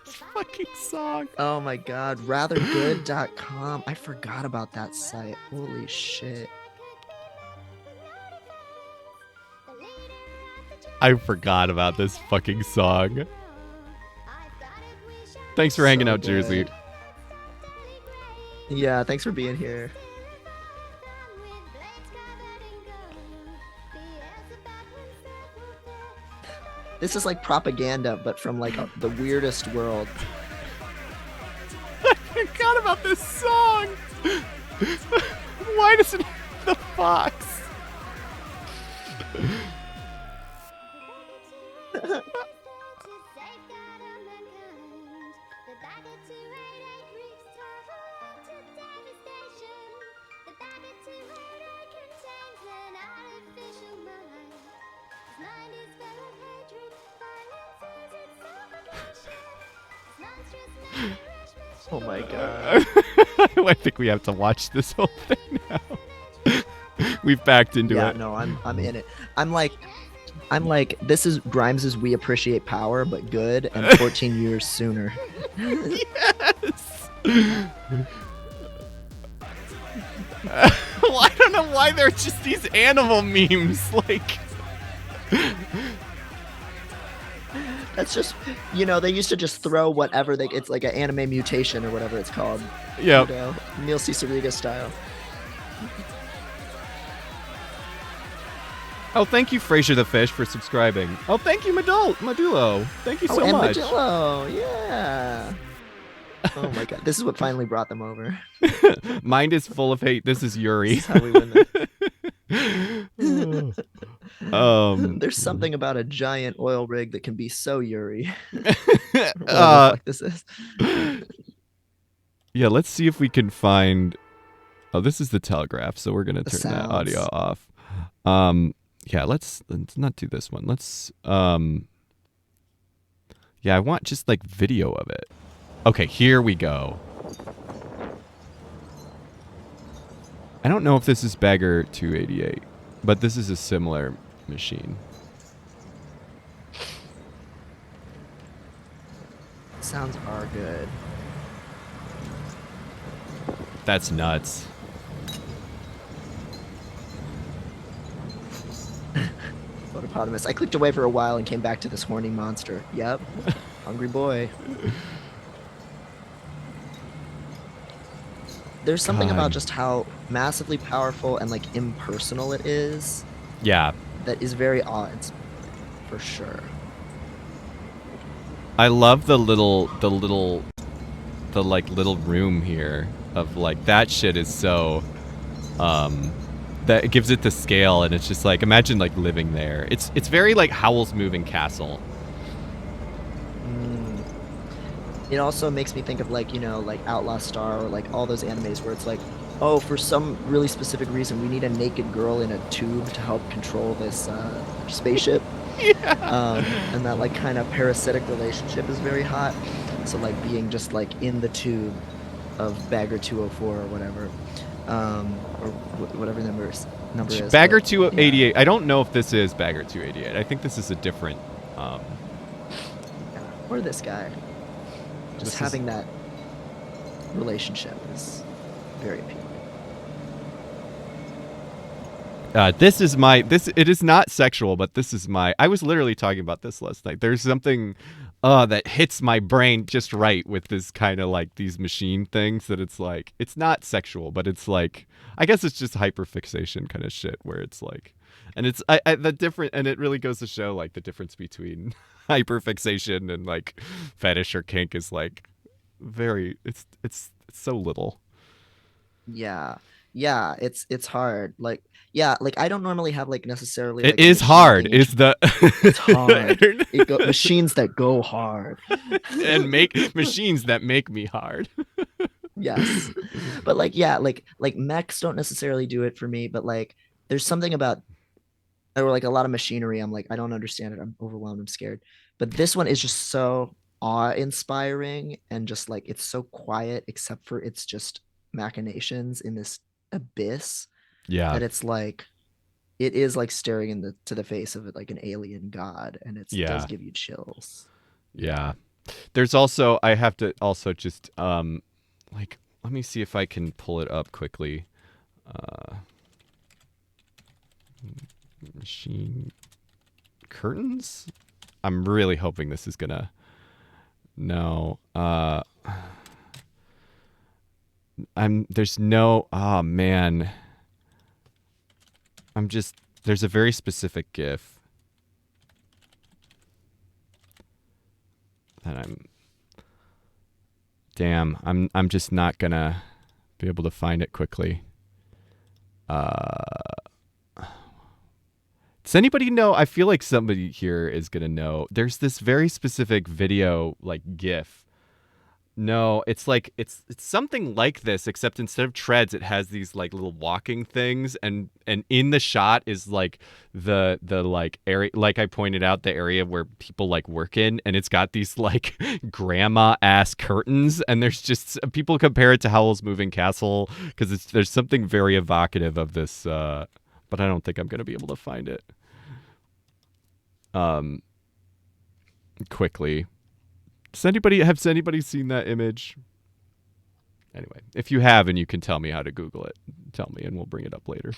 this fucking song. Oh my God, rathergood.com. I forgot about that site. Holy shit. I forgot about this fucking song. Thanks for hanging So out, Jersey. good. Yeah, thanks for being here. This is like propaganda, but from like the weirdest world. I forgot about this song. Why does it have the fox? Oh my God. I think we have to watch this whole thing now. We've backed into Yeah, it. no, I'm in it. I'm like this is Grimes's We Appreciate Power, but good and 14 years sooner. Yes. Well, I don't know why they're just these animal memes. Like, That's just, you know, they used to just throw whatever it's like an anime mutation or whatever it's called. yeah. You know, Neil Cicerega style. Oh, thank you, Fraser the Fish, for subscribing. Oh, thank you, Madulo. Thank you so and much. Magello, yeah. Oh my God, this is what finally brought them over. Mind is full of hate. This is Yuri. This is how we win this. There's something about a giant oil rig that can be so Yuri. Whatever the fuck this is. Yeah, let's see if we can find. Oh, this is the Telegraph, so we're gonna The turn that sounds. audio off. Yeah, let's not do this one. Let's yeah, I want just like video of it. Okay, here we go. I don't know if this is Bagger 288, but this is a similar machine. Sounds are good. That's nuts. Photopotamus. I clicked away for a while and came back to this horny monster. Yep. Hungry boy. there's something God. about just how massively powerful and like impersonal it is Yeah. that is very awe-inspiring for sure. I love the like little room here of like that shit is so um that it gives it the scale, and it's just like imagine like living there. It's very like Howl's Moving Castle. Mm. It also makes me think of like, like Outlaw Star or like all those animes where it's like, oh, for some really specific reason, we need a naked girl in a tube to help control this spaceship. And that like kind of parasitic relationship is very hot. So like being just like in the tube of Bagger 204 or whatever, or whatever number is. Bagger But yeah, 288. I don't know if this is Bagger 288. I think this is a different um yeah, or this guy, just this is having that relationship is very appealing. this is my this it is not sexual, but this is my I was literally talking about this last night. There's something that hits my brain just right with this kind of like these machine things that it's like it's not sexual, but it's like I guess it's just hyperfixation kind of shit where it's like and it's the different and it really goes to show like the difference between hyperfixation and like fetish or kink is like very it's so little. Yeah. Yeah, it's hard. Like, yeah, like I don't normally have like necessarily It like a is machine hard. thing Is the it's hard. It go machines that go hard. and make machines that make me hard. Yes. But like yeah, like mechs don't necessarily do it for me, but like there's something about or like a lot of machinery I'm like I don't understand it. I'm overwhelmed, I'm scared. But this one is just so awe-inspiring and just like it's so quiet except for its just machinations in this abyss Yeah, that it's like it is like staring in the to the face of it like an alien god and it does yeah, give you chills. Yeah. yeah. There's also I have to also just like let me see if I can pull it up quickly. Uh machine curtains? I'm really hoping this is gonna no. I'm there's no oh man. I'm just there's a very specific GIF that I'm just not gonna be able to find it quickly. Uh Does anybody know? I feel like somebody here is gonna know. There's this very specific video, like GIF. No, it's like it's something like this, except instead of treads, it has these like little walking things, and in the shot is like the like area, like I pointed out, the area where people like work in, and it's got these like grandma ass curtains, and there's just people compare it to Howl's Moving Castle because there's something very evocative of this, but I don't think I'm gonna be able to find it um quickly. Has anybody seen that image? Anyway, if you have and you can tell me how to Google it, tell me and we'll bring it up later.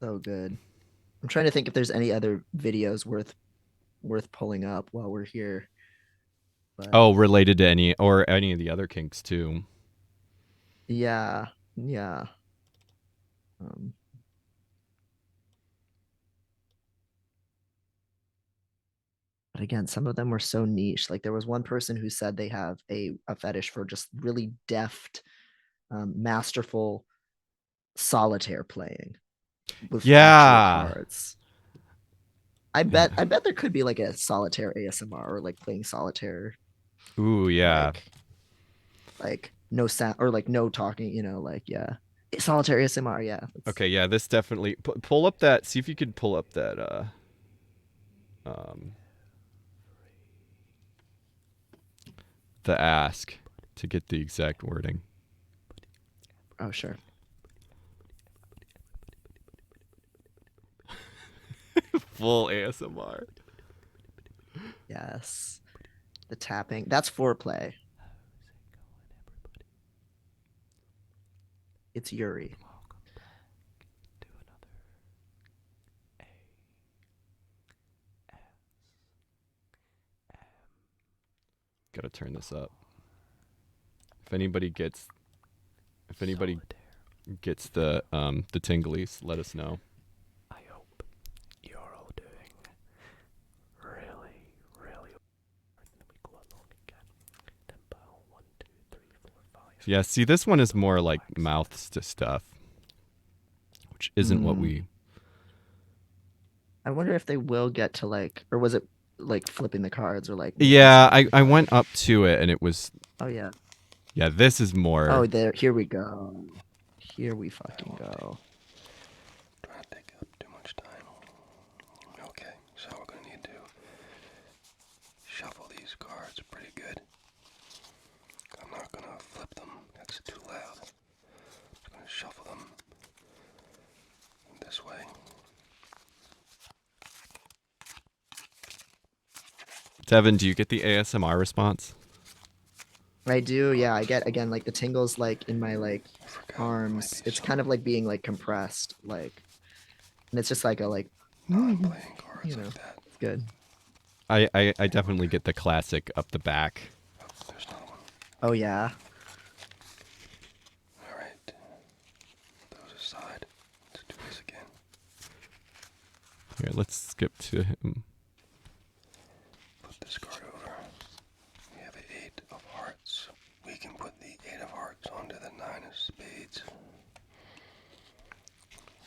So good. I'm trying to think if there's any other videos worth pulling up while we're here. But Oh, related to any of the other kinks too. yeah, yeah. Um, but again, some of them were so niche. Like there was one person who said they have a fetish for just really deft, masterful solitaire playing with actual Yeah. cards. I bet there could be like a solitaire ASMR or like playing solitaire Ooh, yeah. like no sound or like no talking, like yeah. Solitaire ASMR, yeah. That's Okay, yeah, this definitely pull up that see if you could pull up that um the ask to get the exact wording. oh sure. Full ASMR. Yes. The tapping. That's foreplay. It's Yuri. Gotta turn this up. If anybody gets if anybody Solitaire. gets the tinglies, let us know. I hope you're all doing really, really hard. Then we go along again. Tempo 1, 2, 3, 4, 5. Yeah, see, this one is more like mouths to stuff, which isn't what Mm. we. I wonder if they will get to like, or was it like flipping the cards or like moving Yeah, stuff? I went up to it and it was. Oh yeah. Yeah, this is Oh, more. there. Here we go. Here we I fucking won't go. try not to take up too much time. Okay, so we're gonna need to shuffle these cards pretty good. I'm not gonna flip them, that's too loud. I'm just gonna shuffle them this way. Devin, do you get the ASMR response? I do. Yeah, I get again like the tingles like in my like I forgot there might arms. be It's some kind of like being like compressed, like, and it's just like a like, you non-playing cards know, like that. it's good. I definitely get the classic up the back. Oh, there's another one. Oh yeah. Alright. Those aside. Let's do this again. Here, let's skip to him. Put this card over. We have an 8 of hearts. We can put the 8 of hearts onto the 9 of spades.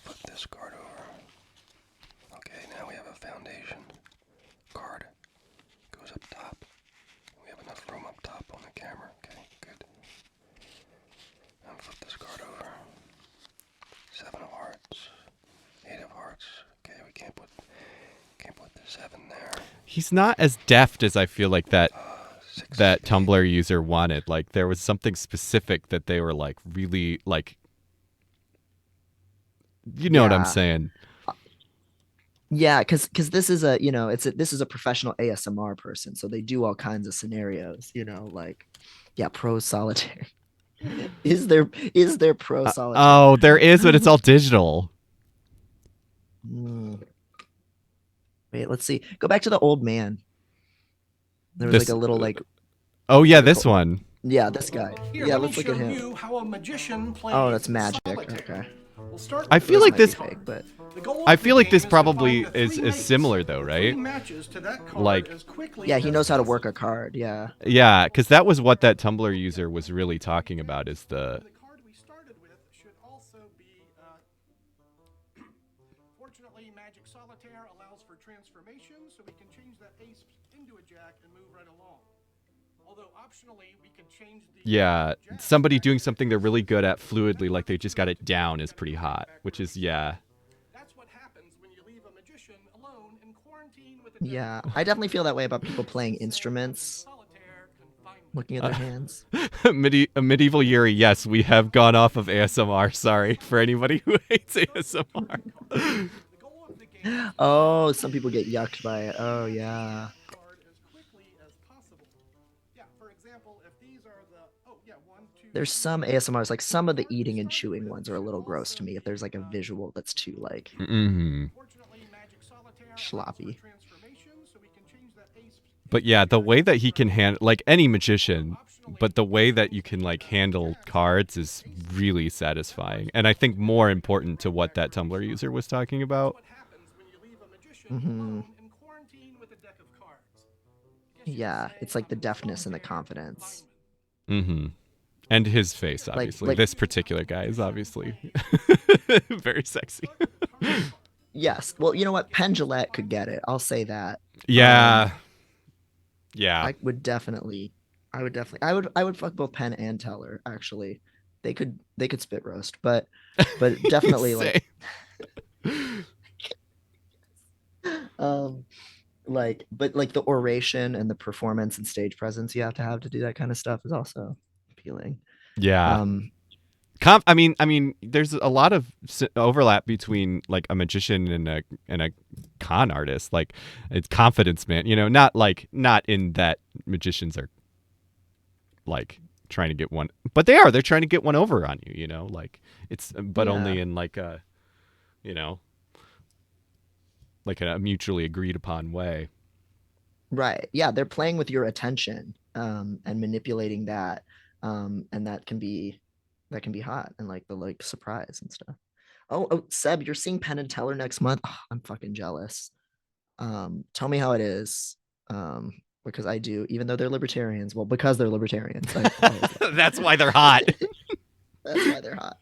Put this card over. Okay, now we have a foundation card. Goes up top. We have enough room up top on the camera. Okay, good. And flip this card over. 7 of hearts. 8 of hearts. Okay, we can't put the 7 there. He's not as deft as I feel like that 6 that spades. Tumblr user wanted. Like there was something specific that they were like really like. You know what I'm Yeah. saying? Yeah, because this is a, this is a professional ASMR person, so they do all kinds of scenarios, like, yeah, pro solitaire. Is there pro solitaire? Oh, there is, but it's all digital. Hmm. Wait, let's see. Go back to the old man. There was like This. a little like Oh yeah, this vertical. one. Yeah, this guy. Here, Yeah, let me let's look show at him. you how a magician plays Oh, that's magic. solitaire. Okay. We'll start I with feel This the like might be this. fake, but The goal I of the feel like game this is to probably find the is three mates similar though, or right? three matches to that card Like, as quickly yeah, he as knows how to work possible. a card. Yeah. yeah, because that was what that Tumblr user was really talking about. Is the The card we started with should also be. Fortunately, Magic Solitaire allows for transformation, so we can change that ace into a jack and move right along. Although optionally, we can change the yeah jack somebody back doing to something they're really good at that fluidly, like works they if just we got want it to do down, it. is Gotta pretty go back hot. Which is reversed. That's what happens when you leave a magician alone in quarantine with a deck Yeah. of I cards. definitely feel that way about people As playing they say, under instruments, solitaire confinement. looking at their hands. Medieval Yuri. Yes, we have gone off of ASMR. Sorry for anybody who hates Start with the ASMR. opening card. The goal of the game is to find Oh, the some three people get mates yucked by it. or Oh, matches to yeah. that card as quickly as possible. Yeah, for example, if these are the one, two, There's three some mates, ASMRs, like the some of the card we eating and started chewing with ones are a should little gross also to me if there's be. like a visual that's too like Mm-hmm. Fortunately, Magic Solitaire allows for sloppy. transformation, so we can change that ace But into a yeah, the jack way and that move he right can along. handle, like any Although magician, optionally, but we the can way that you change can the like handle jacks back cards to is aces. really That works satisfying, if and we I want think to do more it. We gotta important go to right what back that where we Tumblr user started. was talking That's about. what happens when you leave a magician Hmm. alone in quarantine with a deck of cards. Guess you could Yeah, say it's like the under deftness and the solitaire confidence. confinement. Mm-hmm. And his Here, face, let me Like obviously. show like This you how particular a guy is magician obviously plays very solitaire. sexy. Start with the tarot card. yes. The Well, you goal know of the what? game is to Pendulette could find the get it. three I'll say mates that. Yeah, yeah. I would fuck both Penn and Teller, actually. They could spit roast, but definitely like Say. um but like the oration and the performance and stage presence you have to do that kind of stuff is also appealing. Yeah. Um There's a lot of overlap between like a magician and a con artist. Like, it's confidence, man. Not in that magicians are like trying to get one, but they are. They're trying to get one over on you. Like but yeah, only in like a, you know, like a mutually agreed upon way. right. Yeah, they're playing with your attention. and manipulating that, and that can be hot, and like the like surprise and stuff. Oh, Seb, you're seeing Penn and Teller next month. Oh, I'm fucking jealous. Tell me how it is. Because I do, even though they're libertarians. Well, because they're libertarians, I always That's why they're hot. that's why they're hot.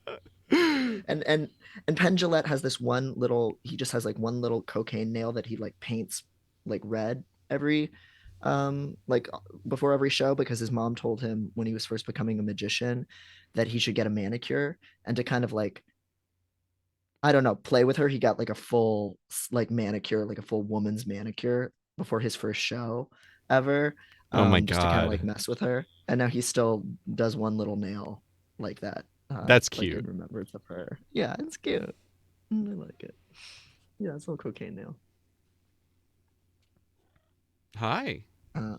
And Penn Jillette has this one little. He just has like one little cocaine nail that he like paints like red every, like before every show, because his mom told him when he was first becoming a magician that he should get a manicure, and to kind of like, I don't know, play with her. He got like a full like manicure, like a full woman's manicure before his first show ever, Oh my just to kind of like god. mess with her. And now he still does one little nail like that, That's like in cute. remembrance of her. Yeah, it's cute. I like it. Yeah, it's a little cocaine nail. Hi. Uh,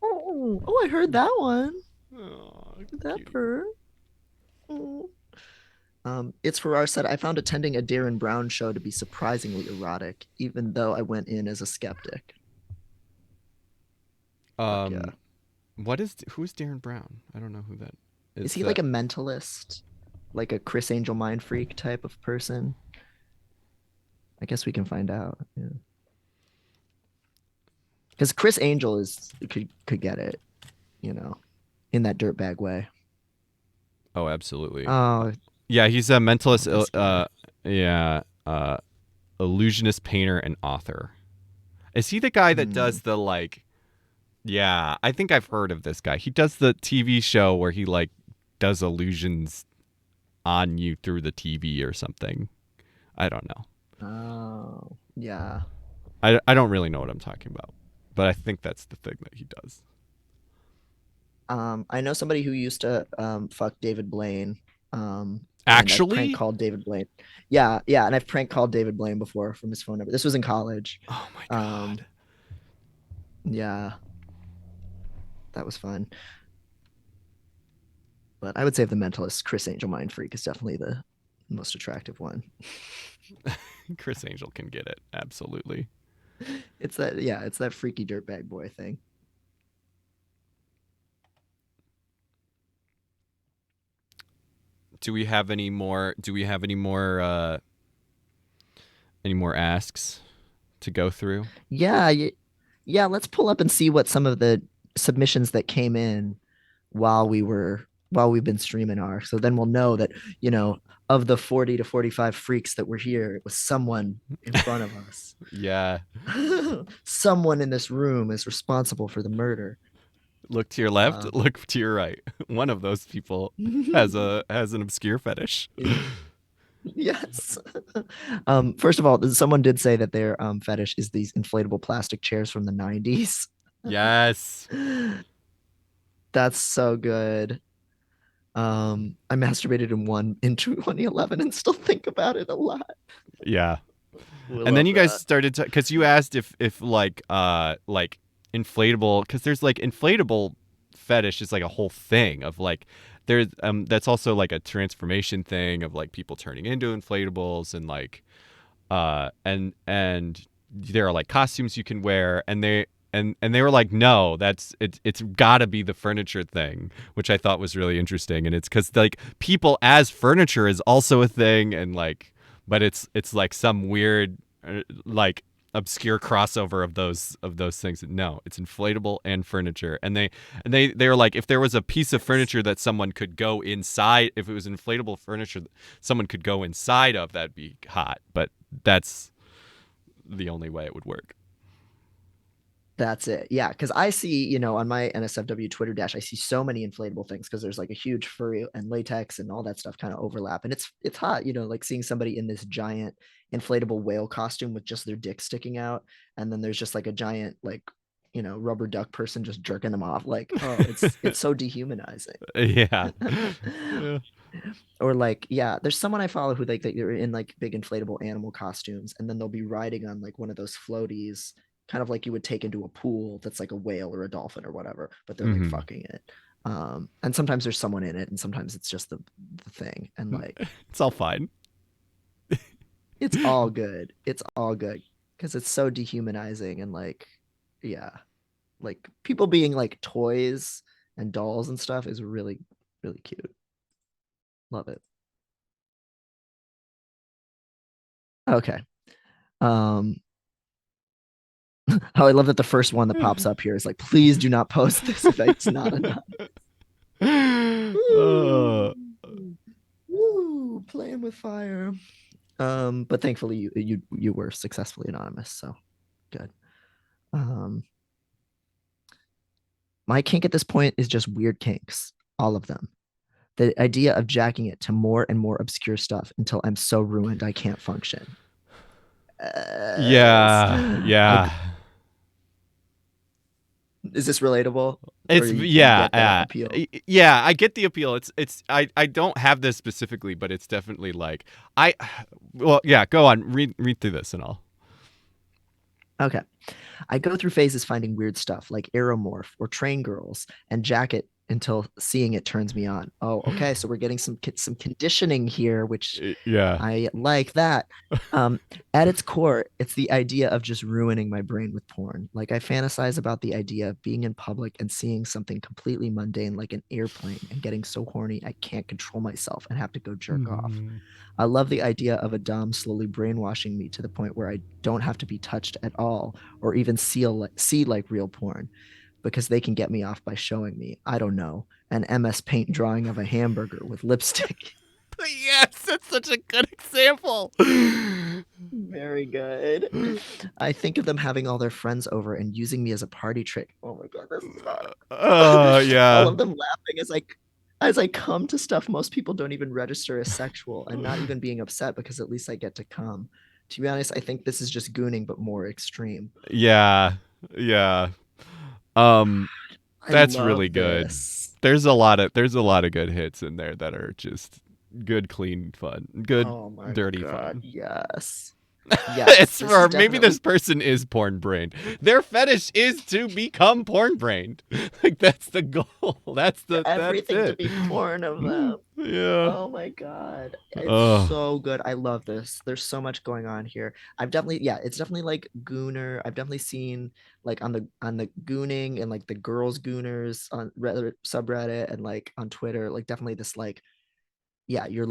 oh, I heard that one. Oh, Heard that cutie. purr. Oh. It's Farrar said, I found attending a Darren Brown show to be surprisingly erotic, even though I went in as a skeptic. Fuck yeah. Who's Darren Brown? I don't know who that Is is. he like a mentalist? Like a Chris Angel mind freak type of person? I guess we can find out. Yeah. Because Chris Angel could get it, you know, in that dirtbag way. Oh, absolutely. Oh, Yeah, he's a mentalist. this guy. Yeah, illusionist, painter, and author. Is he the guy that Hmm. does the like? Yeah, I think I've heard of this guy. He does the TV show where he like does illusions on you through the TV or something. I don't know. Oh, yeah. I don't really know what I'm talking about, but I think that's the thing that he does. I know somebody who used to fuck David Blaine. And I've prank Actually? called David Blaine. Yeah, yeah, and I've prank called David Blaine before from his phone number. This was in college. Oh my Um, god. yeah, that was fun. But I would say of the mentalists, Chris Angel Mind Freak is definitely the most attractive one. Chris Angel can get it. Absolutely. It's that, yeah, it's that freaky dirtbag boy thing. Do we have any more? Do we have any more asks to go through? Yeah, yeah. Let's pull up and see what some of the submissions that came in while we've been streaming are. So then we'll know that, you know, of the 40 to 45 freaks that were here, it was someone in front of us. Yeah. Someone in this room is responsible for the murder. Look to your left. Um, Look to your right. One of those people has an obscure fetish. yes. First of all, someone did say that their fetish is these inflatable plastic chairs from the 90s. Yes. That's so good. I masturbated in one in 2011 and still think about it a lot. Yeah. We And then love you guys that. started to, because you asked if like inflatable, because there's like inflatable fetish is like a whole thing of like there's that's also like a transformation thing of like people turning into inflatables, and like and there are like costumes you can wear, and they were like, no, it's got to be the furniture thing, which I thought was really interesting. And it's because like people as furniture is also a thing, and like, but it's like some weird like obscure crossover of those things. No, it's inflatable and furniture. And they were like, if there was a piece of Yes. furniture that someone could go inside, if it was inflatable furniture someone could go inside of, that'd be hot. But that's the only way it would work. That's it. Yeah, because I see, you know, on my NSFW Twitter dash, I see so many inflatable things because there's like a huge furry and latex and all that stuff kind of overlap, and it's hot, you know, like seeing somebody in this giant inflatable whale costume with just their dick sticking out, and then there's just like a giant like, you know, rubber duck person just jerking them off. Like, oh, it's so dehumanizing. Yeah. Yeah. Or like, yeah, there's someone I follow who like they're in like big inflatable animal costumes, and then they'll be riding on like one of those floaties, kind of like you would take into a pool that's like a whale or a dolphin or whatever, but they're like Hmm. fucking it. And sometimes there's someone in it, and sometimes it's just the thing, and like It's all fine. it's all good. It's all good because it's so dehumanizing and like, yeah. like people being like toys and dolls and stuff is really, really cute. Love it. Okay. Um, oh, I love that the first one that pops up here is like, please do not post this if it's not enough. uh, Woo! Woo! Playing with fire. But thankfully you were successfully anonymous, so good. Um, my kink at this point is just weird kinks, all of them. The idea of jacking it to more and more obscure stuff until I'm so ruined I can't function. yeah, Okay. yeah. Is this relatable? Or It's you yeah, get that appeal? yeah. I get the appeal. It's I don't have this specifically, but it's definitely like I. Well, yeah. Go on. Read through this and all. Okay. I go through phases finding weird stuff like Aeromorph or Train Girls and Jacket until seeing it turns me on. Oh, okay. So we're getting some conditioning here, which Yeah. I like that. Um, at its core, it's the idea of just ruining my brain with porn. Like I fantasize about the idea of being in public and seeing something completely mundane like an airplane and getting so horny I can't control myself and have to go jerk off. Mhm. I love the idea of a dom slowly brainwashing me to the point where I don't have to be touched at all or even see like real porn because they can get me off by showing me, I don't know, an MS Paint drawing of a hamburger with lipstick. Yes, that's such a good example. Very good. I think of them having all their friends over and using me as a party trick. Oh my god, this is hard. All Yeah. of them laughing as I come to stuff most people don't even register as sexual and not even being upset because at least I get to come. To be honest, I think this is just gooning but more extreme. Yeah. Yeah. Um I that's really love good. this. There's a lot of good hits in there that are just good, clean fun. Good, Oh my dirty god, fun. yes. Yes, It's this is for maybe definitely this person is porn brained. Their fetish is to become porn brained. Like that's the goal. That's everything to it. be porn of them. Yeah. Oh my God. It's Oh. so good. I love this. There's so much going on here. Yeah, it's definitely like Gooner. I've definitely seen like on the Gooning and like the girls Gooners on Reddit subreddit and like on Twitter, like definitely this like, yeah, you're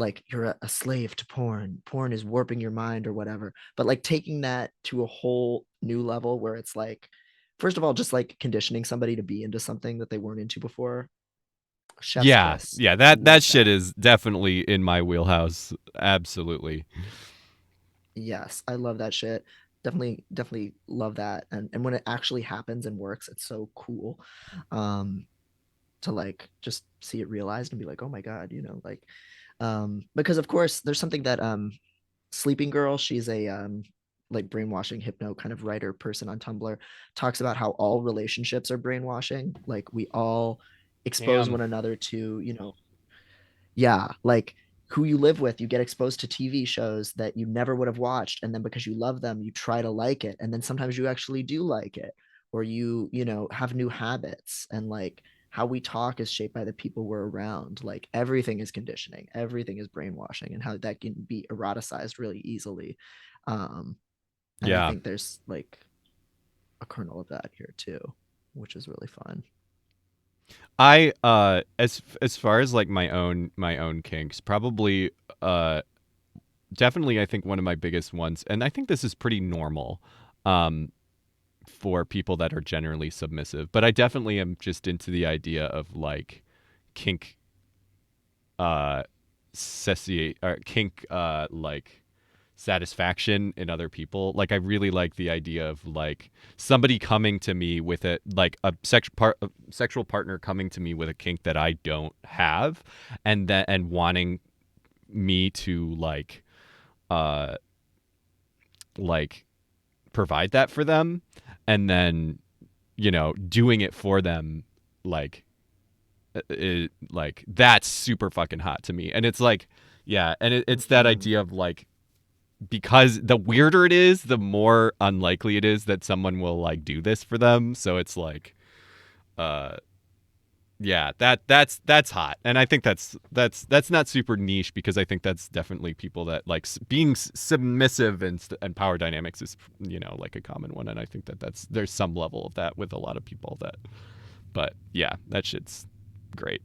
a slave to porn. Porn is warping your mind or whatever. But like taking that to a whole new level where it's like, first of all, just like conditioning somebody to be into something that they weren't into before. Chef's Yeah. kiss. Yeah, that Love shit that. is definitely in my wheelhouse. Absolutely. Yes, I love that shit. Definitely love that. And when it actually happens and works, it's so cool. Um, to like just see it realized and be like, oh my God, like because of course there's something that Sleeping Girl, she's a like brainwashing hypno kind of writer person on Tumblr, talks about how all relationships are brainwashing. Like we all expose Damn. one another to, yeah, like who you live with, you get exposed to TV shows that you never would have watched. And then because you love them, you try to like it. And then sometimes you actually do like it, or have new habits. And like how we talk is shaped by the people we're around. Like everything is conditioning, everything is brainwashing, and how that can be eroticized really easily. Um, and I Yeah. think there's like a kernel of that here too, which is really fun. I as far as like my own kinks, probably definitely I think one of my biggest ones, and I think this is pretty normal um for people that are generally submissive, but I definitely am just into the idea of like kink uh satiate or kink like satisfaction in other people. Like I really like the idea of like somebody coming to me with it, like a sexual partner coming to me with a kink that I don't have, and wanting me to uh like provide that for them, and then doing it for them, like like that's super fucking hot to me. And it's like, yeah, and it's that Mhm. idea of like, because the weirder it is, the more unlikely it is that someone will like do this for them. So it's like, uh, Yeah, that's hot, and I think that's not super niche because I think that's definitely people that like being submissive and power dynamics is like a common one, and I think that's there's some level of that with a lot of people that, but yeah, that shit's great.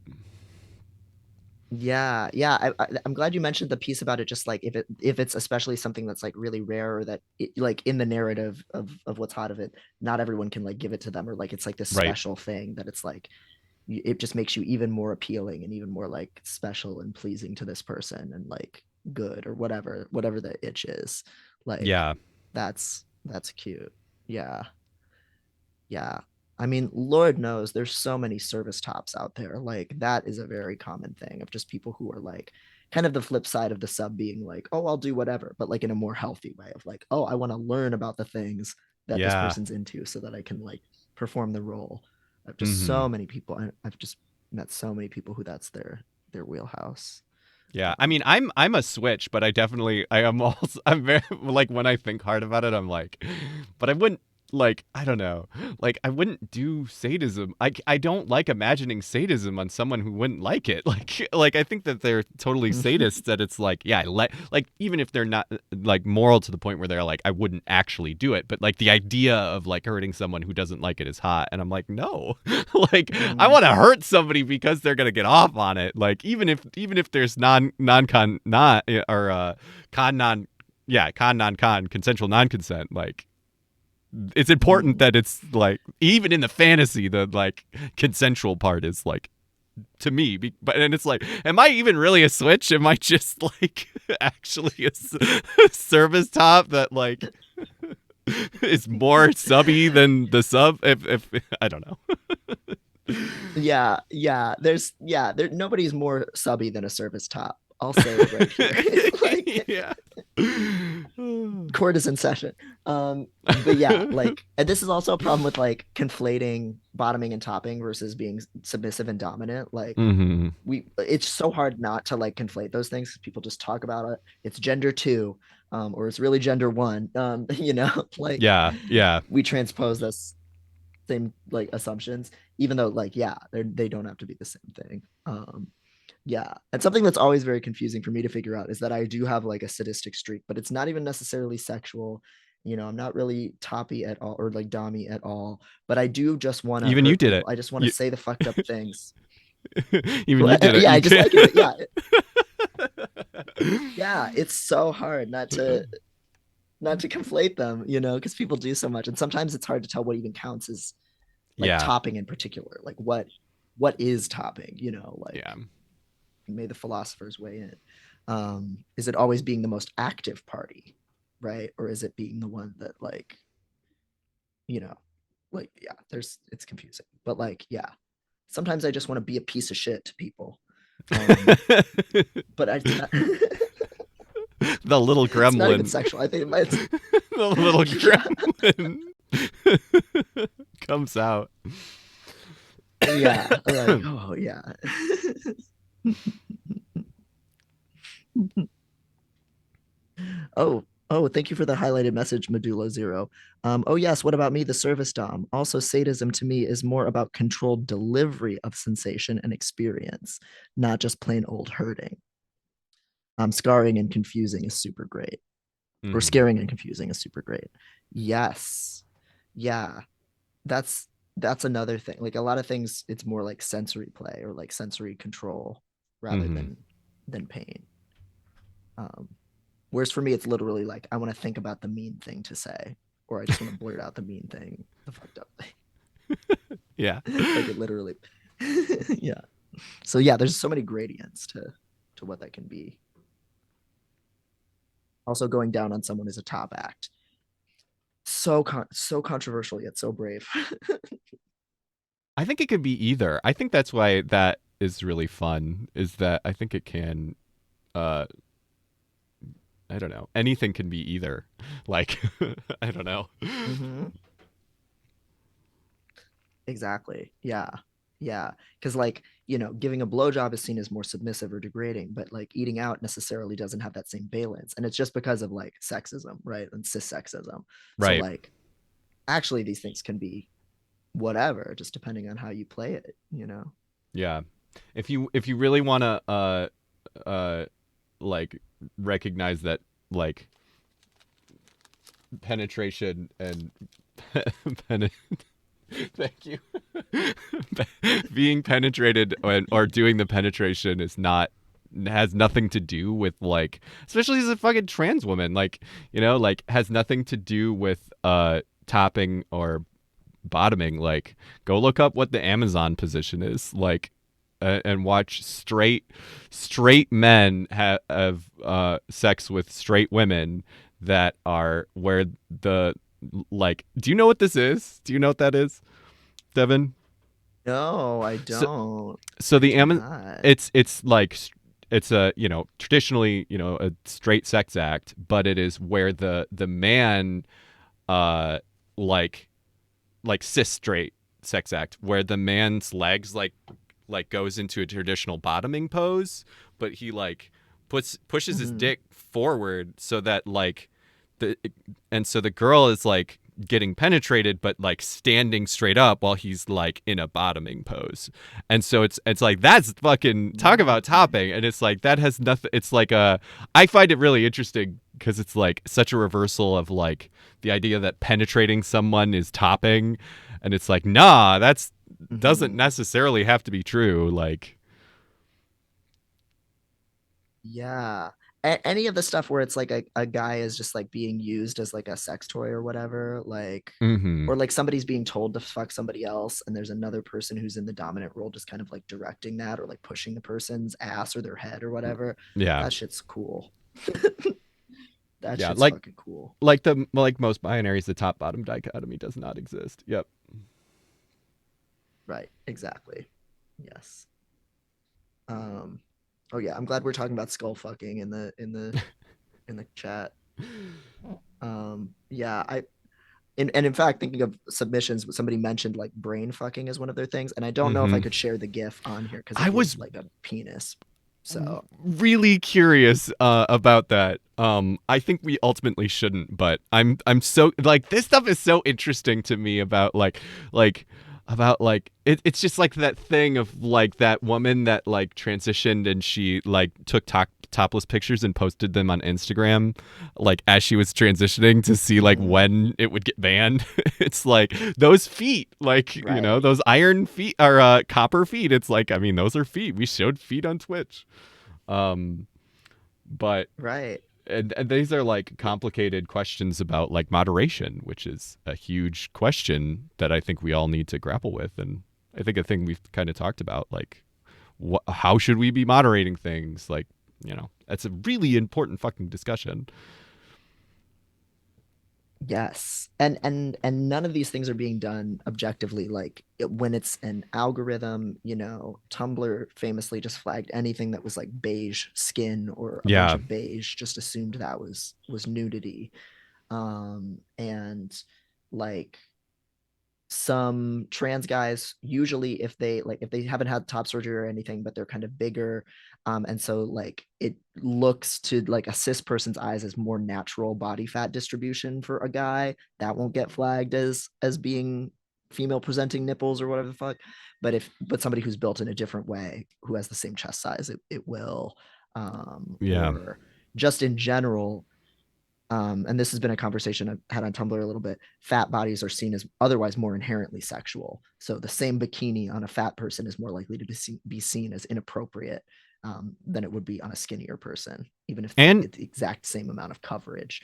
Yeah, yeah. I'm glad you mentioned the piece about it. Just like if it's especially something that's like really rare or that like in the narrative of what's hot of it, not everyone can like give it to them or like it's like this Right. special thing that it's like it just makes you even more appealing and even more like special and pleasing to this person and like good or whatever the itch is. Like Yeah. that's cute. Yeah. Yeah. I mean, Lord knows there's so many service tops out there. Like that is a very common thing of just people who are like kind of the flip side of the sub being like, "Oh, I'll do whatever," but like in a more healthy way of like, "Oh, I want to learn about the things that this Yeah. person's into so that I can like perform the role." I've just Mm-hmm. so many people I've just met so many people who that's their wheelhouse. Yeah, I mean, I'm a switch, but I am also I'm very like when I think hard about it, I'm like, but I wouldn't like I don't know, like I wouldn't do sadism. I don't like imagining sadism on someone who wouldn't like it. Like I think that they're totally sadists. That it's like yeah, like even if they're not like moral to the point where they're like I wouldn't actually do it, but like the idea of like hurting someone who doesn't like it is hot, and I'm like no, like I want to hurt somebody because they're gonna get off on it. Like even if there's non con not or con non yeah con non con consensual non consent. Like it's important that it's like even in the fantasy the like consensual part is like to me but and it's like am I even really a switch, am I just like actually a service top that like is more subby than the sub if I don't know. Yeah, yeah. There nobody's more subby than a service top. I'll say it right here. Like Yeah. court is in session. But yeah, like, and this is also a problem with like conflating bottoming and topping versus being submissive and dominant. Like, Mm-hmm. it's so hard not to like conflate those things because people just talk about it. It's gender two, or it's really gender one. Like Yeah, yeah, we transpose this same like assumptions, even though like yeah, they don't have to be the same thing. Yeah, and something that's always very confusing for me to figure out is that I do have like a sadistic streak, but it's not even necessarily sexual. I'm not really toppy at all or like dommy at all, but I do just want to even you hurt did people. it. I just want to You, say the fucked up things. even you did it. Yeah, You I just can. like it. Yeah, yeah, it's so hard not to conflate them, because people do so much, and sometimes it's hard to tell what even counts as like Yeah, topping in particular. Like what is topping? yeah. Like may the philosophers weigh in. Is it always being the most active party, right? Or is it being the one that you know, like yeah, it's confusing. But like yeah, sometimes I just want to be a piece of shit to people. Um, but it's not. The little It's not even gremlin. sexual. I think it might. The little Yeah, gremlin comes out. yeah. Like oh yeah. Oh, thank you for the highlighted message, Medulla Zero. Oh, yes, what about me, the service dom? Also, sadism to me is more about controlled delivery of sensation and experience, not just plain old hurting. Scarring and confusing is super great, or Mm-hmm. scaring and confusing is super great. Yes. Yeah, that's that's another thing. Like a lot of things, it's more like sensory play or like sensory control rather Mm-hmm. than pain. Um, Whereas for me, it's literally like I want to think about the mean thing to say, or I just want to blurt out the mean thing, the fucked up Yeah. thing. Like it literally. Yeah. So yeah, there's so many gradients to what that can be. Also, going down on someone is a top act. So controversial yet so brave. I think it could be either. I think that's why that is really fun. Is that I think it can. Uh, I don't know. Anything can be either. Like I don't know. Mm-hmm. Exactly. Yeah. Yeah. Because, like, giving a blowjob is seen as more submissive or degrading, but like eating out necessarily doesn't have that same valence. And it's just because of like sexism, right? And cis sexism. So, Right. like, actually, these things can be whatever, just depending on how you play it, Yeah. If you really want to uh like recognize that like penetration and pen- thank you. Being penetrated or doing the penetration is not has nothing to do with like, especially as a fucking trans woman, like, like has nothing to do with topping or bottoming. Like, go look up what the Amazon position is, like, and watch straight men have sex with straight women that are where the like. Do you know what this is? Do you know what that is, Devin? No, I So don't. so I the do Amazon, not. it's like it's a traditionally a straight sex act, but it is where the man uh like cis straight sex act where the man's legs like goes into a traditional bottoming pose, but he like pushes his Mhm. dick forward so that like the and so the girl is like getting penetrated but like standing straight up while he's like in a bottoming pose. And so it's like that's fucking talk about Mm. topping. And it's like that has nothing. It's like a I find it really interesting because it's like such a reversal of like the idea that penetrating someone is topping. And it's like, nah, that's doesn't Mhm. necessarily have to be true. Like, Yeah. Any of the stuff where it's like a guy is just like being used as like a sex toy or whatever, like, mm-hmm. or like somebody's being told to fuck somebody else and there's another person who's in the dominant role just kind of like directing that or like pushing the person's ass or their head or whatever. Yeah. That shit's cool. That Yeah. shit's fucking cool. Like most binaries, the top bottom dichotomy does not exist. Yep. Right. Exactly. Yes. Um, oh yeah, I'm glad we're talking about skull fucking in the chat. Yeah, and in fact, thinking of submissions, somebody mentioned like brain fucking is one of their things, and I don't know if I Mm-hmm. could share the GIF on here because I it was is like a penis. So really curious about that. I think we ultimately shouldn't, but I'm so like this stuff is so interesting to me about like about like it's just like that thing of like that woman that like transitioned and she like took topless pictures and posted them on Instagram like as she was transitioning to see like mhm, when it would get banned. It's like those feet, like right, those iron feet or copper feet. It's like, I mean, those are feet. We showed feet on Twitch. um, but right, and these are like complicated questions about like moderation, which is a huge question that I think we all need to grapple with. And I think a thing we've kind of talked about, like, how should we be moderating things? Like, that's a really important fucking discussion. yes, and none of these things are being done objectively. Like when it's an algorithm, Tumblr famously just flagged anything that was like beige skin or a bunch Yeah, of beige, just assumed that was nudity. And like some trans guys usually if they haven't had top surgery or anything but they're kind of bigger, and so like it looks to like a cis person's eyes as more natural body fat distribution for a guy that won't get flagged as being female presenting nipples or whatever the fuck. But somebody who's built in a different way who has the same chest size, it will. yeah, Or just in general, and this has been a conversation I've had on Tumblr a little bit. Fat bodies are seen as otherwise more inherently sexual. So the same bikini on a fat person is more likely to be seen as inappropriate, than it would be on a skinnier person, even if they and get the exact same amount of coverage.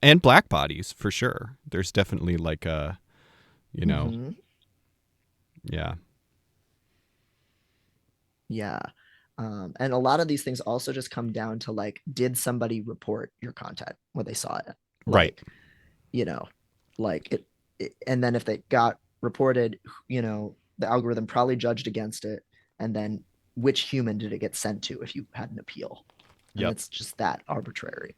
and black bodies for sure. There's definitely like a you know Mm-hmm. yeah, Yeah. And a lot of these things also just come down to like, did somebody report your content when they saw it? right, Like, you know, like and then if they got reported, the algorithm probably judged against it. And then which human did it get sent to if you had an appeal? And yep, it's just that arbitrary.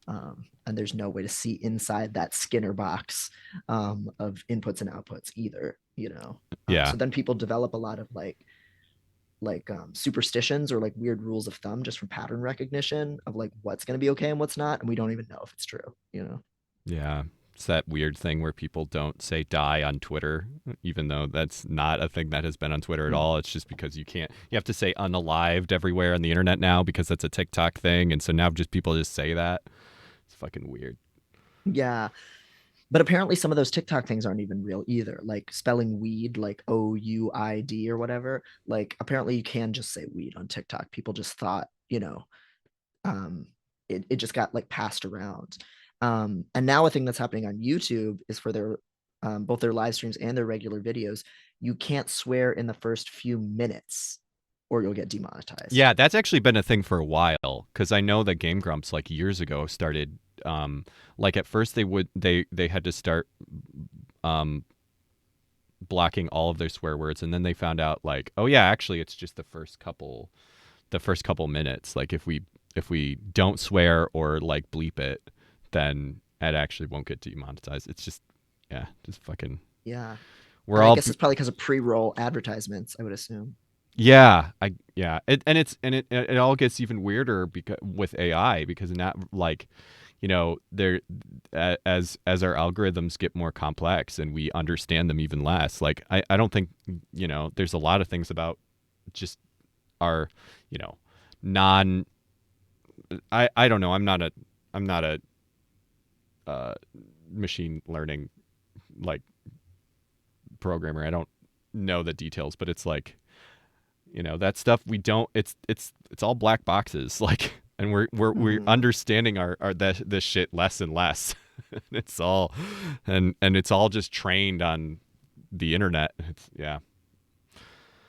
And there's no way to see inside that Skinner box, of inputs and outputs either. yeah, So then people develop a lot of superstitions or like weird rules of thumb just from pattern recognition of like what's going to be okay and what's not, and we don't even know if it's true. yeah. It's that weird thing where people don't say die on Twitter, even though that's not a thing that has been on Twitter at Mm. all. It's just because you can't, you have to say unalived everywhere on the internet now because that's a TikTok thing. And so now just people just say that. It's fucking weird. Yeah. But apparently some of those TikTok things aren't even real either. Like spelling weed, like OUID or whatever. Like apparently you can just say weed on TikTok. People just thought, um, it just got like passed around. And now a thing that's happening on YouTube is for their both their live streams and their regular videos, you can't swear in the first few minutes or you'll get demonetized. Yeah, that's actually been a thing for a while because I know that Game Grumps like years ago started like at first they had to start um blocking all of their swear words and then they found out like oh yeah actually it's just the first couple minutes like if we don't swear or like bleep it then it actually won't get demonetized. It's just yeah just fucking Yeah. we're And I all guess it's probably because of pre-roll advertisements, I would assume. it all gets even weirder because with AI because not like there as our algorithms get more complex and we understand them even less. Like I don't think there's a lot of things about just our non I don't know. I'm not a uh, machine learning like programmer. I don't know the details, but it's like that stuff we don't it's all black boxes like and we're Mhm. understanding our this shit less and less. It's all and it's all just trained on the internet. It's yeah.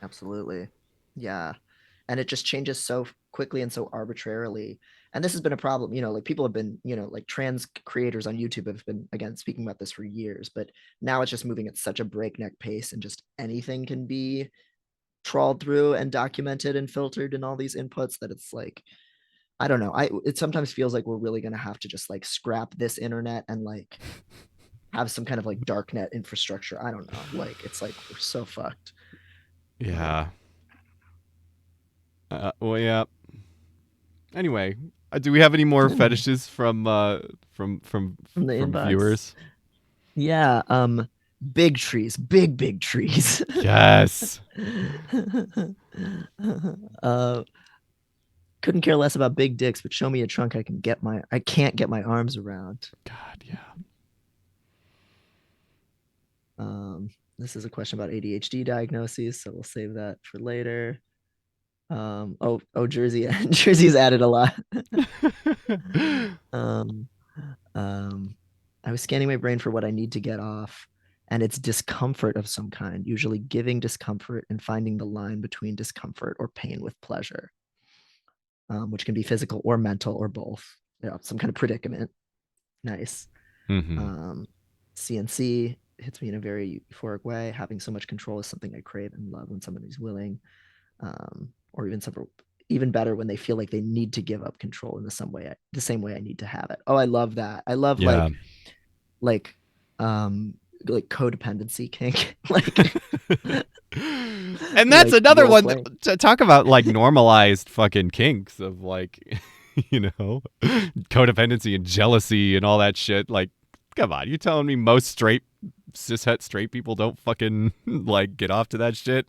Absolutely. Yeah. And it just changes so quickly and so arbitrarily. And this has been a problem, like people have been, like trans creators on YouTube have been, again, speaking about this for years, but now it's just moving at such a breakneck pace and just anything can be trawled through and documented and filtered and all these inputs that it's like, I don't know. It sometimes feels like we're really going to have to just like scrap this internet and like have some kind of like darknet infrastructure. I don't know. Like, it's like we're so fucked. Yeah. Like, Well yeah. Anyway, do we have any more anyway, fetishes from from the from inbox. viewers? Yeah, big trees, big trees. Yes. uh, couldn't care less about big dicks, but show me a trunk I can't get my arms around. God, yeah. This is a question about ADHD diagnoses, so we'll save that for later. Oh, Jersey, Jersey's added a lot. um, I was scanning my brain for what I need to get off, and it's discomfort of some kind, usually giving discomfort and finding the line between discomfort or pain with pleasure, which can be physical or mental or both. Some kind of predicament. Nice. Mhm. Um, CNC hits me in a very euphoric way. Having so much control is something I crave and love when somebody's willing, or even better when they feel like they need to give up control in the same way I need to have it. Oh, I love that. I love Yeah. like um like codependency kink like And that's like another role one playing. to talk about like normalized fucking kinks of like codependency and jealousy and all that shit. Like, come on, you telling me most cishet straight people don't fucking like get off to that shit?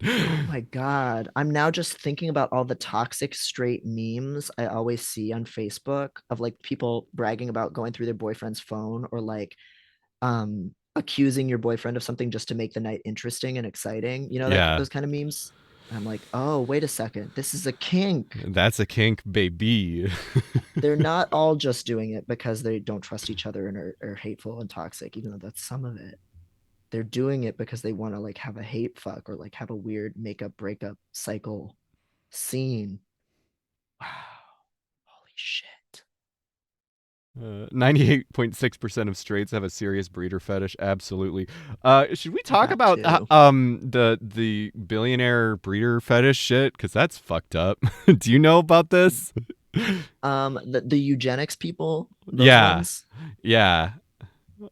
Oh my god, I'm now just thinking about all the toxic straight memes I always see on Facebook of like people bragging about going through their boyfriend's phone or like accusing your boyfriend of something just to make the night interesting and exciting, that Yeah, those kind of memes. I'm like, oh, wait a second, this is a kink. that's a kink, baby. They're not all just doing it because they don't trust each other and are hateful and toxic, even though that's some of it. They're doing it because they want to like have a hate fuck or like have a weird makeup breakup cycle scene. Wow. Holy shit. 98.6% of straights have a serious breeder fetish. Absolutely. Should we I talk got about two. the billionaire breeder fetish shit? Because that's fucked up. Do you know about this? The eugenics people, those Yeah, ones. yeah.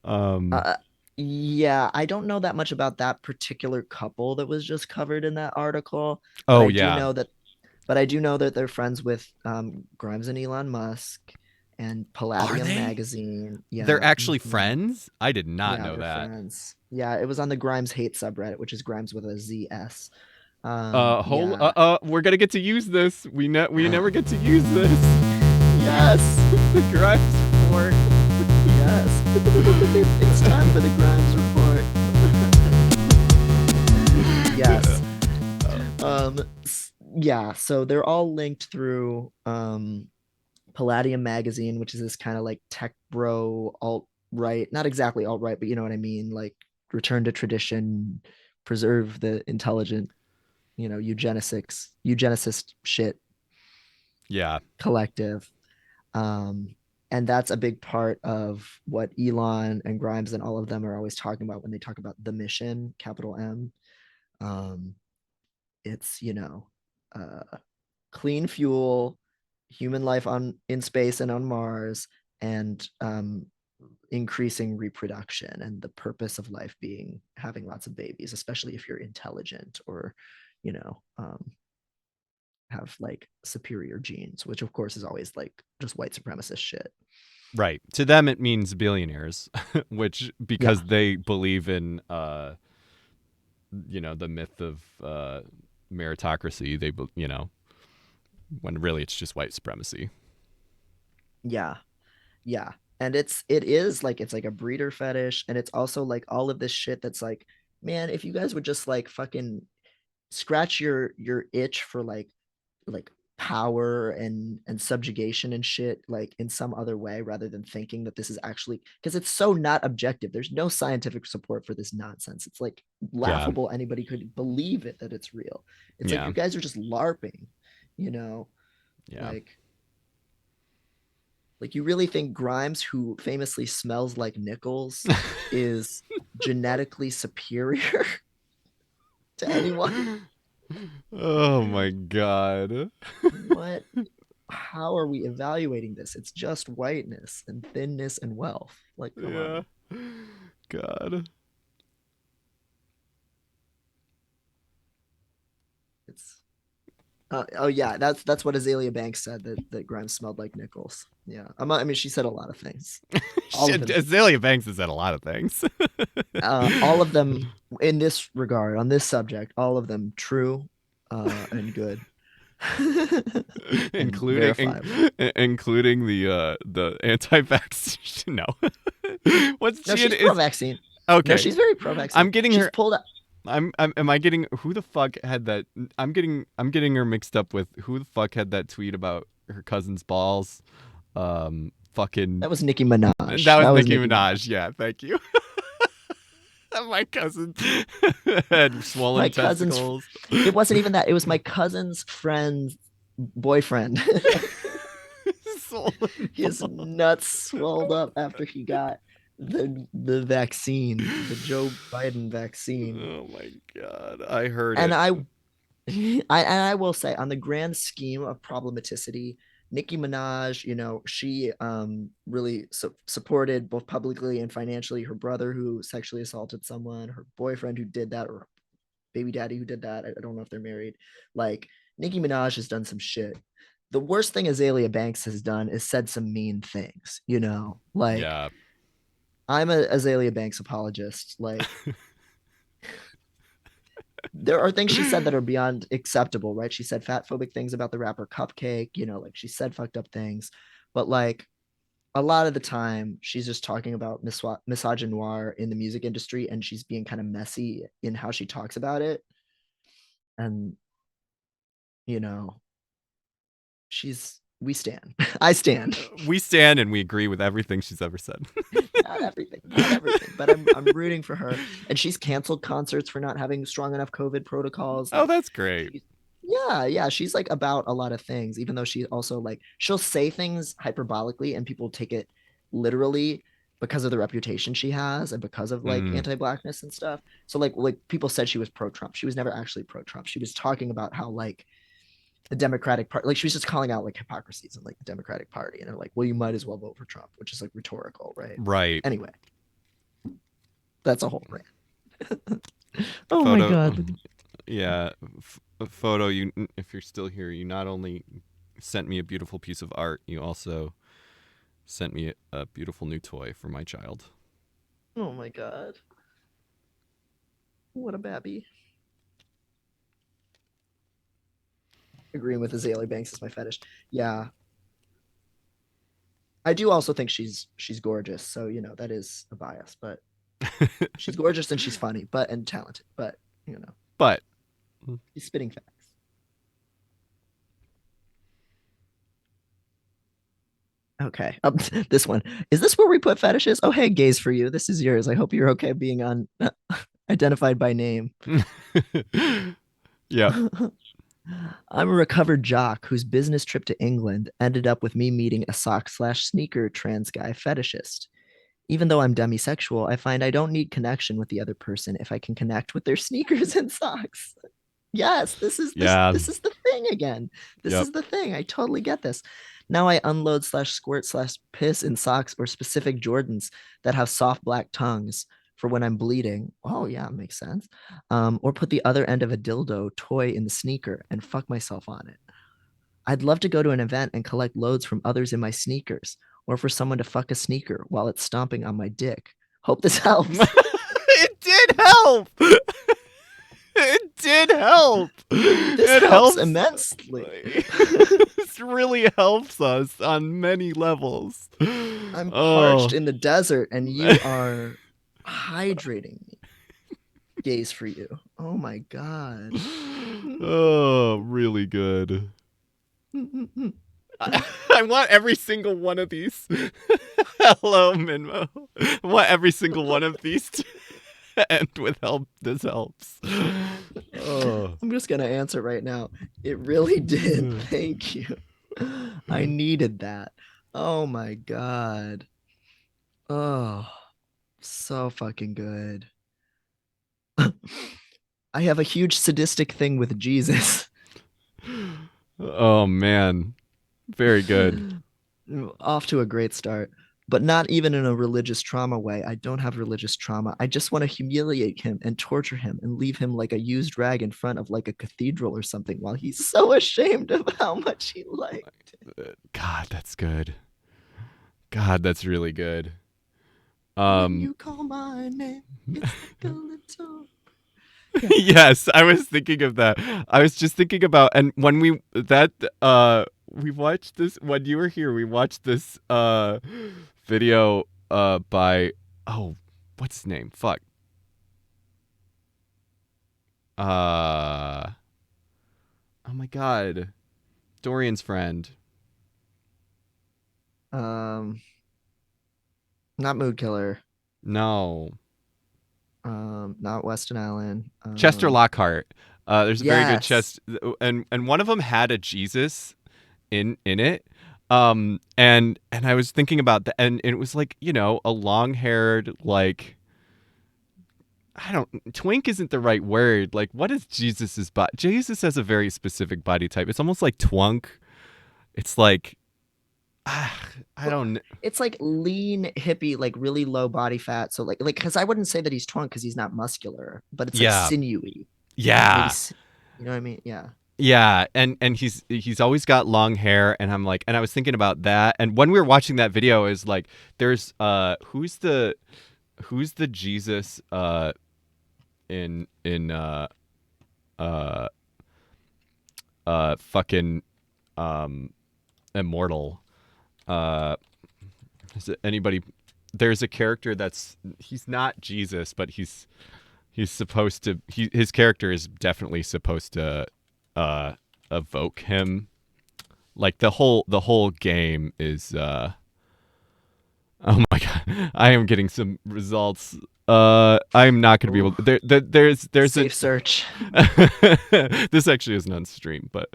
Um. Uh, yeah, I don't know that much about that particular couple that was just covered in that article, but Oh I do yeah, know that but I do know that they're friends with Grimes and Elon Musk, and Are Palladium they? magazine. They're Yeah. actually Mhm. friends? I did not Yeah, know they're that. friends. Yeah, it was on the Grimes hate subreddit, which is Grimes with a ZS. Whole Yeah. we're gonna get to use this. We never get to use this. Yes. The Grimes report. Yes. It's time for the Grimes report. Yes. Yeah, so they're all linked through Palladium magazine, which is this kind of like tech bro alt right, not exactly alt right, but you know what I mean, like return to tradition, preserve the intelligent, eugenicist shit Yeah. collective. Um, and that's a big part of what Elon and Grimes and all of them are always talking about when they talk about the mission, capital M. Um, it's, clean fuel, human life on in space and on Mars, and increasing reproduction, and the purpose of life being having lots of babies, especially if you're intelligent or, you know, have like superior genes, which of course is always like just white supremacist shit. Right. To them it means billionaires, which Yeah, because they believe in the myth of meritocracy, when really it's just white supremacy. yeah, yeah. And it's like a breeder fetish, and it's also like all of this shit that's like, man, if you guys would just like fucking scratch your itch for like power and subjugation and shit like in some other way, rather than thinking that this is actually, because it's so not objective. There's no scientific support for this nonsense. It's like Yeah. laughable. Anybody could believe it, that it's real. It's like Yeah. you guys are just larping, you know Yeah. like you really think Grimes, who famously smells like nickels, is genetically superior to anyone? Oh my god. What? How are we evaluating this? It's just whiteness and thinness and wealth. Like, come Yeah. on. God. It's oh yeah, that's what Azalea Banks said, that Grimes smelled like nickels. Yeah, I mean, she said a lot of things. All of Shit, them. Azalea Banks has said a lot of things. All of them in this regard, on this subject, all of them true, and good, and including verifiable. including the anti-vax. No. What's No, she she's is pro-vaccine. No, okay. she's very pro-vaccine. I'm getting She's her. pulled out. Am I getting who the fuck had that? I'm getting her mixed up with who the fuck had that tweet about her cousin's balls. Fucking That was Nicki Minaj. that was That was Nicki Nicki Minaj. Minaj. Yeah, thank you. My cousin had swollen My cousin's. testicles. It wasn't even that. It was my cousin's friend's boyfriend. Swollen His nuts swelled up after he got the vaccine, the Joe Biden vaccine. Oh my god, I heard And it. I will say, on the grand scheme of problematicity, Nicki Minaj, she really supported both publicly and financially her brother who sexually assaulted someone, her boyfriend who did that, or baby daddy who did that. I don't know if they're married. Like, Nicki Minaj has done some shit. The worst thing Azalea Banks has done is said some mean things, like, Yeah. I'm a Azalea Banks apologist. Like, there are things she said that are beyond acceptable, right? She said fat phobic things about the rapper Cupcake, like she said fucked up things, but like a lot of the time she's just talking about misogynoir in the music industry, and she's being kind of messy in how she talks about it. And you know, we stand. I stand. We stand and we agree with everything she's ever said. Not everything, but I'm rooting for her. And she's canceled concerts for not having strong enough COVID protocols. Oh, Like, that's great. yeah, she's like about a lot of things, even though she also like she'll say things hyperbolically and people take it literally because of the reputation she has and because of like Mm, anti-blackness and stuff. So like people said she was pro-Trump. She was never actually pro-Trump. She was talking about how like the Democratic Party, like she was just calling out like hypocrisies in like the Democratic Party, and they're like, well, you might as well vote for Trump, which is like rhetorical, right? right. Anyway, that's a whole rant. Oh my Photo. god. Yeah. Photo. If you're still here, you not only sent me a beautiful piece of art, you also sent me a beautiful new toy for my child. Oh my god. What a babby. Agreeing with Azalea Banks is my fetish. Yeah. I do also think she's gorgeous, so that is a bias, but she's gorgeous and she's funny, and talented, but But she's spitting facts. Okay. This one. Is this where we put fetishes? Oh, hey, gaze for you. This is yours. I hope you're okay being identified by name. yeah. I'm a recovered jock whose business trip to England ended up with me meeting a sock/sneaker trans guy fetishist. Even though I'm demisexual, I find I don't need connection with the other person if I can connect with their sneakers and socks. Yes, this is the thing again. This is the thing. I totally get this. Now I unload/squirt/piss in socks or specific Jordans that have soft black tongues for when I'm bleeding. Oh yeah, makes sense. Or put the other end of a dildo toy in the sneaker and fuck myself on it. I'd love to go to an event and collect loads from others in my sneakers, or for someone to fuck a sneaker while it's stomping on my dick. Hope this helps. It did help. It did help. This helps immensely. This really helps us on many levels. I'm parched in the desert and you are hydrating me. Gaze for you. Oh my god. Oh, really good. I want every single one of these. Hello, Minmo. I want every single one of these to end with help. This helps. Oh. I'm just gonna answer right now. It really did. Thank you. I needed that. Oh my god. Oh, so fucking good. I have a huge sadistic thing with Jesus. Oh man. Very good. Off to a great start, but not even in a religious trauma way. I don't have religious trauma. I just want to humiliate him and torture him and leave him like a used rag in front of like a cathedral or something while he's so ashamed of how much he liked it. God, that's good. God, that's really good. When you call my name, it's like a little. Yeah. Yes, I was thinking of that. I was just thinking about, and when we watched this when you were here, we watched this video by, oh, what's his name? Fuck. Oh my god. Dorian's friend. Not Mood Killer. No. Not Weston Allen. Chester Lockhart. There's a very good Yes. chest, and one of them had a Jesus in it. And I was thinking about that, and it was like, a long-haired, like, twink isn't the right word. Like, what is Jesus's body? Jesus has a very specific body type. It's almost like twunk. It's like, I don't know. It's like lean hippie, like really low body fat. So like because I wouldn't say that he's twunk because he's not muscular, but it's like sinewy. Yeah. Maybe, you know what I mean? Yeah. Yeah, and he's always got long hair, and I'm like, and I was thinking about that, and when we were watching that video, is like, there's who's the Jesus in fucking Immortal. Is it anybody? There's a character he's not Jesus, but he's supposed to. His character is definitely supposed to evoke him. Like the whole game is. Oh my god! I am getting some results. I'm not going to be able. There's Safe search. This actually isn't on stream, but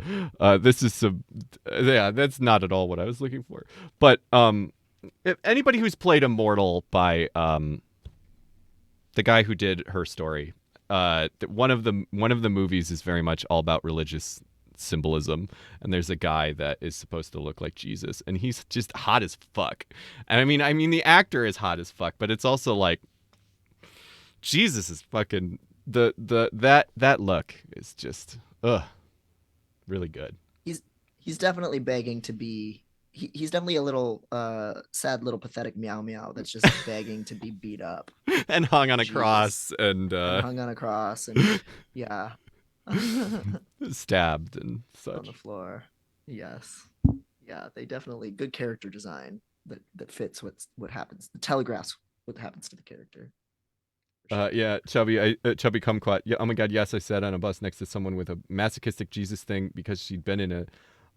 this is some. Yeah, that's not at all what I was looking for. But if anybody who's played Immortal by the guy who did Her Story, one of the movies is very much all about religious symbolism, and there's a guy that is supposed to look like Jesus, and he's just hot as fuck. And I mean the actor is hot as fuck, but it's also like Jesus is fucking that look is just really good. He's definitely begging to be he's definitely a little sad little pathetic meow meow that's just begging to be beat up. and hung on a Jesus. cross and And hung on a cross and yeah. On stabbed and the such. floor. Yes. Yeah, they definitely good character design that fits what happens. The telegraphs what happens to the character. For sure. Yeah, Chubby Kumquat. Yeah, oh my God, yes, I sat on a bus next to someone with a masochistic Jesus thing because she'd been in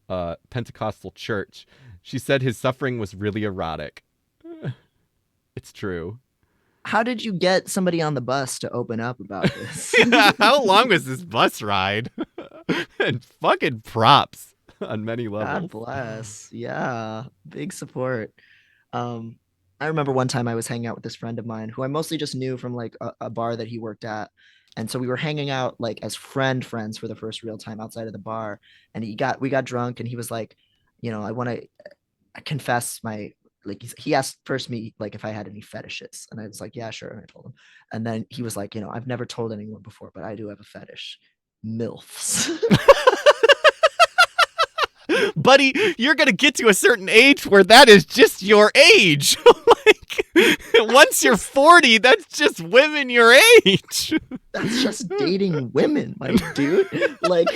a Pentecostal church. She said his suffering was really erotic. It's true. How did you get somebody on the bus to open up about this? Yeah, how long was this bus ride? And fucking props on many levels. God bless. Yeah, big support. Um, I remember one time I was hanging out with this friend of mine who I mostly just knew from like a bar that he worked at. And so we were hanging out like as friends for the first real time outside of the bar. And we got drunk and he was like, I want to confess my like he asked first me like if I had any fetishes. And I was like, yeah, sure. And I told him. And then he was like, I've never told anyone before, but I do have a fetish. MILFs. Buddy, you're gonna get to a certain age where that is just your age. Like, once you're 40, that's just women your age. That's just dating women, my dude. Like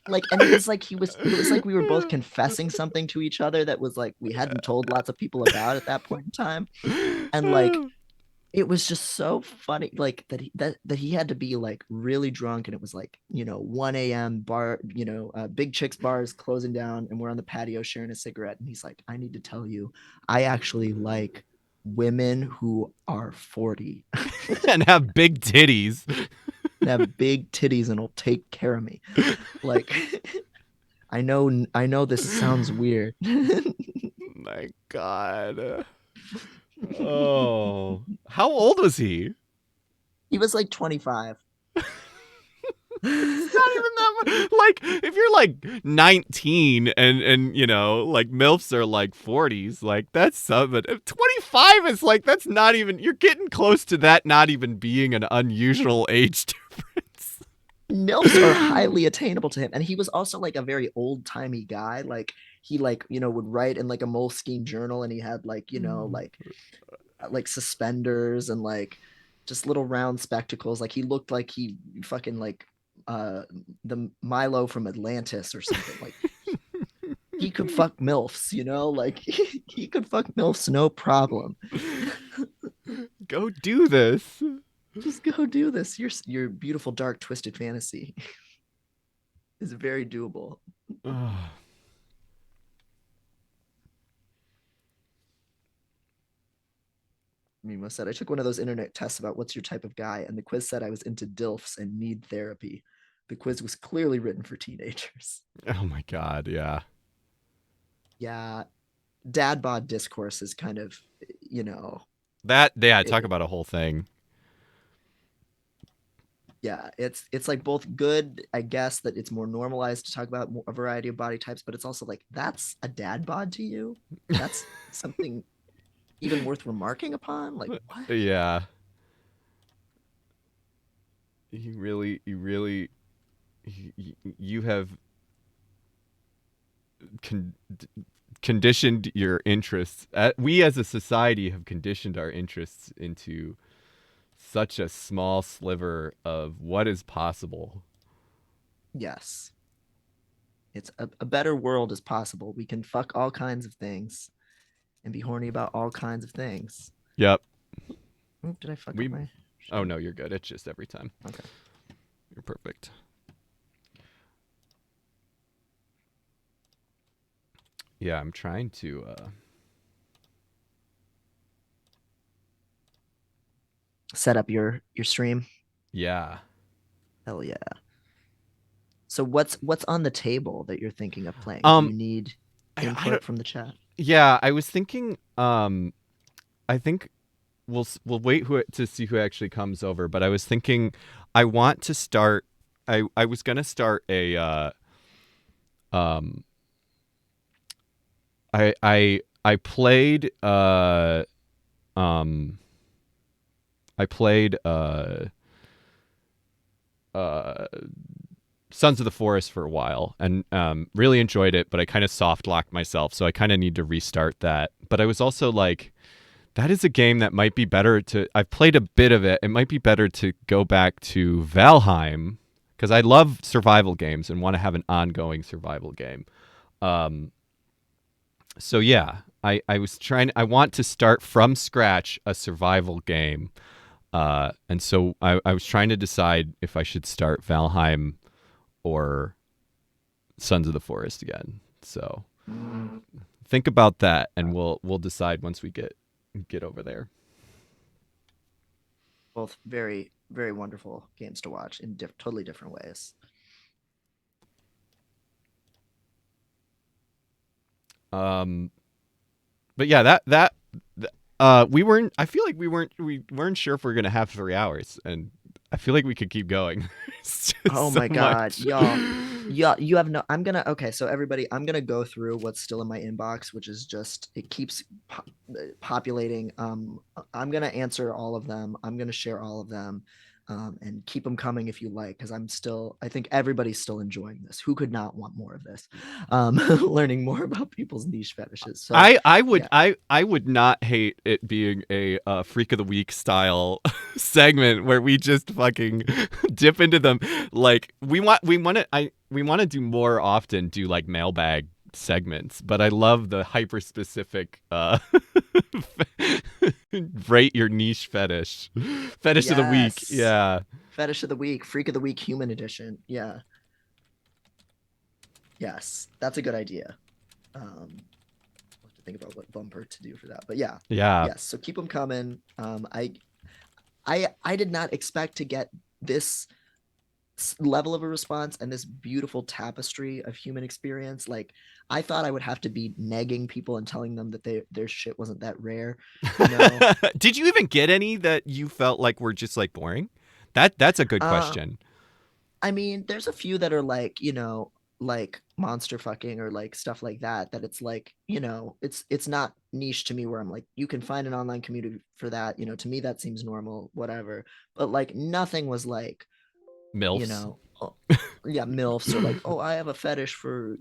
and it was like it was like we were both confessing something to each other that was like we hadn't told lots of people about at that point in time. And like it was just so funny like that he had to be like really drunk and it was like 1 a.m. bar, big chicks bars closing down and we're on the patio sharing a cigarette and he's like, I need to tell you I actually like women who are 40 and have big titties. and have big titties and will take care of me. Like I know this sounds weird. My God. Oh, how old was he? He was like 25. It's not even that much. Like, if you're like 19 and like MILFs are like 40s, like that's something. 25 is like, that's not even, you're getting close to that not even being an unusual age difference. MILFs are highly attainable to him. And he was also like a very old timey guy. Like he would write in like a Moleskine journal and he had like, like suspenders and like just little round spectacles. Like he looked like he fucking like the Milo from Atlantis or something. Like he could fuck MILFs, like he could fuck MILFs no problem. Go do this. Just go do this. Your beautiful dark twisted fantasy is very doable. Mimo said, I took one of those internet tests about what's your type of guy, and the quiz said I was into DILFs and need therapy. The quiz was clearly written for teenagers. Oh my God, yeah. Yeah. Dad bod discourse is kind of, Talk about a whole thing. Yeah, it's like both good, I guess, that it's more normalized to talk about a variety of body types, but it's also like that's a dad bod to you. That's something even worth remarking upon. Like what? Yeah. You have conditioned your interests. We as a society have conditioned our interests into such a small sliver of what is possible. Yes. It's a better world is possible. We can fuck all kinds of things and be horny about all kinds of things. Yep. Oop, did I fuck up my... Oh, no, you're good. It's just every time. Okay. You're perfect. Yeah, I'm trying to... set up your stream. Yeah. Hell yeah. So what's on the table that you're thinking of playing? Do you need input from the chat? Yeah, I was thinking. I think we'll wait to see who actually comes over. But I was thinking, I want to start. I was gonna start a. I played. I played Sons of the Forest for a while and really enjoyed it, but I kind of soft locked myself, so I kind of need to restart that. But I was also like, that is a game that might be better to. I've played a bit of it. It might be better to go back to Valheim because I love survival games and want to have an ongoing survival game. Um, so yeah, I was trying. I want to start from scratch a survival game, and so I was trying to decide if I should start Valheim or Sons of the Forest again. So think about that, and we'll decide once we get over there. Both very, very wonderful games to watch in totally different ways. Um, but yeah, we weren't. I feel like we weren't sure if we are gonna have 3 hours, and I feel like we could keep going. It's just Oh so my God, much. y'all. Yeah, you have no. I'm gonna. Okay, so everybody, I'm gonna go through what's still in my inbox, which is just it keeps populating. I'm gonna answer all of them. I'm gonna share all of them, and keep them coming if you like, because I'm still. I think everybody's still enjoying this. Who could not want more of this? Learning more about people's niche fetishes. So I would yeah. I would not hate it being a freak of the week style segment where we just fucking dip into them. Like we want to do more often, do like mailbag segments, but I love the hyper specific rate your niche fetish of the week. Yes. Yeah. Fetish of the week, freak of the week, human edition. Yeah. Yes, that's a good idea. I'll have to think about what bumper to do for that. But yeah, Yeah. yes. So keep them coming. I did not expect to get this level of a response and this beautiful tapestry of human experience. Like I thought I would have to be negging people and telling them that their shit wasn't that rare. You know. Did you even get any that you felt like were just like boring? That's a good Uh, question. I mean, there's a few that are like, like monster fucking or like stuff like that, that it's like, it's not niche to me where I'm like, you can find an online community for that. To me that seems normal, whatever. But like nothing was like, MILFs. oh, yeah, MILFs or like, oh, I have a fetish for,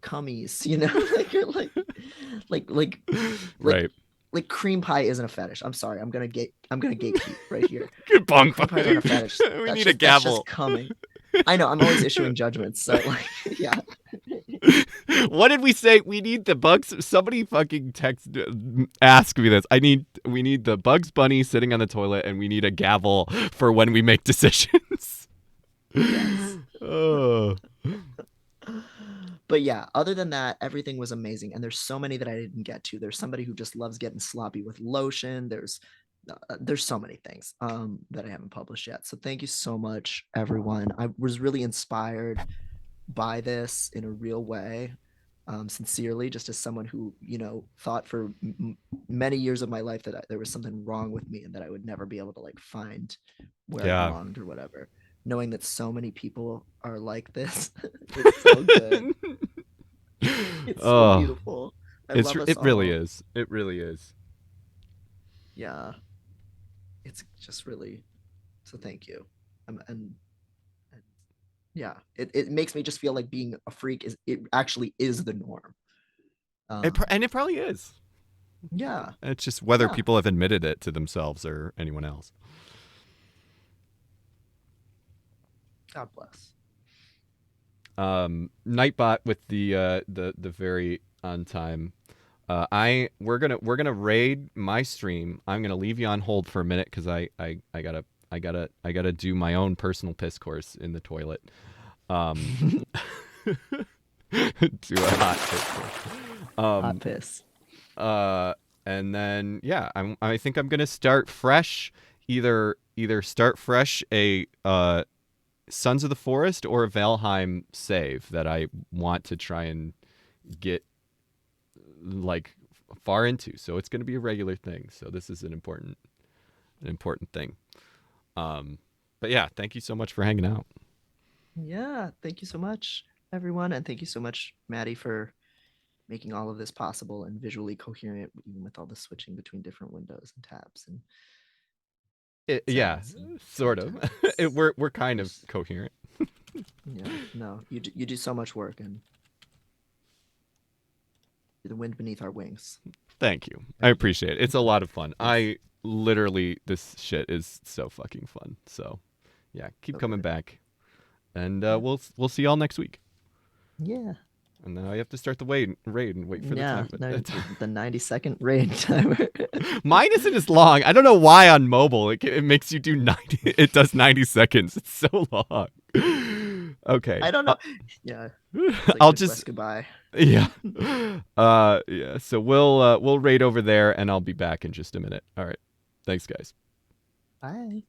cummies, like you're like like like Right. like cream pie isn't a fetish. I'm sorry. I'm gonna gatekeep right here. Good bong Cream pies aren't a fight. fetish. We That's need a just gavel. coming. I know. I'm always issuing judgments. So like, yeah. What did we say? We need the bugs. Somebody fucking ask me this. We need the Bugs Bunny sitting on the toilet, and we need a gavel for when we make decisions. Yes. Oh. But yeah, other than that, everything was amazing. And there's so many that I didn't get to. There's somebody who just loves getting sloppy with lotion. There's so many things that I haven't published yet. So thank you so much, everyone. I was really inspired by this in a real way, sincerely, just as someone who thought for many years of my life that there was something wrong with me and that I would never be able to like find where I Yeah. belonged or whatever. Knowing that so many people are like this, it's so good. It's so Oh, beautiful. I love us it really all. is. It really is. Yeah, it's just really, so thank you. And yeah, it makes me just feel like being a freak it actually is the norm. And it probably is. Yeah, It's just whether yeah. people have admitted it to themselves or anyone else. God bless. Nightbot with the very on time. We're gonna raid my stream. I'm gonna leave you on hold for a minute because I gotta do my own personal piss course in the toilet. Um, do a hot piss course. Hot Um, piss. uh, and then yeah, I think I'm gonna start fresh. Either start fresh a Sons of the Forest or a Valheim save that I want to try and get like far into. So it's going to be a regular thing. So this is an important thing. Um, but yeah, thank you so much for hanging out. Yeah, thank you so much, everyone, and thank you so much, Maddie, for making all of this possible and visually coherent, even with all the switching between different windows and tabs and Yeah, sounds and sort of. contents. We're kind of There's coherent. Yeah, no, you do so much work, and you're the wind beneath our wings. Thank you. I appreciate it. It's a lot of fun. Yes. This shit is so fucking fun. So, yeah, keep So coming good. back, and Yeah. we'll see y'all next week. Yeah. And then I have to start the raid and wait for the Yeah, time. But no, the 90-second raid timer. mine isn't as long. I don't know why on mobile it makes you do 90. It does 90 seconds. It's so long. Okay. I don't know. Yeah, it's like I'll Midwest just goodbye. yeah. Yeah. So we'll raid over there, and I'll be back in just a minute. All right. Thanks, guys. Bye.